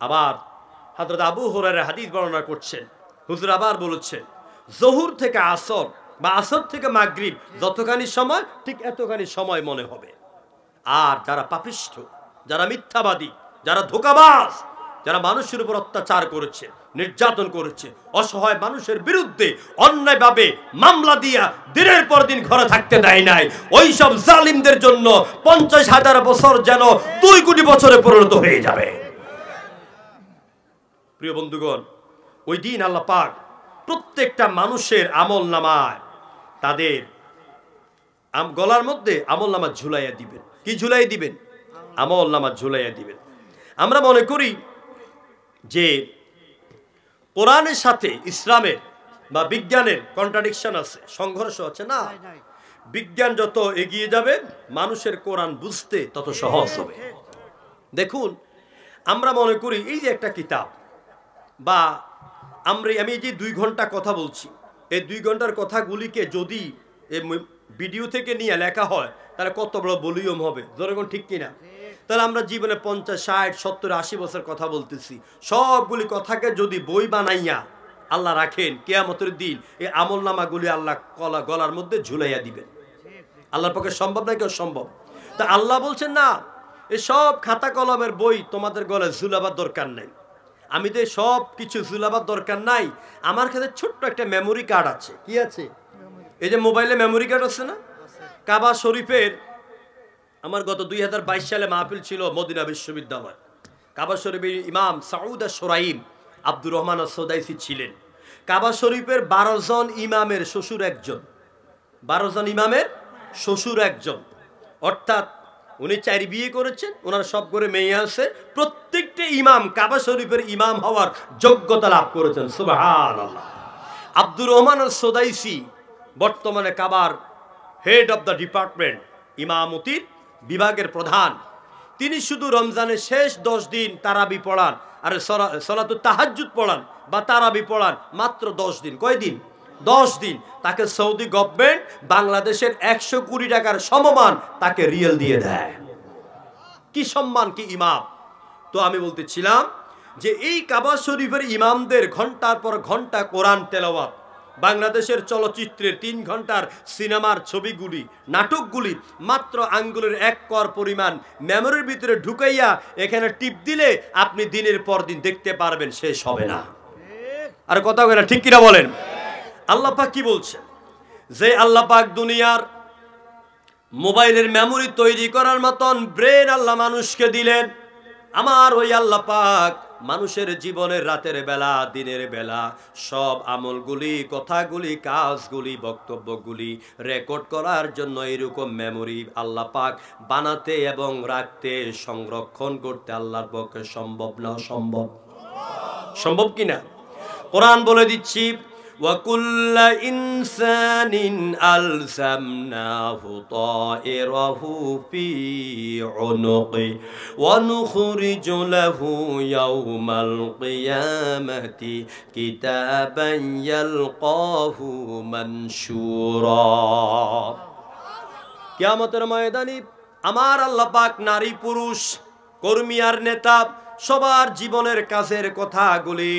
আবার হযরত আবু হুরায়রা হাদিস বর্ণনা করছেন, হুজুর আবার বলেছেন, জোহর থেকে আসর বা আসর থেকে মাগরিব যতখানি সময়, ঠিক এতখানি সময় মনে হবে। আর যারা পাপিষ্ঠ, যারা মিথ্যাবাদী, যারা ধোঁকাবাজ, যারা মানুষের উপর অত্যাচার করেছে, নির্যাতন করেছে, অসহায় মানুষের বিরুদ্ধে অন্যায়ভাবে মামলা দিয়া দিনের পর দিন ঘরে থাকতে দেয় নাই, ওই সব জালিমদের জন্য 50,000 বছর যেন 2 কোটি বছরে পরিণত হয়ে যাবে। প্রিয় বন্ধুগণ, ওই দিন আল্লাহ পাক প্রত্যেকটা মানুষের আমল নামায় তাদের গলার মধ্যে আমল নামা ঝুলাইয়া দিবেন। কি ঝুলাই দিবেন? আমল নামা ঝুলাইয়া দিবেন। আমরা মনে করি যে কোরআনের সাথে ইসলামের বা বিজ্ঞানের কন্ট্রাডিকশন আছে, সংঘর্ষ আছে। না, বিজ্ঞান যত এগিয়ে যাবে মানুষের কোরআন বুঝতে তত সহজ হবে। দেখুন, আমরা মনে করি এই যে একটা কিতাব বা আমি যে 2 ঘন্টা কথা বলছি, এই 2 ঘন্টার কথাগুলিকে যদি এই ভিডিও থেকে নিয়ে লেখা হয় তাহলে কত বড় ভলিউম হবে, জনগণ ঠিক কিনা? তাহলে আমরা জীবনে 50, 60, 70, 80 বছর কথা বলতেছি, সবগুলি কথাকে যদি বই বানাইয়া আল্লাহ রাখেন, কিয়ামতের দিন এই আমল নামাগুলি আল্লাহ গলার মধ্যে ঝুলাইয়া দিবেন। আল্লাহর পক্ষে সম্ভব নাকি অসম্ভব? তা আল্লাহ বলছেন না, এই সব খাতা কলমের বই তোমাদের গলায় ঝুলাবার দরকার নেই। আমি তো সব কিছু ঝুলাবার দরকার নাই, আমার কাছে ছোট্ট একটা মেমোরি কার্ড আছে। কি আছে? এই যে মোবাইলে মেমোরি কার্ড আছে না, কাবা শরীফের আমার গত 2022 সালে মাহফিল ছিল মদিনা বিশ্ববিদ্যালয়। কাবা শরীফের ইমাম সাউদ আশ-শুরাইম আব্দুর রহমান আস-সুদাইসি ছিলেন। কাবা শরীফের 12 জন ইমামের শ্বশুর একজন, 12 জন ইমামের শ্বশুর একজন, অর্থাৎ উনি 4 বিয়ে করেছেন, ওনার সব করে মেয়ে আছে। প্রত্যেকটা ইমাম কাবা শরীফের ইমাম হওয়ার যোগ্যতা লাভ করেছেন। সুবহানাল্লাহ। আব্দুর রহমান আস-সুদাইসি বর্তমানে কাবার হেড অফ দ্য ডিপার্টমেন্ট, ইমামতির বিভাগের প্রধান। তিনি শুধু রমজানের শেষ 10 দিন তারাবি পড়ান, আর সালাতুত তাহাজ্জুদ পড়ান বা তারাবি পড়ান মাত্র 10 দিন। কয় দিন? 10 দিন। তাকে সৌদি গভর্নমেন্ট বাংলাদেশের 100 কোটি টাকার সমমান তাকে রিয়েল দিয়ে দেয়। কি সম্মান, কি ইমাম! তো আমি বলতেছিলাম যে এই কাবা শরীফের ইমামদের ঘন্টার পর ঘন্টা কোরআন তেলাওয়াত, বাংলাদেশের চলচ্চিত্রের 3 ঘন্টার সিনেমার ছবিগুলি, নাটকগুলি মাত্র আঙ্গুলের 1 কর পরিমাণ মেমোরির ভিতরে ঢুকাইয়া এখানে টিপ দিলে আপনি দিনের পর দিন দেখতে পারবেন, শেষ হবে না। আর কথা বলে না, ঠিক কিনা বলেন? আল্লাহ পাক কি বলছেন? যে আল্লাহ পাক দুনিয়ার মোবাইলের মেমোরি তৈরি করার মতন ব্রেন আল্লাহ মানুষকে দিলেন, আমার ওই আল্লাহ পাক মানুষের জীবনের রাতের বেলা দিনের বেলা সব আমলগুলি কথাগুলি কাজগুলি বক্তব্যগুলি রেকর্ড করার জন্য এরকম মেমোরি আল্লাহ পাক বানাতে এবং রাখতে সংরক্ষণ করতে আল্লাহর পক্ষে সম্ভব না? সম্ভব, সম্ভব কিনা? কোরআন বলে দিচ্ছি وَكُلَّ إِنسَانٍ أَلْزَمْنَاهُ طَائِرَهُ فِي عُنُقِهِ وَنُخْرِجُ لَهُ يَوْمَ الْقِيَامَةِ كِتَابًا يَلْقَاهُ مَنشُورًا। কিয়ামতের ময়দানে আমার আল্লাহ পাক নারী পুরুষ কর্মী আর নেতা সবার জীবনের কাজের কথাগুলি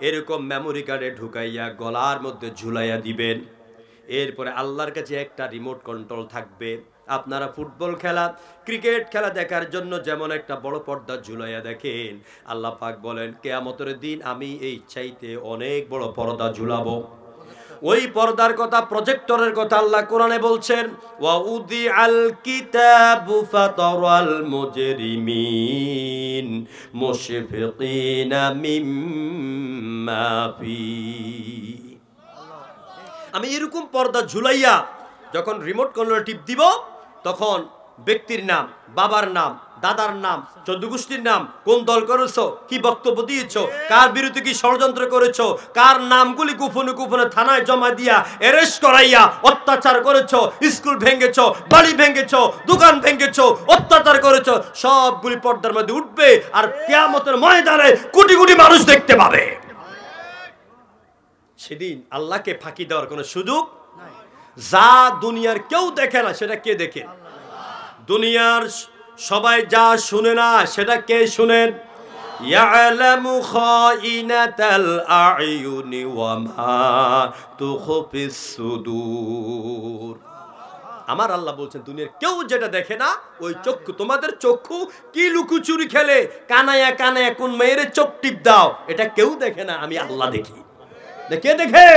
এরকম মেমোরি কার্ডে ঢুকাইয়া গলার মধ্যে ঝুলাইয়া দিবেন। এরপরে আল্লাহর কাছে একটা রিমোট কন্ট্রোল থাকবে। আপনারা ফুটবল খেলা ক্রিকেট খেলা দেখার জন্য যেমন একটা বড় পর্দা ঝুলাইয়া দেখেন, আল্লাহ পাক বলেন কিয়ামতের দিন আমি এই চাইতে অনেক বড় পর্দা ঝুলাবো। ওই পর্দার কথা, প্রজেক্টরের কথা আল্লাহ কোরআনে বলছেন ওয়া উদিআল কিতাবু ফাতারাল মুজরিমিন মুশফিকিনা মিম্মা ফি। আমি এরকম পর্দা ঝুলাইয়া যখন রিমোট কন্ট্রোল টিপ দিব তখন ব্যক্তির নাম, বাবার নাম, দাদার নাম, চৌদ্দগোষ্ঠীর নাম, কোন দল করেছো, কি বক্তব্য দিয়েছো, কার বিরুদ্ধে কি ষড়যন্ত্র করেছো, কার নামগুলি গোপনে গোপনে থানায় জমা দিয়া অ্যারেস্ট করাইয়া অত্যাচার করেছো, স্কুল ভেঙেছো, বাড়ি ভেঙেছো, দোকান ভেঙেছো, অত্যাচার করেছো, সবগুলি পর্দার মধ্যে উঠবে আর কিয়ামতের ময়দানে কোটি কোটি মানুষ দেখতে পাবে। সেদিন আল্লাহকে ফাঁকি দেওয়ার কোনো সুযোগ নাই। যা দুনিয়ার কেউ দেখে না সেটা কে দেখে? দুনিয়ার সবাই যা শুনে না সেটা কে শুনেন? ইয়ালামু খাইনাতাল আয়ুনি ওয়া মা তুখফিস সুদূর। আমার আল্লাহ বলছেন দুনিয়ার কেউ যেটা দেখে না ওই চক্ষু, তোমাদের চক্ষু কি লুকোচুরি খেলে কানায়া কানায়া কোন মেয়ের চোখ টিপ দাও, এটা কেউ দেখে না, আমি আল্লাহ দেখি। কে দেখে?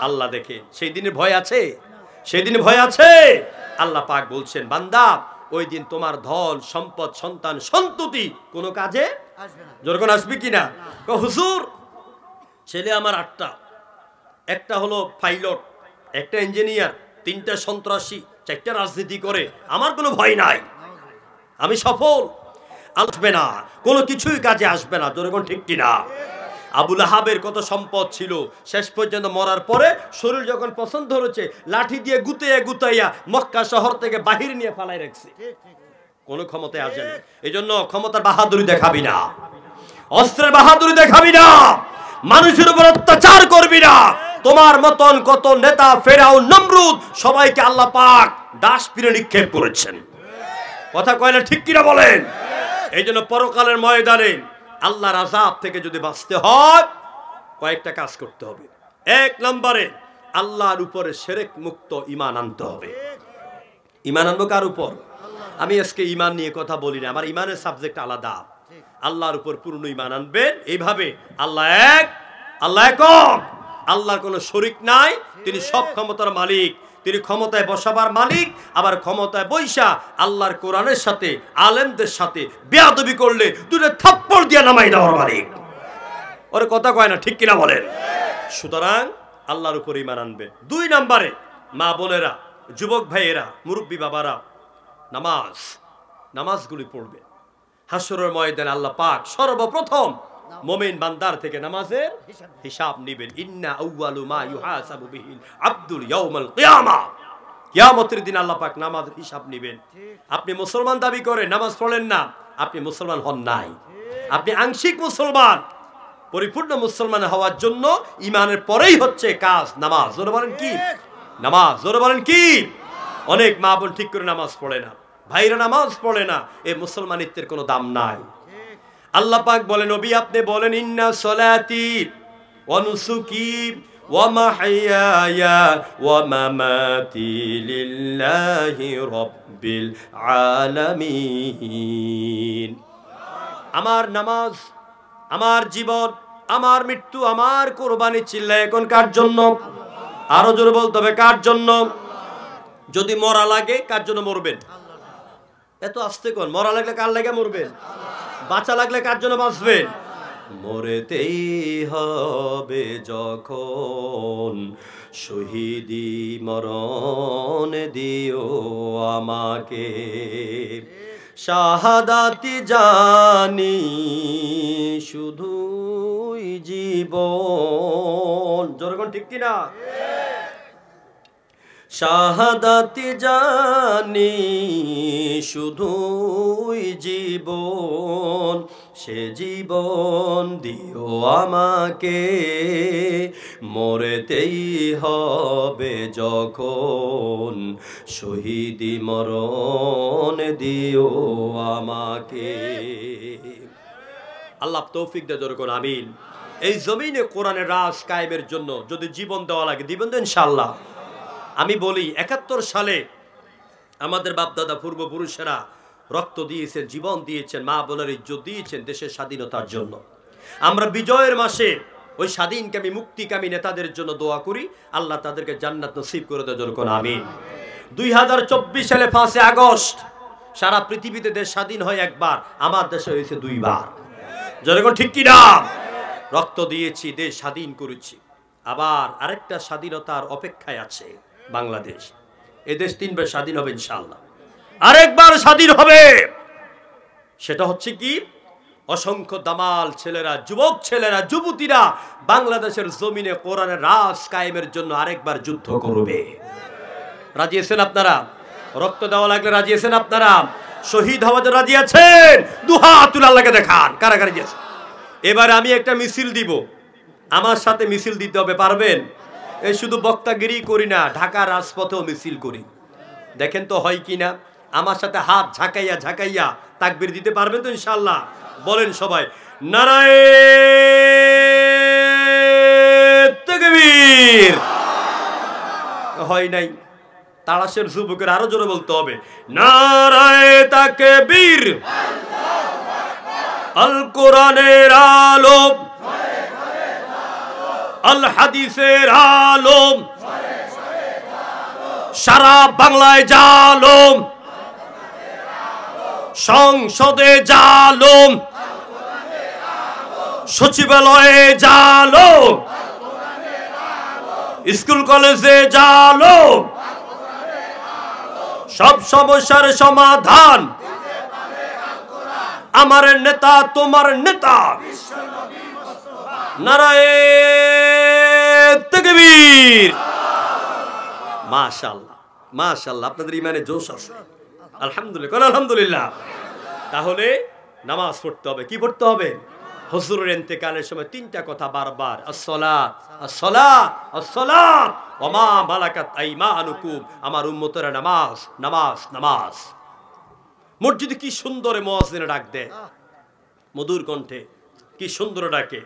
আল্লাহ দেখে। সেই দিনের ভয় আছে? সেই দিনে ভয় আছে? আল্লাহ পাক বলছেন বান্দা ওই দিন তোমার ধন সম্পদ সন্তান সন্ততি কোনো কাজে আসবে না। যখন আসবে কিনা? হুজুর ছেলে আমার 8টা, একটা হলো পাইলট, একটা ইঞ্জিনিয়ার, 3টা সন্ত্রাসী, 4টা রাজনীতি করে, আমার কোনো ভয় নাই, আমি সফল। আসবে না, কোনো কিছুই কাজে আসবে না। যখন ঠিক কিনা? আবু লাহাবের কত সম্পদ ছিল, শেষ পর্যন্ত মরার পরে শরীর যখন পছন্দ হয়েছে লাঠি দিয়ে গুতাইয়া গুতাইয়া মক্কা শহর থেকে বাহির নিয়ে ফালাই রাখছে, কোনো ক্ষমতায় আসে না। এই জন্য ক্ষমতার বাহাদুরি দেখাবি না, অস্ত্রের বাহাদুরি দেখাবি না, মানুষের উপর অত্যাচার করবি না। তোমার মতন কত নেতা ফেরাউন নমরুদ সবাইকে আল্লাহ পাক দাস পীরে নিক্ষেপ করেছেন। কথা কয় না ঠিক কিনা বলেন? এই জন্য পরকালের ময়দানে আল্লাহর আযাব থেকে যদি বাঁচতে হয় কয়েকটা কাজ করতে হবে। 1 নম্বরে আল্লাহর উপরে শিরক মুক্ত ঈমান আনতে হবে। ঈমান আনবো কার উপর? আমি আজকে ঈমান নিয়ে কথা বলি না, আমার ঈমানের সাবজেক্ট আলাদা। আল্লাহর উপর পূর্ণ ঈমান আনবেন এইভাবে, আল্লাহ এক, আল্লাহ একক, আল্লাহর কোনো শরীক নাই, তিনি সব ক্ষমতার মালিক, তিনি ক্ষমতায় বসাবার মালিক, আবার ক্ষমতায় বৈশা আল্লাহর কোরআনের সাথে আলেমদের সাথে বেয়াদবি করলে দুটো থাপ্পড় দিয়ে নামাই দেওয়ার মালিক। ওর কথা কয় না ঠিক কিনা বলেন? সুতরাং আল্লাহর উপর ঈমান আনবে। 2 নম্বরে মা বোনেরা, যুবক ভাইয়েরা, মুরব্বী বাবারা নামাজগুলি পড়বে। হাসরের ময়দানে আল্লাহ পাক সর্বপ্রথম মুমিন বান্দার থেকে নামাজের হিসাব নেবেন। ইন্না আউয়ালু মা ইউহাসাবু বিহিল আব্দুল ইয়াউমাল কিয়ামাহ, কিয়ামতের দিন আল্লাহ পাক নামাজের হিসাব নেবেন। আপনি মুসলমান দাবি করে নামাজ পড়েন না, আপনি মুসলমান হন নাই, আপনি আংশিক মুসলমান। পরিপূর্ণ মুসলমান হওয়ার জন্য ঈমানের পরেই হচ্ছে কাজ নামাজ। জোরে বলেন কি? নামাজ। জোরে বলেন কি? অনেক মা বোন ঠিক করে নামাজ পড়ে না, ভাইরা নামাজ পড়ে না, এই মুসলমানিত্বের কোনো দাম নাই। আল্লাহ পাক বলেন, নবী আপনি বলেন ইন্না সলাতি ওয়া নুসুকি ওয়া মাহইয়ায়া ওয়া মামাতি লিল্লাহি রাব্বিল আলামিন। আমার নামাজ, আমার জীবন, আমার মৃত্যু, আমার কুরবানি চিল্লায় এখন কার জন্য? আরো জোরে বলতে হবে কার জন্য? যদি মরা লাগে কার জন্য মরবেন? এত আস্তে কোন? মরা লাগলে কার লাগে মরবেন? বাঁচা লাগলে কার জন্য বাঁচবেন? মরতেই হবে যখন শহীদি মরণ দিও আমাকে শাহাদাতি জানি শুধুই জীবন জোরগণ ঠিক কিনা শাহাদাতি জানি শুধুই জীবন সে জীবন দিও আমাকে মরতেই হবে যখন শহীদি মরণ দিও আমাকে আল্লাহ তৌফিক দে জোরে কোন আমিন এই জমিনে কোরআনের রাজ কায়েমের জন্য যদি জীবন দেওয়া লাগে দিবেন তো ইনশাআল্লাহ আমি বলি ৭১ সালে আমাদের বাপদাদা পূর্বপুরুষেরা রক্ত দিয়েছেন জীবন দিয়েছেন মা বোনের ইজ্জত দিয়েছেন দেশের স্বাধীনতার জন্য আমরা বিজয়ের মাসে ওই স্বাধীনকামী মুক্তিকামী নেতাদের জন্য দোয়া করি আল্লাহ তাদেরকে জান্নাত নসিব করে দেওয়ার জন্য আমিন ২০২৪ সালে ৫ আগস্ট সারা পৃথিবীতে দেশ স্বাধীন হয় একবার আমার দেশে হয়েছে দুইবার যখন ঠিক কি না রক্ত দিয়েছি দেশ স্বাধীন করেছি আবার আরেকটা স্বাধীনতার অপেক্ষায় আছে বাংলাদেশ এদেশ ৩ বার স্বাধীন হবে ইনশাআল্লাহ আরেকবার স্বাধীন হবে সেটা হচ্ছে কি অসংখ্য দামাল ছেলেরা যুবক ছেলেরা যুবতীরা বাংলাদেশের জমিনে কোরআনের রাজ কায়েমের জন্য আরেকবার যুদ্ধ করবে রাজি আছেন আপনারা রক্ত দেওয়া লাগলে রাজি আছেন আপনারা শহীদ হওয়াতে রাজি আছেন দুহাত তুলে আল্লাহকে দেখান কারা কারা রাজি আছেন এবারে আমি একটা মিছিল দিব আমার সাথে মিছিল দিতে হবে পারবেন এই শুধু বক্তাগিরি করি না ঢাকা রাজপথেও মিছিল করি দেখেন তো হয় কিনা আমার সাথে হাত ঝাঁকাইয়া ঝাঁকাইয়া তাকবীর দিতে পারবেন তো ইনশাআল্লাহ বলেন সবাই নারায়ে তাকবীর হয় নাই তাড়াশের যুবকের আরো জোরে বলতে হবে নারায়ে তাকবীর আল কোরআনের আলো আল হাদিসের আলো সারা বাংলায় জালো সংসদে জালো সচিবালয়ে জালো স্কুল কলেজে জালো সব সমস্যার সমাধান আমার নেতা তোমার নেতা নারায়ে তাকবীর মাশাআল্লাহ মাশাআল্লাহ আপনাদের ঈমানে জোশ আছে আলহামদুলিল্লাহ কোন আলহামদুলিল্লাহ তাহলে নামাজ পড়তে হবে কি পড়তে হবে হুজুরের ইন্তেকালের সময় ৩টা কথা বারবার আসসালাত আসসালাত আসসালাত ওয়া মা মালাকাত আইমানুকুম আমার উম্মতেরা নামাজ নামাজ নামাজ মসজিদে কি সুন্দর মুয়াজ্জিন ডাক দেয় মধুর কণ্ঠে কি সুন্দর ডাকে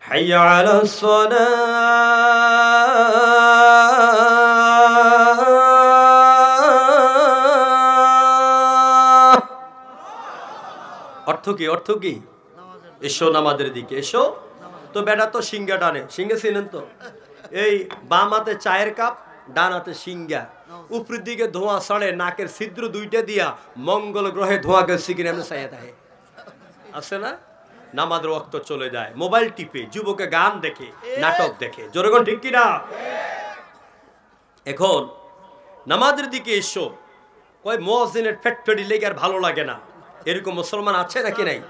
হাইয়া আলাস সালাহ অর্থ কি এসো নামাজের দিকে এসো তো বেটা তো সিঙ্গা টানে সিঙ্গা ছিলেন তো এই বাম হাতে চায়ের কাপ ডান হাতে সিঙ্গা উপরের দিকে ধোঁয়া ছড়ে নাকের ছিদ্র দুইটা দিয়া মঙ্গল গ্রহে ধোঁয়া গেছে কিনা এমনি চাইয়া থাকে আছে না নামাজের ওয়াক্ত চলে যায় মোবাইল টিপে যুবকে গান দেখে নাটক দেখে জোরে কোন ঠিক কিনা এখন নামাজের দিকে এসো কয় মুয়াজ্জিনের ফ্যাক্টরি লেগে আর ভালো লাগে না এরকম মুসলমান আছে নাকি নাই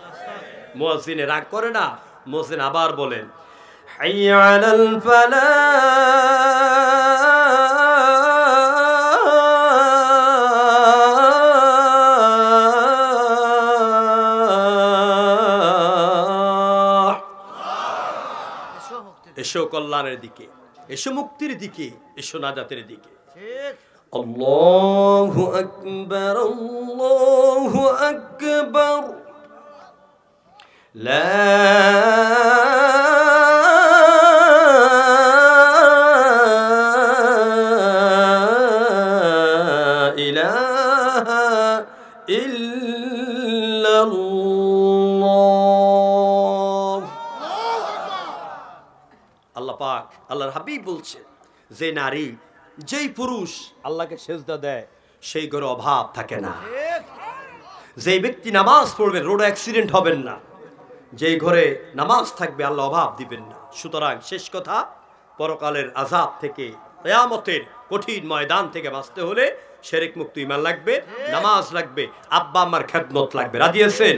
মুয়াজ্জিনে রাগ করে না মুয়াজ্জিন আবার বলেন হাইয়া আলাল ফালাহ এসো কল্যাণের দিকে এসো মুক্তির দিকে এসো নাজাতের দিকে আল্লাহু আকবার লা ইলাহা ইল্লাল্লাহ আল্লাহ পাক আল্লাহর হাবিব বলছে যে নারী যেই পুরুষ আল্লাহকে সেজদা দেয় সেই ঘরে অভাব থাকে না যেই ব্যক্তি নামাজ পড়বে রোড অ্যাক্সিডেন্ট হবেন না যেই ঘরে নামাজ থাকবে আল্লাহ অভাব দিবেন না। সুতরাং শেষ কথা, পরকালের আযাব থেকে, কিয়ামতের কঠিন ময়দান থেকে বাঁচতে হলে শিরক মুক্ত ঈমান লাগবে, নামাজ লাগবে, আব্বা আম্মার খেদমত লাগবে। রাজি আছেন?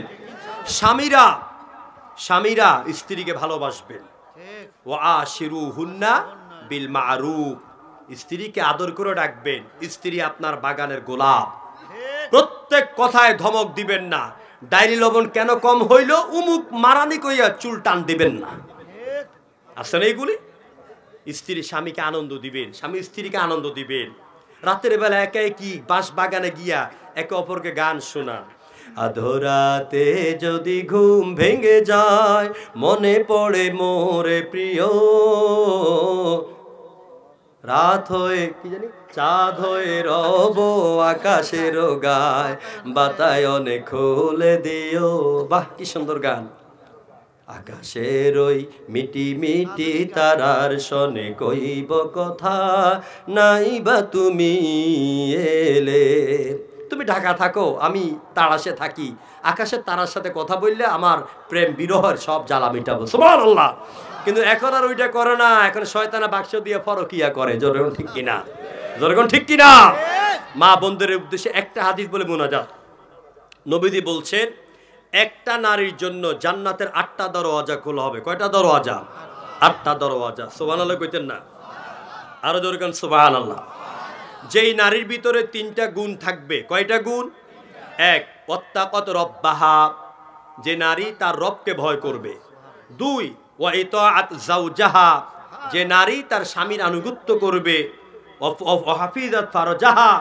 স্বামীরা স্ত্রীকে ভালোবাসবেন। ওয়া আশিরুহুন্না বিল মারুফ, স্ত্রীকে আদর করে ডাকবেন। স্ত্রী আপনার বাগানের গোলাপ। প্রত্যেক কথায় ধমক দিবেন না। ডাইরি লবণ কেন কম হইল, উমুক মারানি কইয়া চুল টান দিবেন না। আসলে এইগুলি স্ত্রী স্বামীকে আনন্দ দিবেন, স্বামী স্ত্রীকে আনন্দ দিবেন। রাতের বেলা একা একই বাঁশ বাগানে গিয়া একে অপরকে গান শোনান। আধরাতে যদি ঘুম ভেঙে যায়, মনে পড়ে মোরে প্রিয়, রাত হয়ে কি জানি চাঁদ হয়ে রব আকাশের গায়, বাতায়নে খুলে দিও। বাহ, কি সুন্দর গান। আকাশের ওই মিটি মিটি তারার সনে কইব কথা, নাইবা তুমি এলে। তুমি ঢাকা থাকো, আমি তারাশে থাকি, আকাশের তারার সাথে কথা বললে আমার প্রেম বিরহের সব জ্বালা মিটাবো। সুবহানাল্লাহ। কিন্তু এখন আর ওইটা করে না, এখন শয়তানা বাক্স দিয়ে ফরকিয়া করে। জোরগণ ঠিক কিনা? জোরগণ ঠিক কিনা? মা বোনদের উদ্দেশ্যে একটা হাদিস বলে মুনাজাত। নবীজি বলছেন, একটা নারীর জন্য জান্নাতের 8টা দরওয়াজা খোলা হবে। কয়টা দরওয়াজা? 8টা দরওয়াজা। সুবহানাল্লাহ কইতেন না? আরো জোরে কোন সুবহানাল্লাহ। যেই নারীর ভিতরে 3টা গুণ থাকবে। কয়টা গুণ? 1, ওয়াত্তাকাত রব্বাহা, যে নারী তার রবকে ভয় করবে। 2, ওয়া ইতাআত যাওজাহা, যে নারী তার স্বামীর আনুগত্য করবে। ওয়া হাফিজাত ফারজাহা,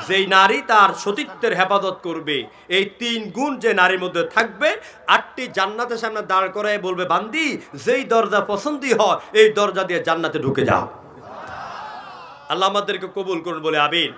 যেই নারী তার সতীত্বের হেফাজত করবে। এই 3 গুণ যে নারীর মধ্যে থাকবে, 8টি জান্নাতের সামনে দাঁড় করায় বলবে, বান্দি যেই দরজা পছন্দ হয় এই দরজা দিয়ে জান্নাতে ঢুকে যাও। আল্লাহ আমাদেরকে কবুল করুন বলে আমিন।